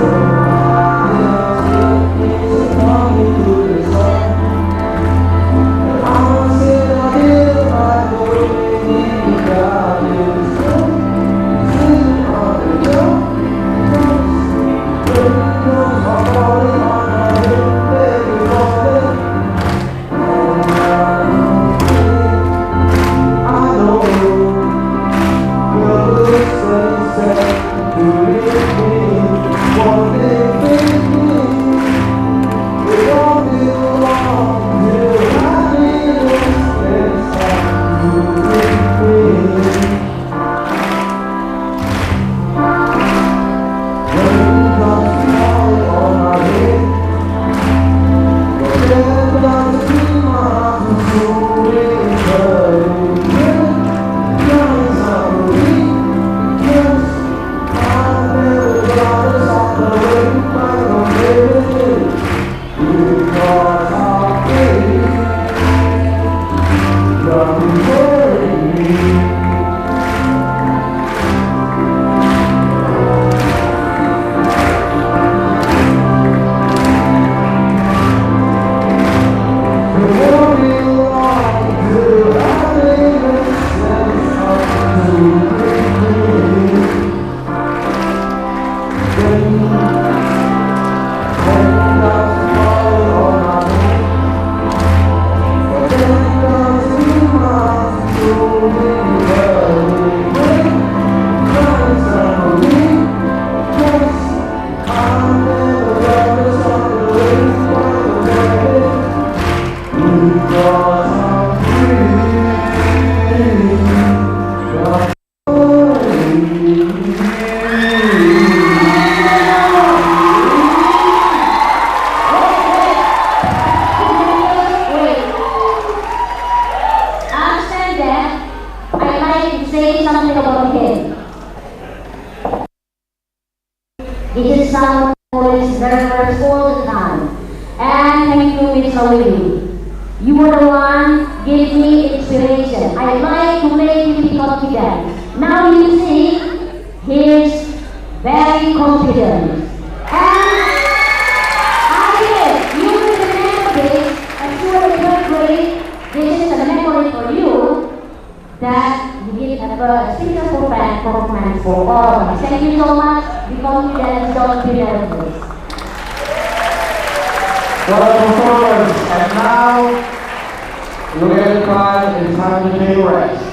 something about him. This is someone who is nervous all the time. And thank you, Miss Lily. You were the one gave me inspiration. I like to make him be confident. Now you see, he is very confident. And I guess you will remember this, as you are in third grade, this is a memory for you that you did have a special performance for all of us. Thank you so much. Be confident, don't be nervous. What a performance! And now, look at the time, it's time to take a rest.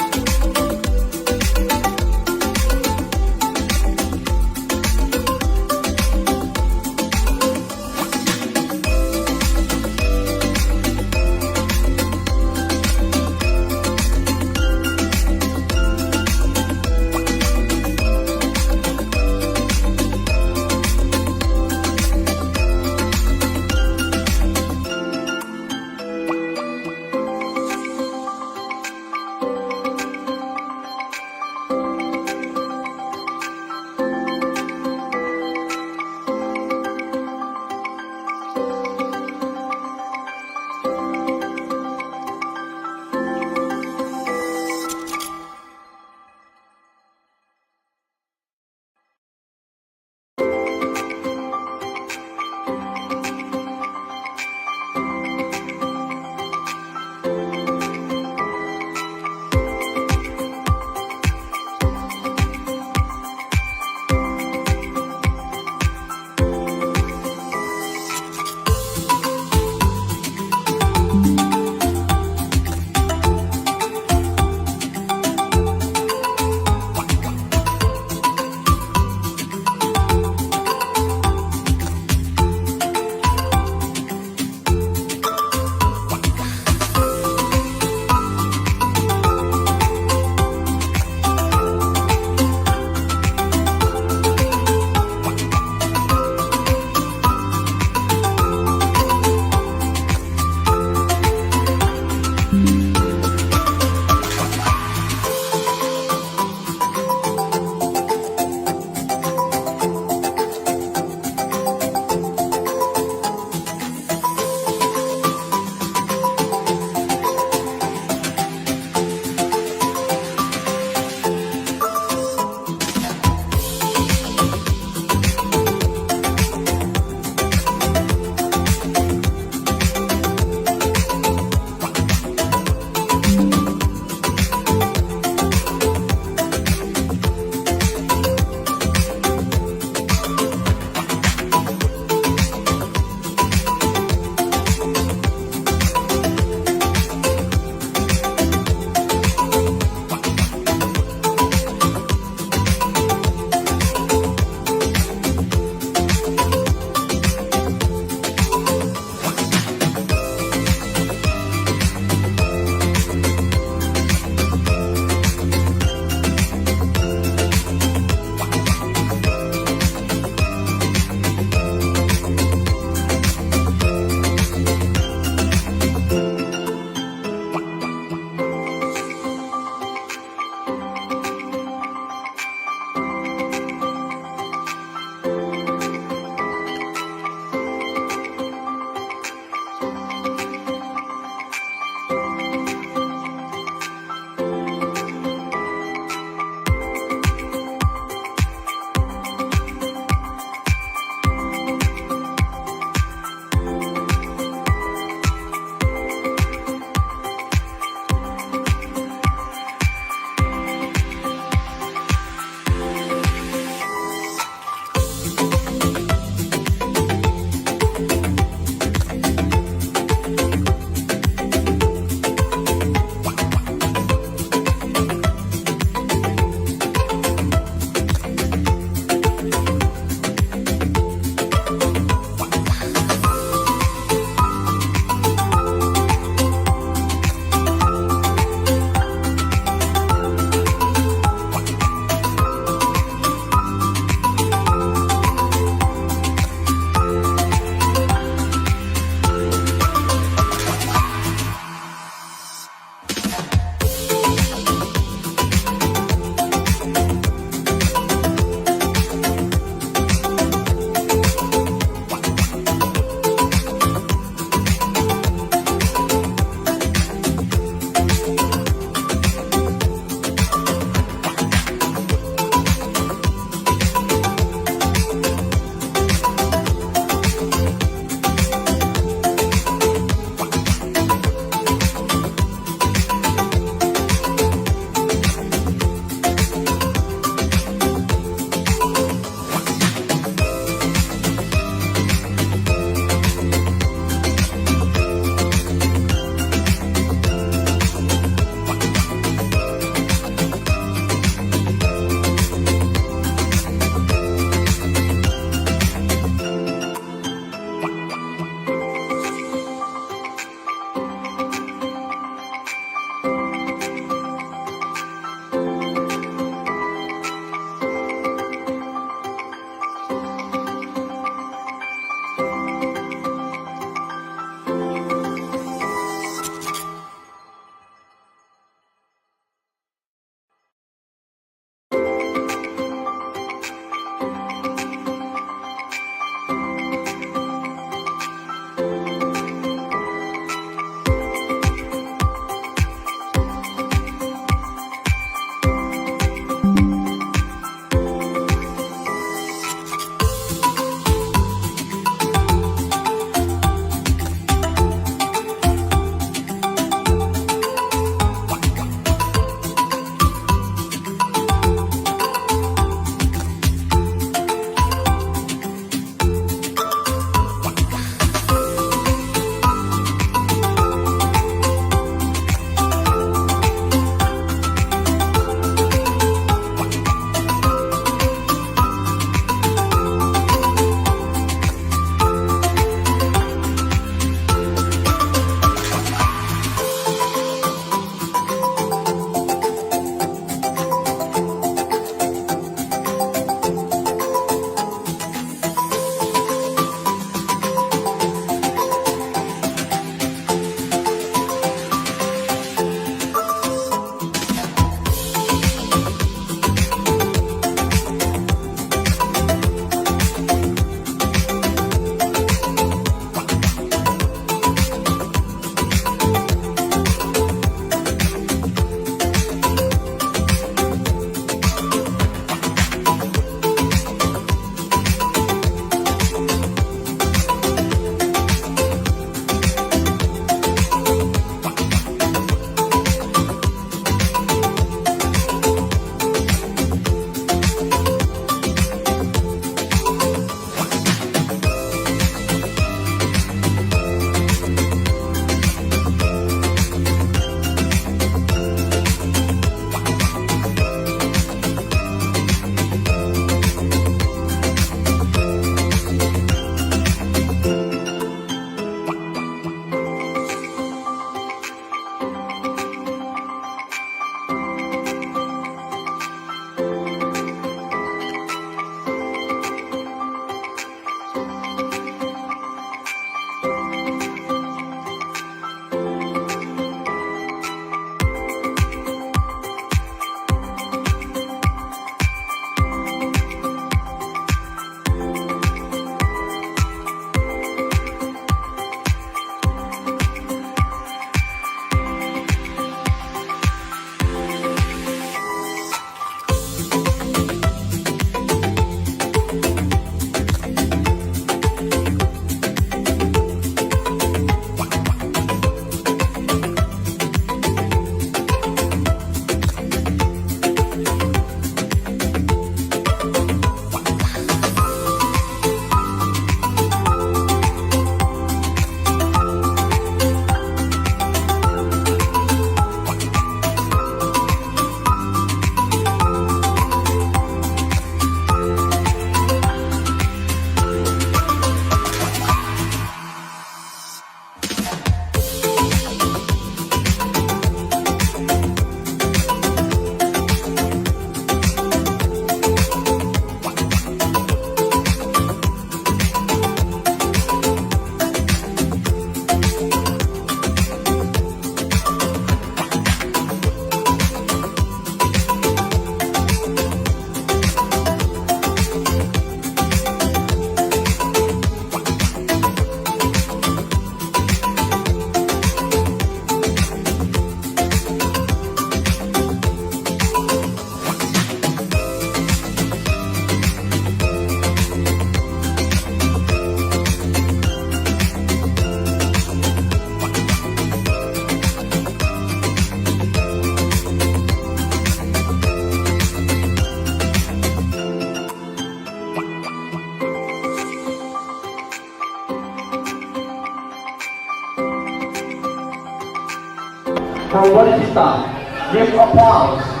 from Bodhicitta. Give applause.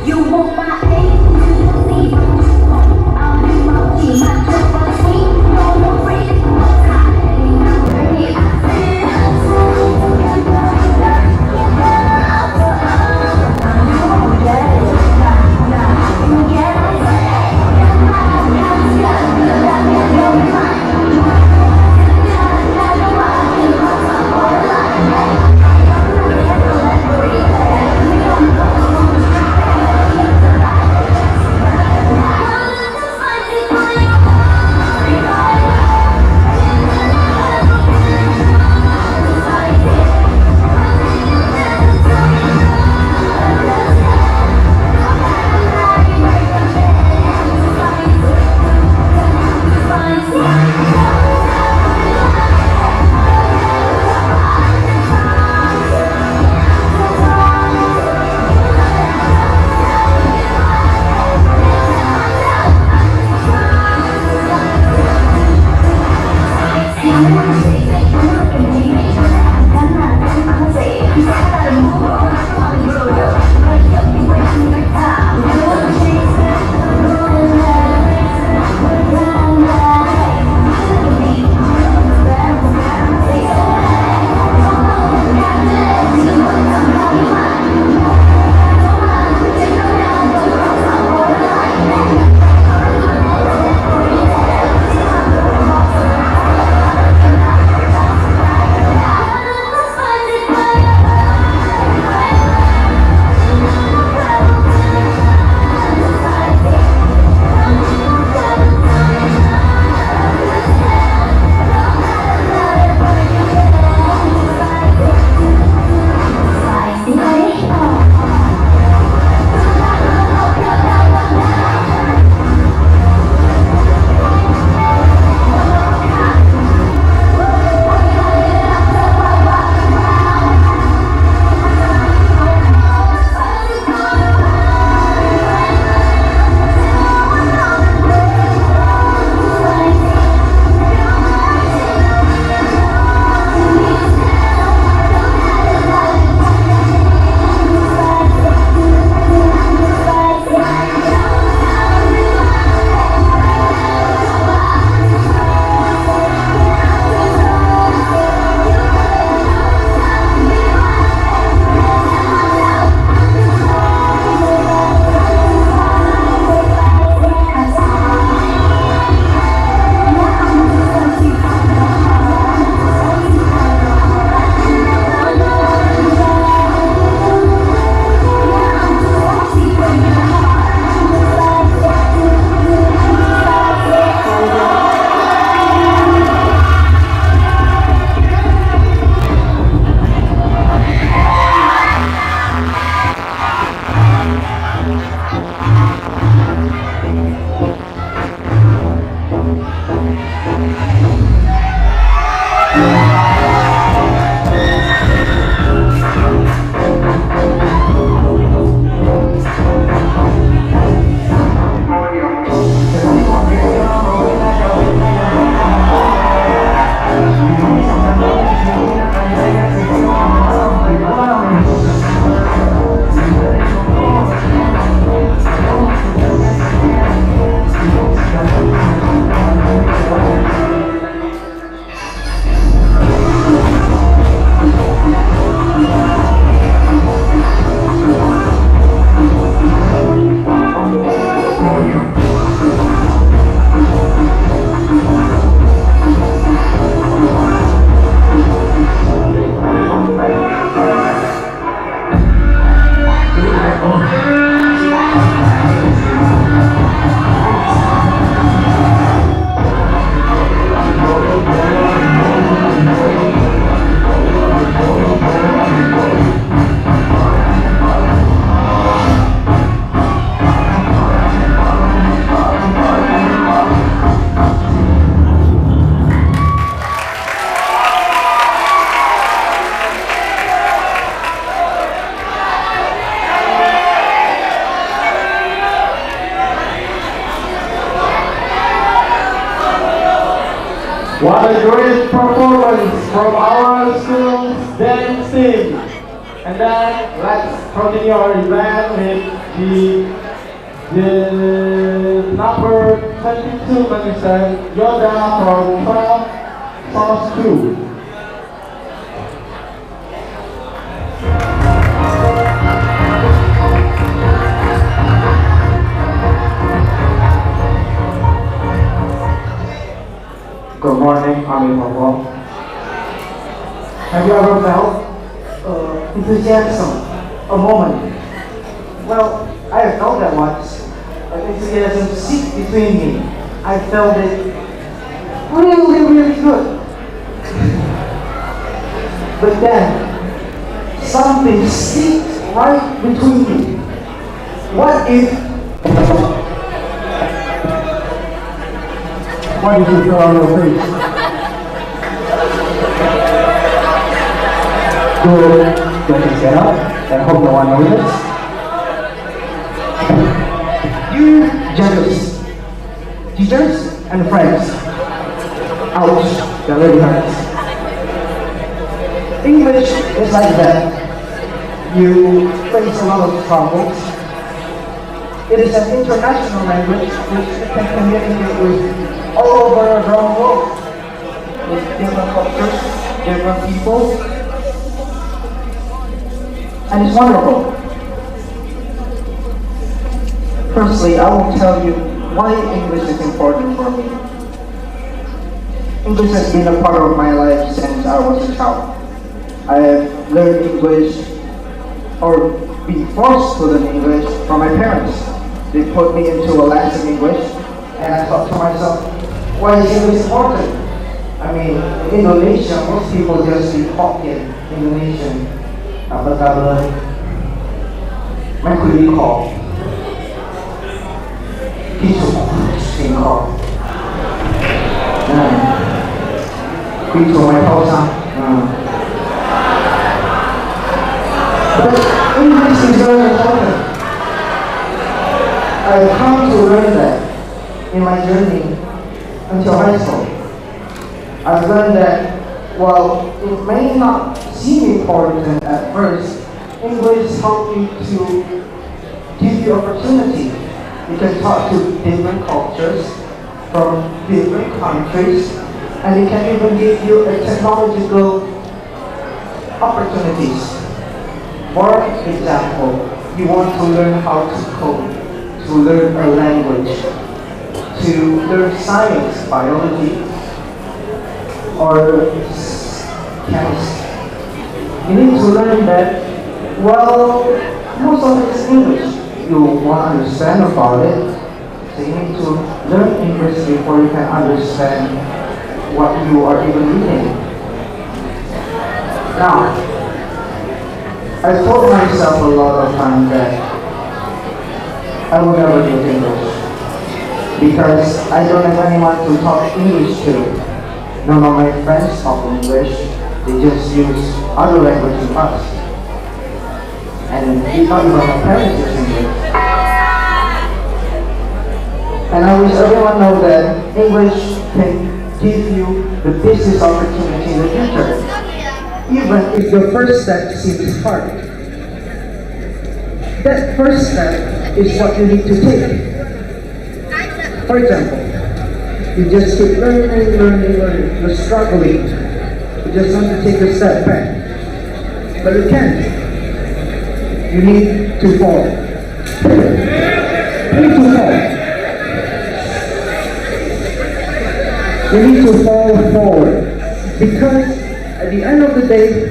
You want my aim to see. What a great performance from our school's dance team. And then let's continue our event with the number 22 contestant, Yoda from 12 Source 2. Good morning, I'm Papa. Have you ever felt enthusiasm, a moment? Well, I have felt that once. Enthusiasm seeped between me. I felt it really good. But then, something seeped right between me. What if why did you feel on your face? Good. Let's get up and hope no one notices. You judges, teachers, and friends. Ouch, that really hurts. English is like that. You face a lot of troubles. It is an international language which can communicate with all over the world, with different cultures, different people, and it's wonderful. Firstly, I will tell you why English is important for me. English has been a part of my life since I was a child. I have learned English or been forced to learn English from my parents. They put me into a lesson in English, and I thought to myself, why is English important? I mean, in Indonesia, most people just speak Hokkien, Indonesian. Apa kabar? Mai kulit kau, kisu singkau. Kisu mai pausa. But English is very important. I've come to learn that in my journey until high school. I've learned that while it may not seem important at first, English helps you to give you opportunity. You can talk to different cultures from different countries, and it can even give you a technological opportunities. For example, you want to learn how to code, to learn a language, to learn science, biology, or chemistry. You need to learn that, well, most of it is English. You want to understand about it, so you need to learn English before you can understand what you are even reading. Now, I told myself a lot of times that I will never do English, because I don't have anyone to talk English to. None of my friends talk English, they just use other language in us. And not even my parents use English. And I wish everyone knows that English can give you the business opportunity in the future, even if the first step seems hard. That first step is what you need to take. For example, you just keep learning. You're struggling. You just want to take a step back. But you can't. You need to fall. You need to fall. You need to fall forward. Because at the end of the day,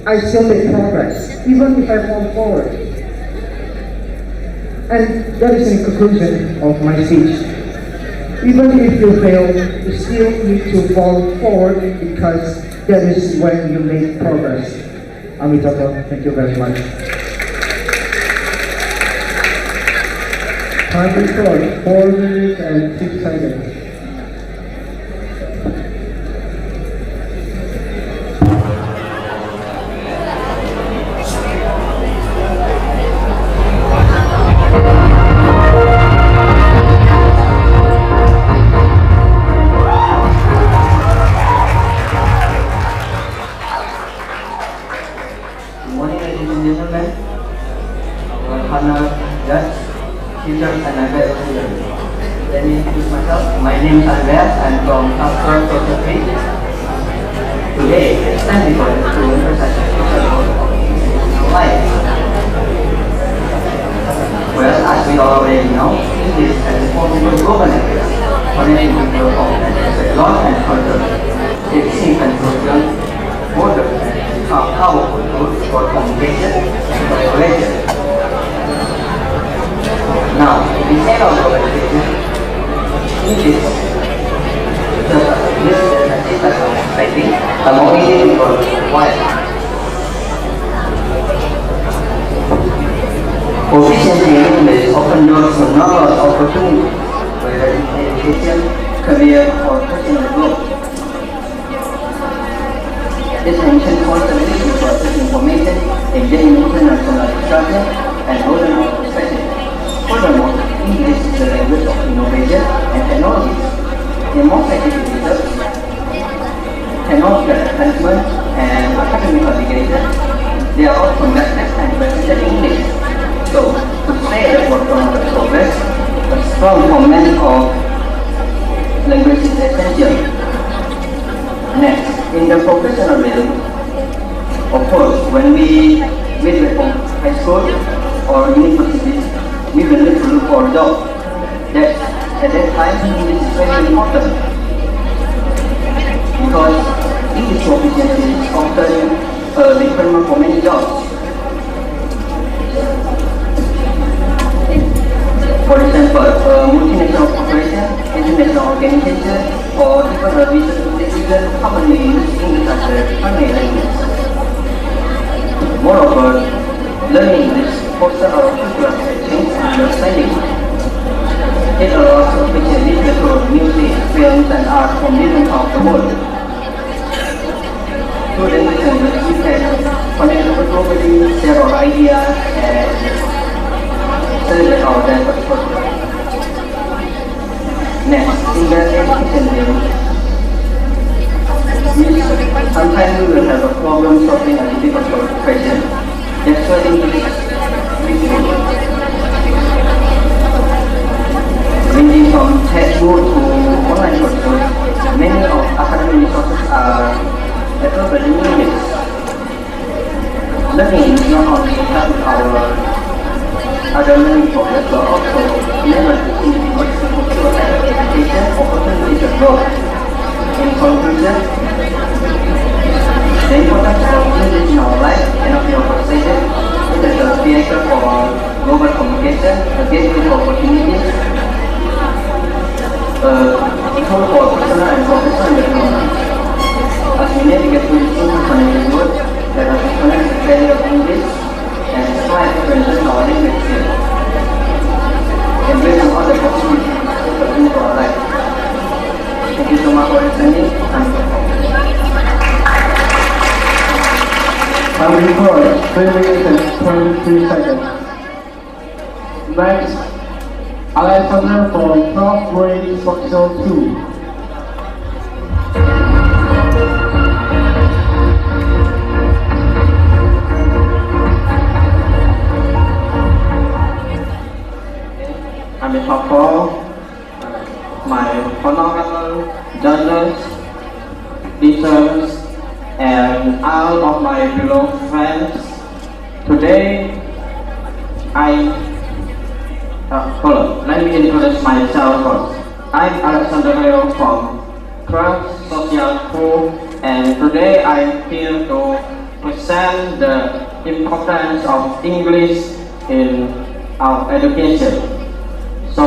I still make progress, even if I fall forward. And that is in conclusion of my speech. Even if you fail, you still need to fall forward, because that is when you make progress. Amitabha, thank you very much. Time report, 4 minutes and 6 seconds. and I'm very here. Let me introduce myself. My name is Andreas. I'm from South Social Tree. Today, it's time for us to emphasize life. Well, as we already know, English has a formidable global language, connecting people of law and culture. Its simple social, modern, and powerful tools for communication and collaboration. Now, instead of globalization, English serves as a business and system of society, among worldwide. Proficiency in English opens doors to numerous opportunities, whether in education, career, or personal growth. This mentions constantly to process information, engage in international discussion, and broaden our perspective. Furthermore, English is the language of innovation and technology. In most scientific research, technological advancement, and academic publication, they are all conducted and presented in English. So, to say that we're going to progress, a strong command of language is essential. Next, in the professional realm, of course, when we graduate from high school or university, we will need to look for a job. At that time, English is very important because English proficiency is often a requirement for many jobs. For example, a multinational corporation, international organization, or even a research institution commonly use English as their primary language. Moreover, learning English fosters our cultural exchange and understanding. It allows us to appreciate literature, music, films, and art from different parts of the world. Through the language, we can connect globally, share our ideas, and celebrate our diverse culture. Next, in the education field, sometimes we will have a problem solving a difficult question. That's why English is useful. Ranging from textbook to online courses, many of academic resources are available in English. Learning is not only help our other learning progress, but also enable individuals to fulfill their education opportunities and growth. In conclusion, the importance of English in our life cannot be overstated. It is a vehicle for global communication, a gateway to opportunities, a tool for personal and professional development. As we navigate through this interconnected world, let us recognize the value of English and strive to enhance our language skills. Embracing all the possibilities open into our life. Thank you so much for listening. I'm recording 3 minutes and 23 seconds. Next, Alexander from 12th grade section 2. I'm in top 4. My phenomenal judges, teachers, and all of my beloved friends. Today, let me introduce myself first. I'm Alexander from 12th Social School, and today I'm here to present the importance of English in our education. So,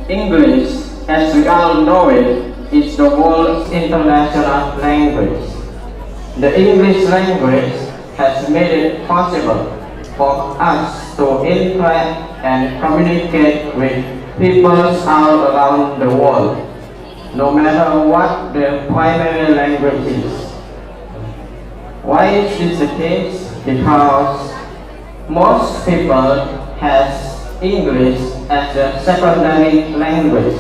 English, as we all know it, is the world's international language. The English language has made it possible for us to interact and communicate with people all around the world, no matter what their primary language is. Why is this the case? Because most people have English as a secondary language,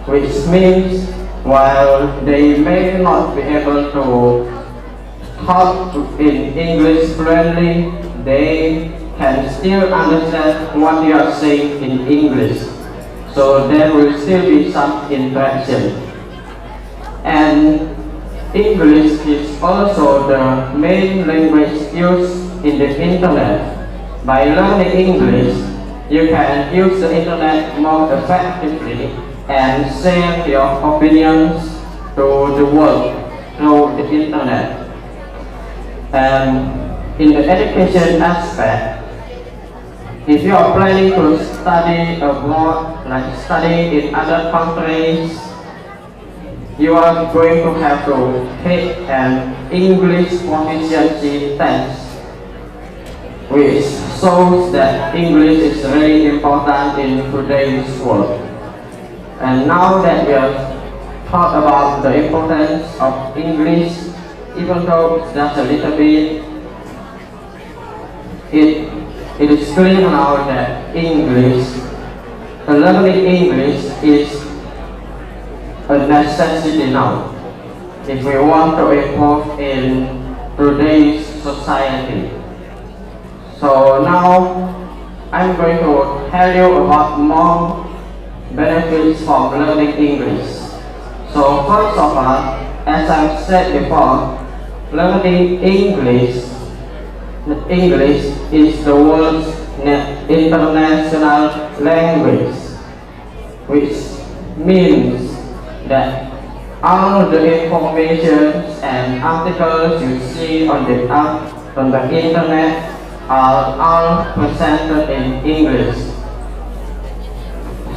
which means while they may not be able to talk in English fluently, they can still understand what you are saying in English. so there will still be some interaction. And English is also the main language used in the internet. By learning English, you can use the internet more effectively and share your opinions to the world through the internet. And in the education aspect, if you are planning to study abroad, like study in other countries, you are going to have to take an English proficiency test, which shows that English is very important in today's world. And now that we have talked about the importance of English, even though just a little bit, it is clear now that learning English is a necessity now if we want to improve in today's society. So now I'm going to tell you about more benefits from learning English. So first of all, as I've said before, learning English is the world's international language, which means that all the information and articles you see on the internet are all presented in English.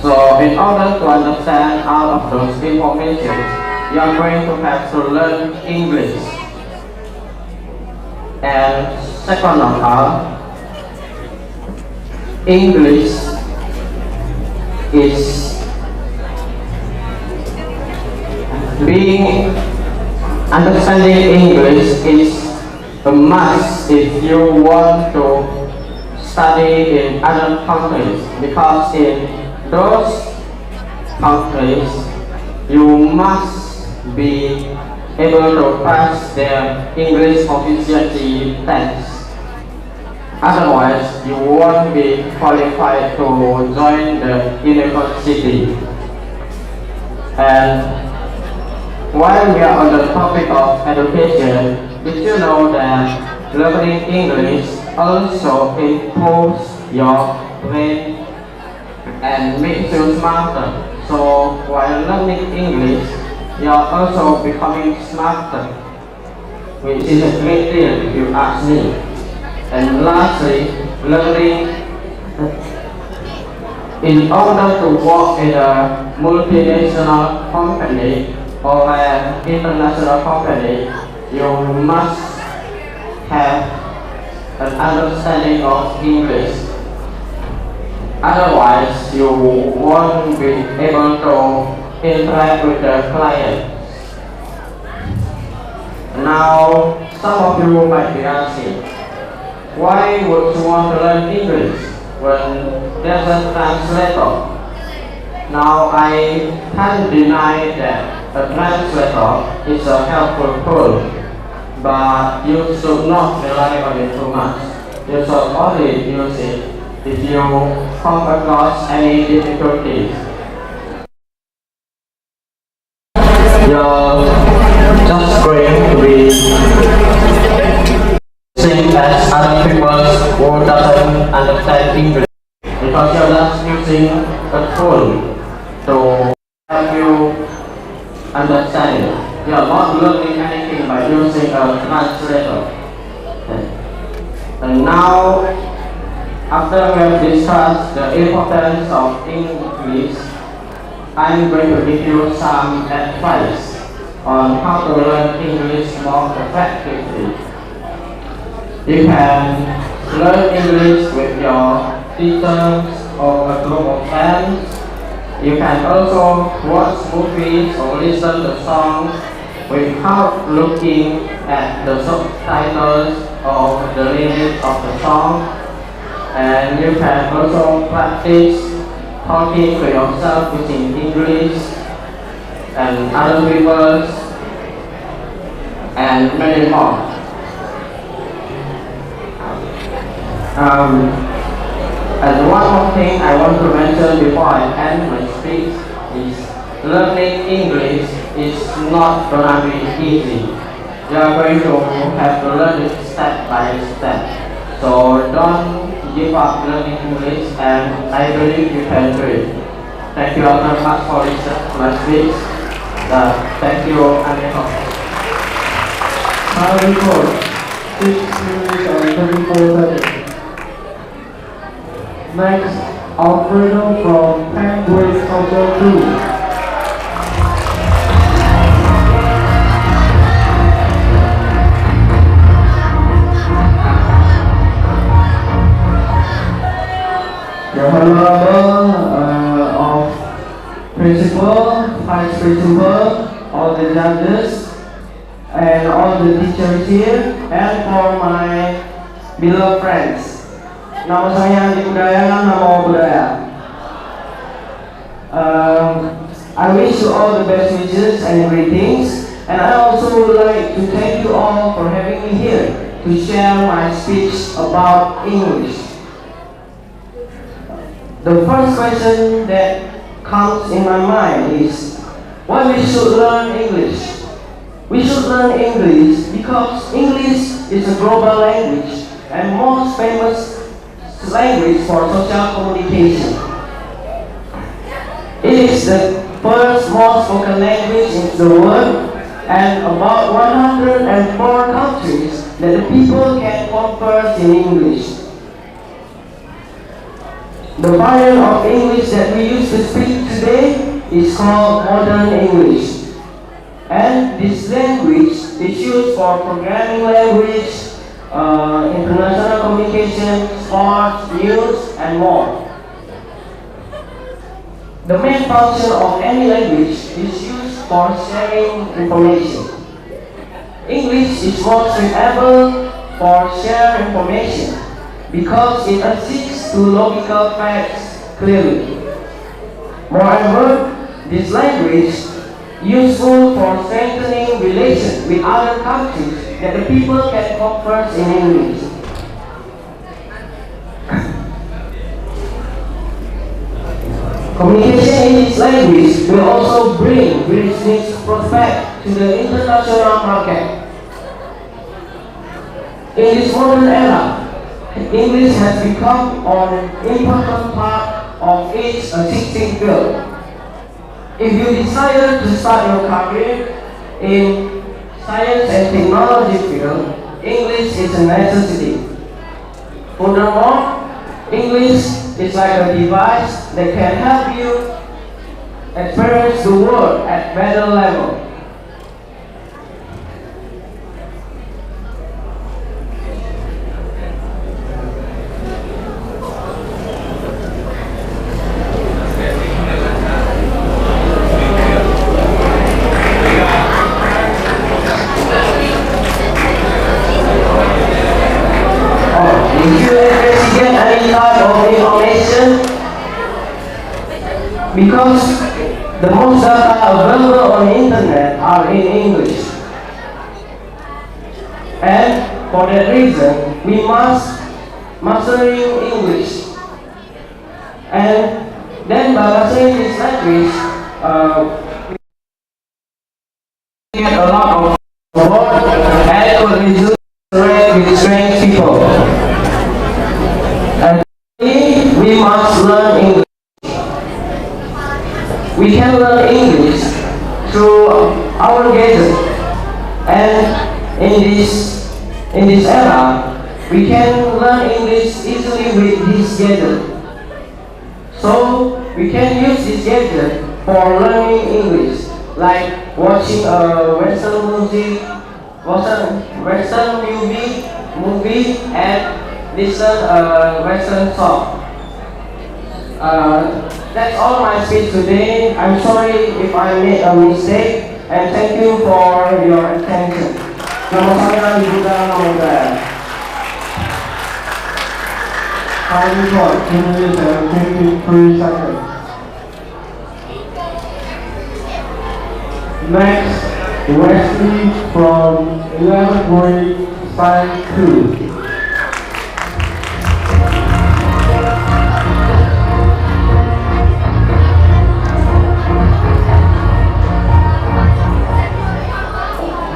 So in order to understand all of those information, you are going to have to learn English. And second of all, understanding English is a must if you want to study in other countries, because in those countries you must be able to pass their English proficiency test. Otherwise, you won't be qualified to join the university. And while we are on the topic of education, did you know that learning English also improves your brain and makes you smarter? So while learning English, you are also becoming smarter, which is a great deal if you ask me. And lastly, in order to work in a multinational company or an international company, you must have an understanding of English. Otherwise, you won't be able to interact with the client. Now, some of you might be asking, why would you want to learn English when there's a translator? Now, I can't deny that a translator is a helpful tool, but you should not rely on it too much. You should only use it if you come across any difficulties. You're just going to be same as other people who doesn't understand English, because you're just using a tool to help you understand it. You're not learning anything by using a translator. And now, after we have discussed the importance of English, I'm going to give you some advice on how to learn English more effectively. You can learn English with your teachers or a group of friends. You can also watch movies or listen to songs without looking at the subtitles or the lyrics of the song. And you can also practice talking to yourself using English and other people and many more. And one more thing I want to mention before I end my speech is learning English is not gonna be easy. You are going to have to learn it step by step. So don't give up learning English, and I believe you can do it. Thank you all very much for listening to my speech. Thank you, Aniho. Our report, 6 minutes and 34 seconds. Next, Alfredo from 10th grade Social 2. The Honorable of Principal, Vice Principal, all the judges, and all the teachers here, and for my beloved friends. Nama saya Andi Budaya, nama Budaya. I wish you all the best wishes and greetings, and I also would like to thank you all for having me here to share my speech about English. The first question that comes in my mind is why we should learn English. We should learn English because English is a global language and most famous language for social communication. It is the first most spoken language in the world, and about 104 countries that the people can converse in English. The variant of English that we use to speak today is called modern English. And this language is used for programming language, international communication, sports, news, and more. The main function of any language is used for sharing information. English is most suitable for sharing information because it assists to logical facts clearly. Moreover, this language useful for strengthening relations with other countries that the people can converse in English. Communication in this language will also bring business prospects to the international market. In this modern era, English has become an important part of each existing field. If you desire to start your career in science and technology field, English is a necessity. Furthermore, English is like a device that can help you experience the world at better level. Because the most data available on the internet are in English. And for that reason, we must master English. And then by mastering this language, we get a lot of support and will reduce with strange people. And we must learn English. We can learn English through our gadget, and in this era, we can learn English easily with this gadget. So we can use this gadget for learning English, like watching a Western music, Western movie, and listen a Western song. That's all my speech today. I'm sorry if I made a mistake, and thank you for your attention. Nama saya Buddha, nama Budaya. Time report, 2 minutes and 53 seconds. Next, Wesley from 11th grade, Science 2.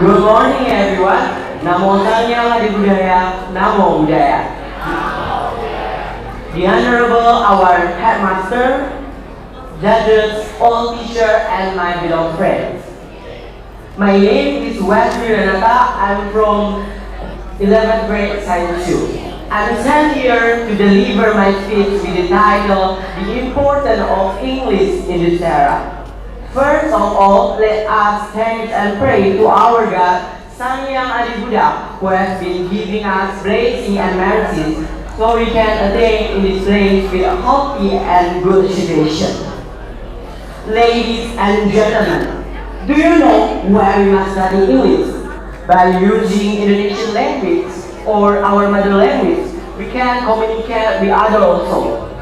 Good morning everyone. Namo Tanya Adi Budaya, Namo Budaya. The Honorable our Headmaster, judges, all teachers, and my beloved friends. My name is Wesley Renata. I'm from 11th grade Science 2. I'm sent here to deliver my speech with the title, The Importance of English in this Era. First of all, let us thank and pray to our God, Sang Yang Adi Buddha, who has been giving us blessings and mercies so we can attain in this place with a healthy and good situation. Ladies and gentlemen, do you know where we must study English? By using Indonesian language or our mother language, we can communicate with others also.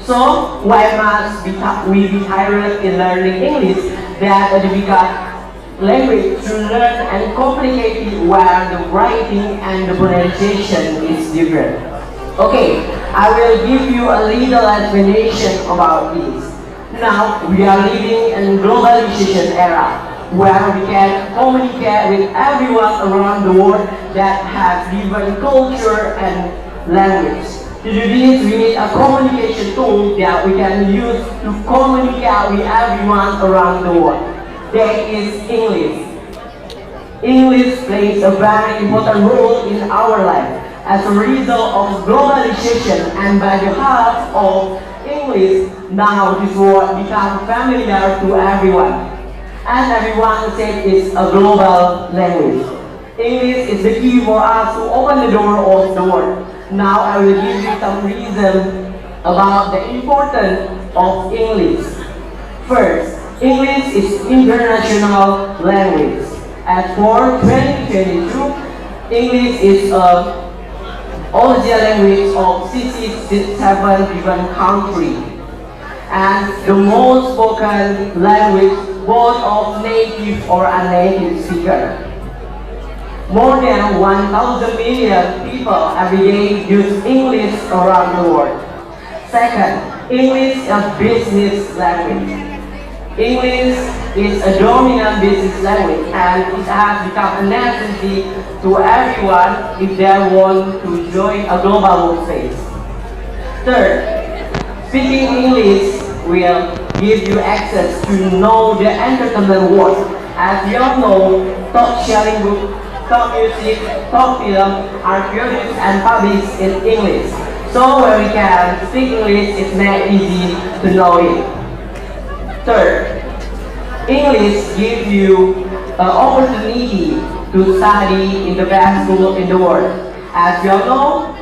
So, why must we be tired in learning English that a difficult language to learn and complicated where the writing and the pronunciation is different? Okay, I will give you a little explanation about this. Now, we are living in globalization era, where we can communicate with everyone around the world that has different culture and language. To do this, we need a communication tool that we can use to communicate with everyone around the world. That is English. English plays a very important role in our life. As a result of globalization and by the help of English, now this word becomes familiar to everyone. And everyone says it's a global language. English is the key for us to open the door of the world. Now I will give you some reason about the importance of English. First, English is international language. As for 2022, English is a official language of 67 different countries, and the most spoken language both of native or unnative speaker. More than 1,000 million people every day use English around the world. Second, English is a business language. English is a dominant business language and it has become a necessity to everyone if they want to join a global workspace. Third, speaking English will give you access to know the entertainment world. As you all know, talk sharing book, talk music, talk film are produced and published in English. So when we can speak English, it's not easy to know it. Third, English gives you an opportunity to study in the best school in the world. As you all know,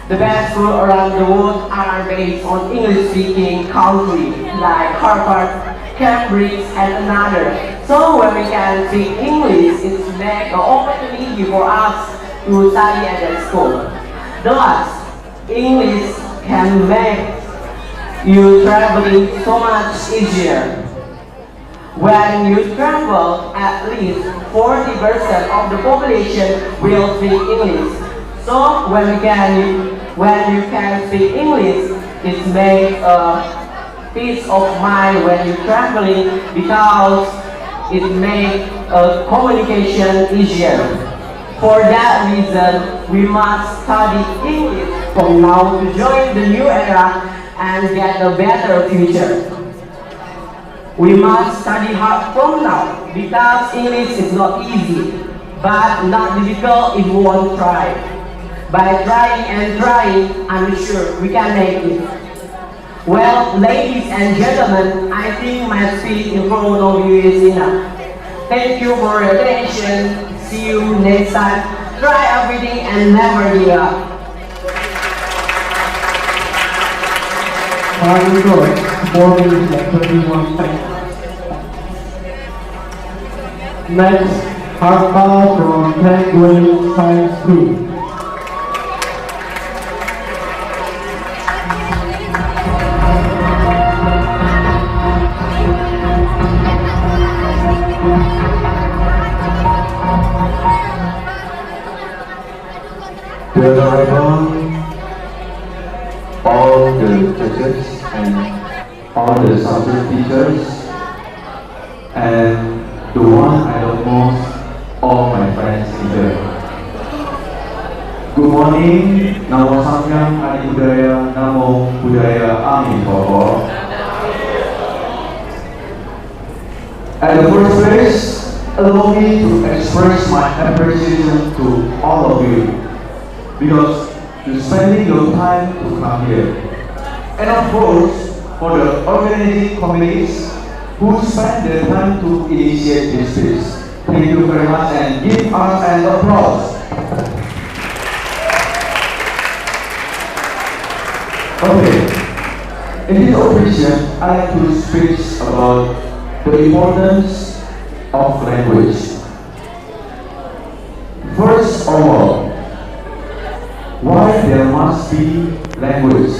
the best schools around the world are based on English-speaking countries like Harvard, Cambridge, and another. So when we can speak English, it makes an opportunity for us to study at that school. Thus, English can make you traveling so much easier. When you travel, at least 40% of the population will speak English. So when you can speak English, it makes a peace of mind when you're traveling because it makes communication easier. For that reason, we must study English from now to join the new era and get a better future. We must study hard from now because English is not easy, but not difficult if we want to try. By trying and trying, I'm sure we can make it. Well, ladies and gentlemen, I think my speech in front of you is enough. Thank you for your attention. See you next time. Try everything and never give up. Time to go. 4 minutes and 31 seconds. Next, Harpa from 10th grade Science 2. The Honorable, all the judges and all the subject teachers, and the one I love most, all my friends here. Good morning, Namo Samyang Adi Budaya, Namo Budaya Amin Bobo. At the first place, allow me to express my appreciation to all of you because you're spending your time to come here. And of course, for the organizing committees who spend their time to initiate this piece. Thank you very much and give us an applause. Okay, in this occasion, I like to speak about the importance of language. First of all, why there must be language,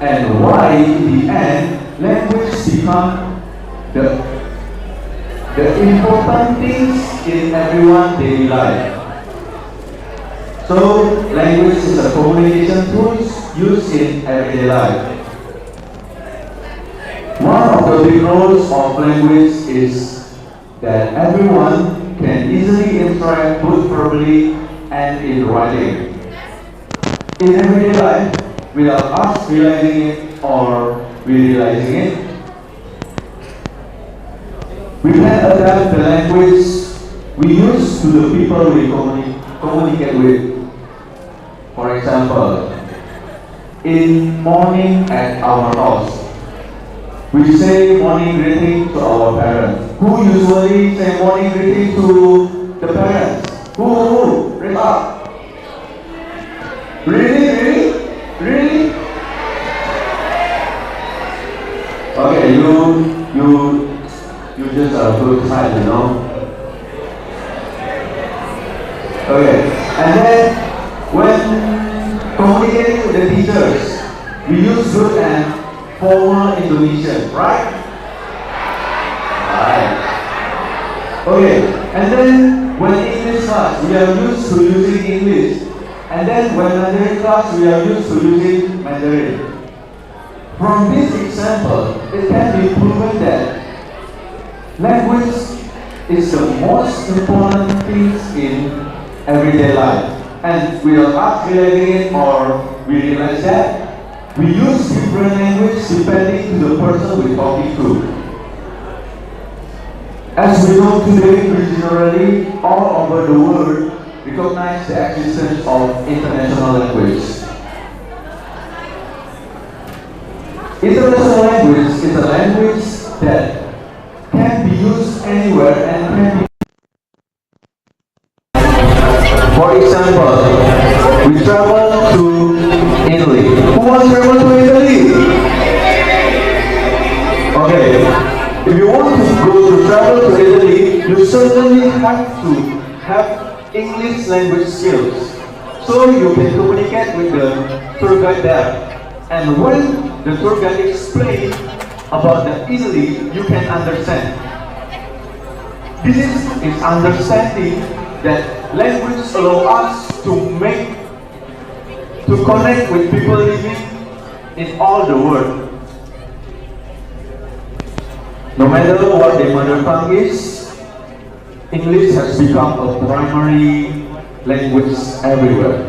and why in the end language become the important things in everyone's daily life. So language is a communication tool used in everyday life. One of the big roles of language is that everyone can easily interact both verbally and in writing. In everyday life, without us realizing it or realizing it, we can adapt the language we use to the people we communicate with. For example, in morning at our house, we say morning greeting to our parents. Who usually say morning greeting to the parents? Who? Raise up. Really? Okay, you just are too excited, you know. Okay, and then when communicating with the teachers, we use good and formal Indonesian, right? Right. Okay, and then when English class, we are used to using English. And then when Mandarin class, we are used to using Mandarin. From this example, it can be proven that language is the most important thing in everyday life. And without us realizing it or we realize that, we use different language depending to the person we're talking to. As we know today, we generally all over the world recognize the existence of international language. International language is a language that can be used anywhere and can be. For example, we travel to Italy. Who wants to travel to Italy? Okay, if you want to travel to Italy, you certainly have to have English language skills, so you can communicate with the tour guide there. And when the tour guide explains about the Italy, you can understand. This is understanding that language allows us to connect with people living in all the world. No matter what their mother tongue is, English has become a primary language everywhere.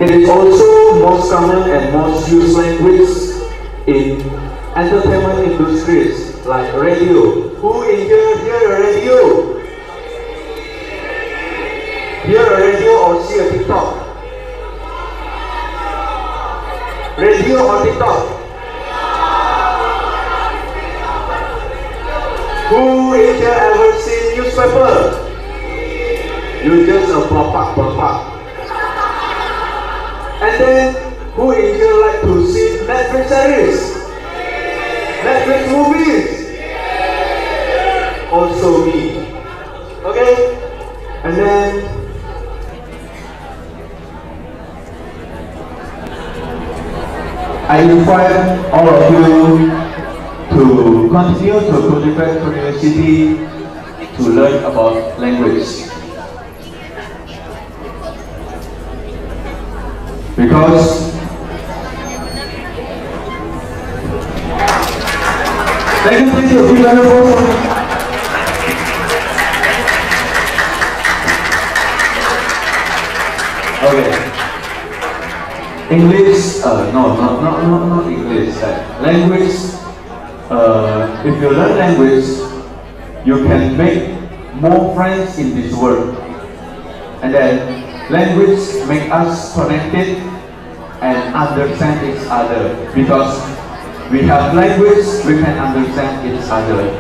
It is also most common and most used language in entertainment industries like radio. Who in here hear a radio? Hear a radio or see a TikTok? Radio or TikTok? Who in here ever seen newspaper? You just a pop-up. And then, who in here like to see Netflix series? Netflix movies? Also me. Okay? And then, I invite all of you to continue to contribute to university to learn about language. Because Thank you. Give round of applause. Okay. English, no, not English. Language. If you learn language, you can make more friends in this world. And then language make us connected and understand each other. Because we have language, we can understand each other.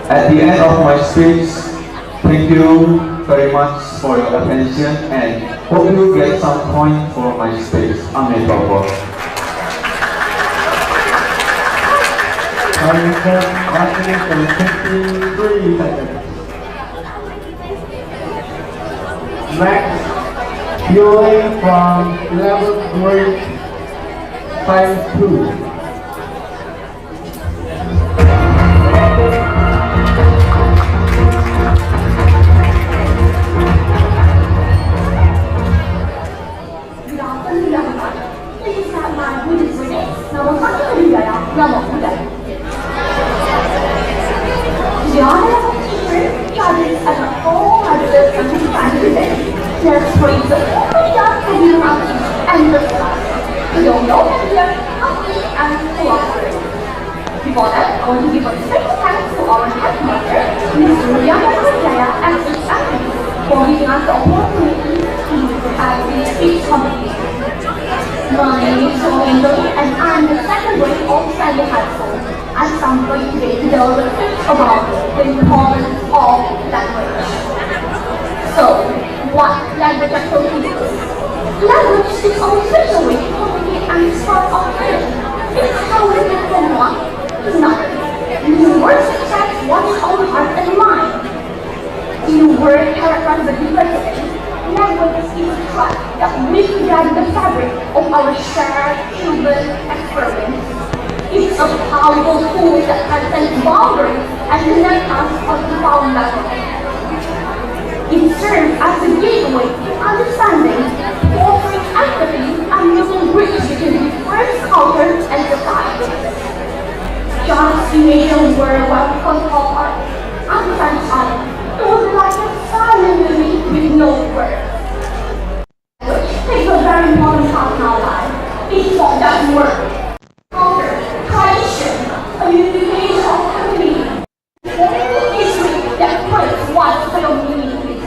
At the end of my speech, thank you very much for your attention and hope you get some point for my speech. Amen. Time for 1 minute and 53 seconds. Next, Yuli from 11th grade, Science 2. Please have my Buddhist reading. Namo Buddha. The honorable teacher judges as a whole other country today. Let's praise the only God for being happy and the class. We don't know that we are happy and cooperative. Before that, I want to give a special thanks to our headmaster, Ms. Bodhicitta, and its family for giving us the opportunity to have this speech competition. My name is Angel and I'm the second grade of Sandy High School. At some point today, we will think about the importance of language. So, what language activity is? Language is our special way to communicate and express our feelings. It's how we get from one to another. Using words to express what's on the heart and mind. In word characterize the diversity. Language is a thread that weaves together the fabric of our shared human experience. It's a powerful tool that transcends boundaries and connects us on a profound level. It serves as a gateway to understanding, fostering empathy, and building bridges between diverse cultures and societies. Just imagine where one could call art understand each other. It was like a silent movie with no words. Language plays a very important part in our life. It's not just word, culture, tradition, a unification of community. History that creates what's real meaning is.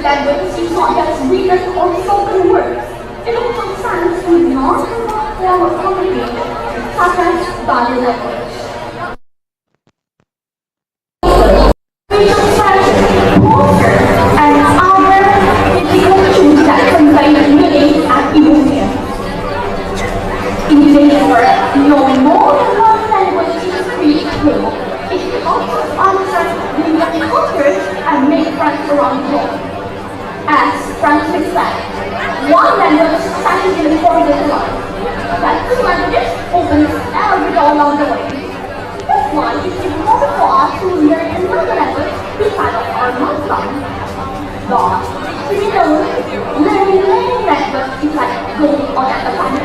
Language is not just written or spoken words. It also stands in non-verbal form of communication, such as body language. And other physical cues that convey meaning and emotion. In today's world, no more than one language is critical. It helps us understand different cultures and make friends around the world. As Francis said, one language stands in the forbidden line. That two languages opens every door along the way. This one is important for us to learn another language beside of our mother tongue. Thus, learning many languages is like going on at a planet.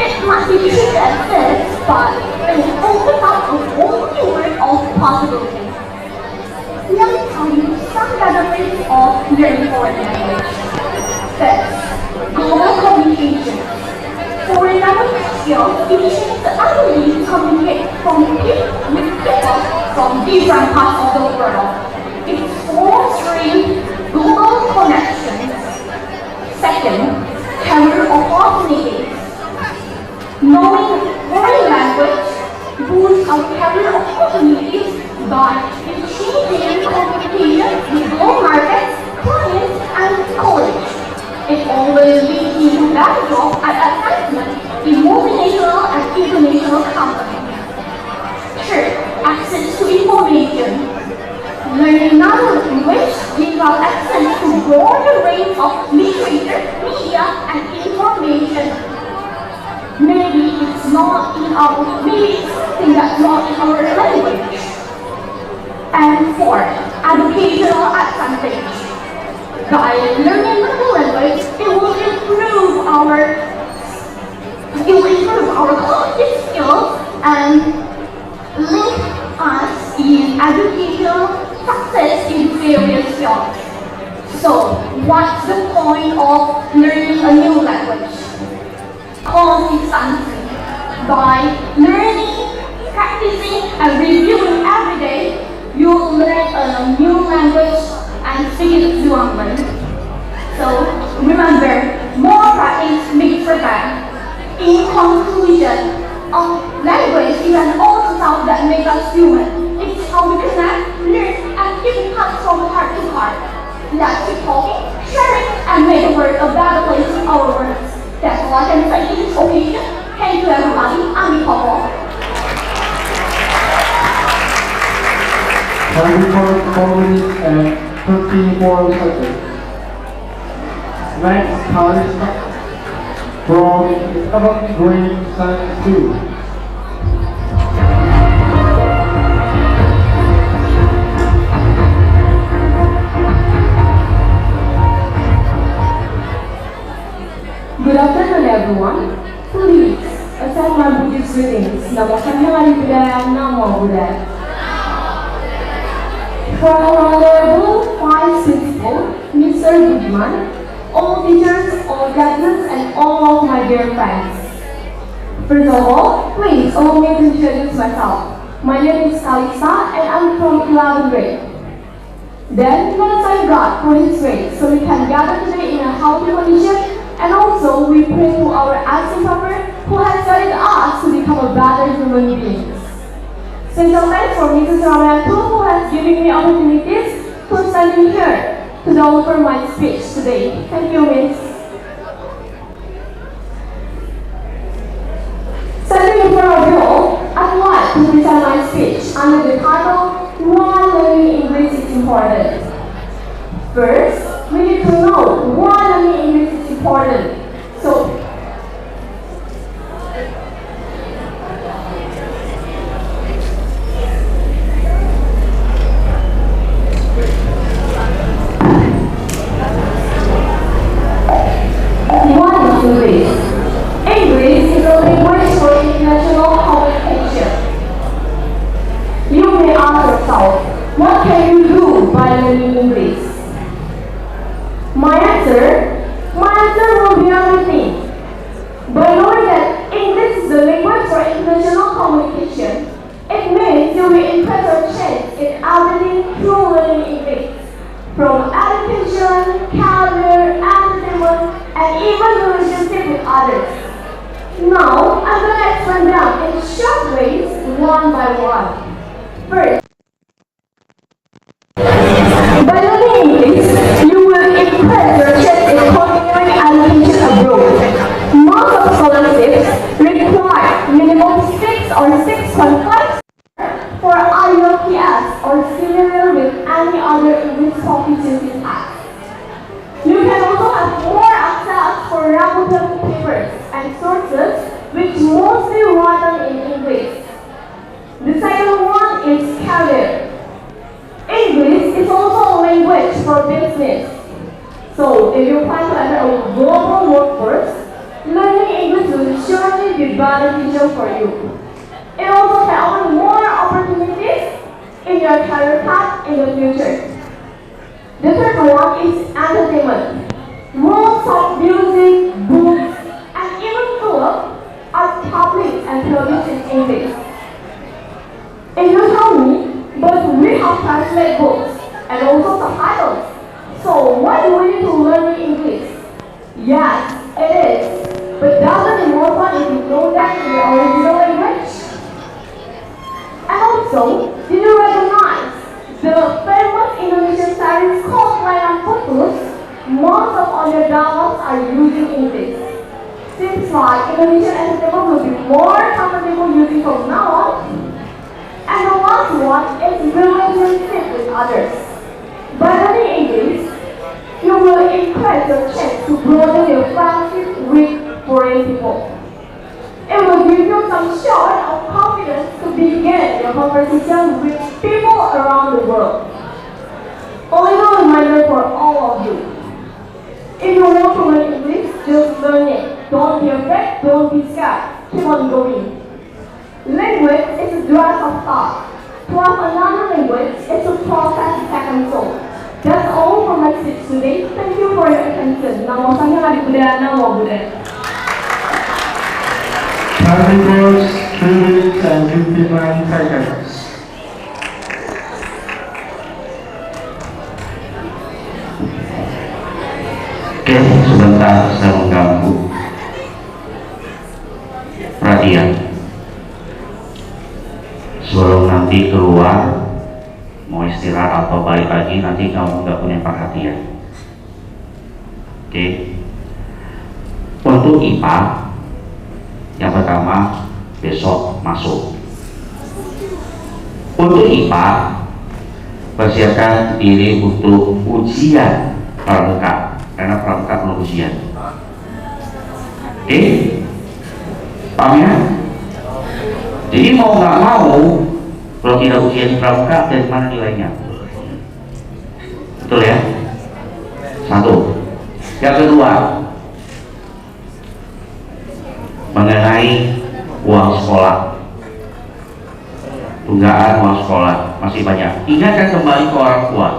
It might be tricky at first, but it will open up a whole new world of possibilities. Let me tell you some benefits of learning foreign language. First, global communication. Foreign language skills initiate the ability to communicate with people from different parts of the world. It fosters global connections. Second, career opportunities. Knowing foreign language boosts our career opportunities by achieving communication with global markets, clients, and colleagues. It always leads you to better jobs and advancement in multinational and international companies. Third, access to information. Learning another language gives us access to a broader range of literature, media, and information. Maybe it's something that's not in our language. And fourth, educational advantage. By learning another language, it will improve our cognitive skills what's the point of learning a new language? Cause it's something. By learning, practicing, and reviewing every day, you'll learn a new language and speak it fluently. So remember, more practice makes perfect. In conclusion, language is an old sound that makes us human. It's how we connect, learn, and keep in touch from heart to heart. Let's keep talking, sharing, and make the world a better place with our words. That's all I can say in this occasion. Thank you everybody, I'm Popo. 24 minutes and 34 seconds. Next, Kalista from 11th grade Science 2. Good afternoon everyone. Please accept my Buddhist greetings. Namo Samyali Buddhaya, Namo Buddhaya. For our Honorable Vice Principal, Mr. Budiman, all teachers, all guardians, and all of my dear friends. First of all, please allow me to introduce myself. My name is Kalista and I'm from 11th grade. Then, let us thank God for His grace so we can gather today in a healthy condition, and also we pray to our Auntie Papa who has guided us to become a better human beings. Special thanks for Mrs. Ramaya who has given me opportunities to standing here to deliver my speech today. Thank you, Miss. Standing in front of you all, I'd like to present my speech under the title, Why Learning English is Important. First, we need to know why learning English is important. So, what is English? English is a language for international communication. You may ask yourself, what can you do by learning English? My answer will be everything. By knowing that English is the language for international communication, it means you will increase your chance in everything through learning English. From education, career, entertainment, and even relationship with others. Now, I'm going to explain them in short ways, one by one. First, by learning English, you will increase your chance in continuing education abroad. Most of scholarships require minimum 6 or 6.5 for IELTS or similar with any other English proficiency test. You can also have more access for reputable papers and sources which mostly written in English. The second one is career. English is also a language for business. So if you plan to enter a global workforce, learning English will surely be beneficial for you. It also can open more opportunities in your career path in the future. The third one is entertainment. Most of music, books, and even films are published and produced in English. If you tell me, but we have translated books and also subtitles. So why do we need to learn English? Yes, it is. But doesn't it more fun if you know that in the original language? And also, did you recognize the famous Indonesian series called Layanan Putus? Most of all their dramas are using English. Seems like Indonesian entertainment will be more comfortable using from now on. And the last one is relationship with others. By learning English, you will increase your chance to broaden your friendship with foreign people. It will give you some sort of confidence to begin your conversation with people around the world. Only a reminder for all of you. If you want to learn English, just learn it. Don't be afraid, don't be scared. Keep on going. Language is a dress of thought. To have another language is to process the second soul. That's all for my speech today. Thank you for your attention. Nama saya Radikuliana Wabudet. Time equals 3 minutes and 59 seconds. Oke, sebentar saya mengganggu. Perhatian. Sebelum nanti keluar, mau istirahat atau balik lagi, nanti kamu nggak punya perhatian. Oke. Untuk IPA, yang pertama besok masuk. Untuk IPA, persiapkan diri untuk ujian pramuka, karena pramuka belum ujian. Oke, paham ya? Jadi mau nggak mau, kalau tidak ujian pramuka, dari mana nilainya? Betul ya? Satu. Yang kedua, mengenai uang sekolah, tunggaan uang sekolah masih banyak. Ingatkan kembali ke orang tua.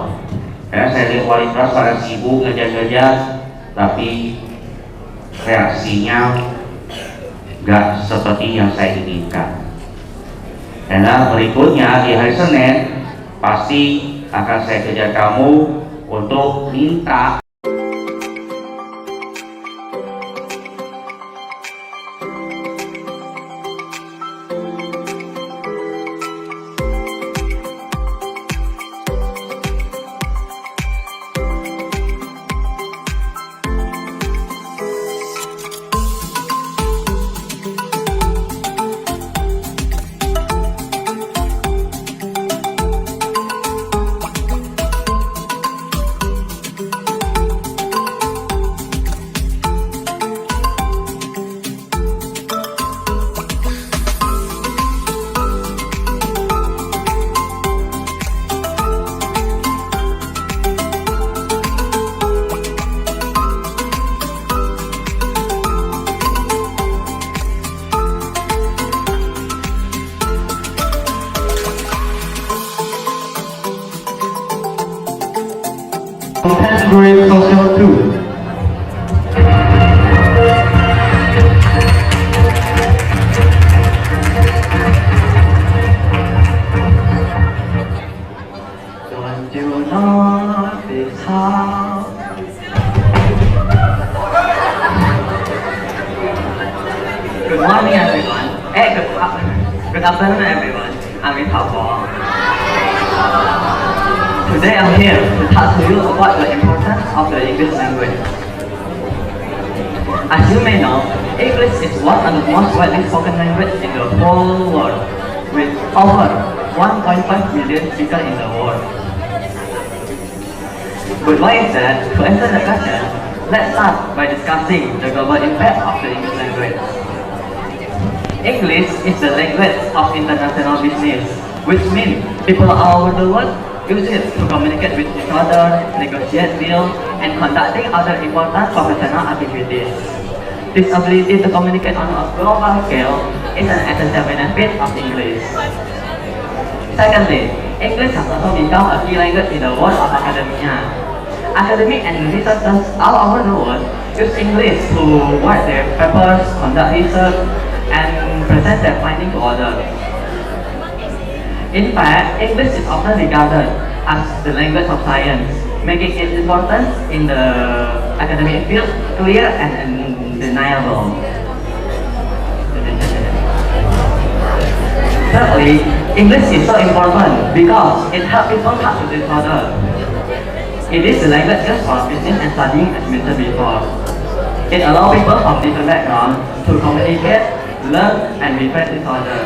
Karena saya lihat wali kelas pada sibuk ngejar-ngejar, tapi reaksinya nggak seperti yang saya inginkan. Karena berikutnya di hari Senin pasti akan saya kejar kamu untuk minta Grade Social 2. Don't you know this house? Good morning, everyone. Good afternoon, everyone. I'm in Taiwan. Today I'm here to talk to you about the importance of the English language. As you may know, English is one of the most widely spoken languages in the whole world, with over 1.5 million speakers in the world. With that said, to answer the question, let's start by discussing the global impact of the English language. English is the language of international business, which means people all over the world use it to communicate with each other, negotiate deals, and conducting other important professional activities. This ability to communicate on a global scale is an essential benefit of English. Secondly, English has also become a key language in the world of academia. Academic and researchers all over the world use English to write their papers, conduct research, and present their findings to others. In fact, English is often regarded as the language of science, making its importance in the academic field clear and undeniable. Thirdly, English is so important because it helps people talk to each other. It is the language used for business and studying, as mentioned before. It allows people from different backgrounds to communicate, learn, and be friends with each other.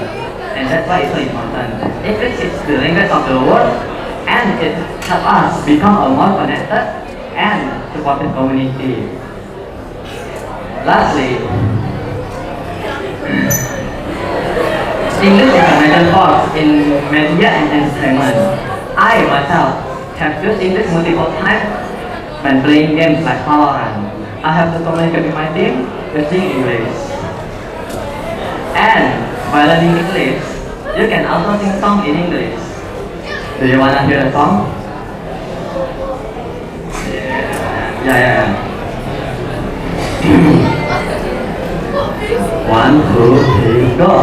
And that's why it's so important. English is the language of the world, and it helps us become a more connected and supportive community. Lastly, English is a major force in media and entertainment. I myself have used English multiple times when playing games like Valorant. I have to communicate with my team using English. And by learning English, you can also sing songs in English. Do you wanna hear a song? Jaya. 1, 2, 3, go.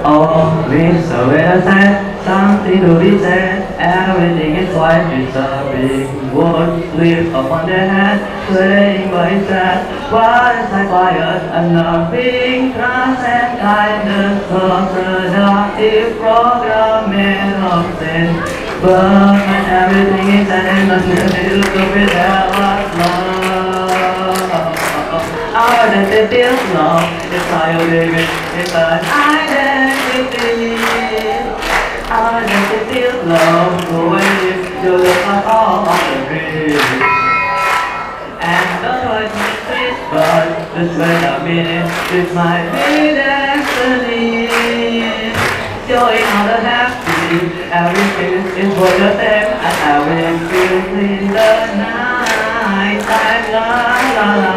Oh, Mr. Weather something to be said. Everything is white, it's a big word. Live upon their head, saying what is that? What is that quiet? And nothing trust and kindness. Productive program made of sin. But when everything is said and nothing is to be there was love. Our identity is love. It's how you live it. It's an identity. Our identity is love. The way you look like all of the dreams. And the choice is sweet, but this way I mean it. This might be destiny. Showing how the happy. Everything is for the same. And everything feels in the night. Time, la la la.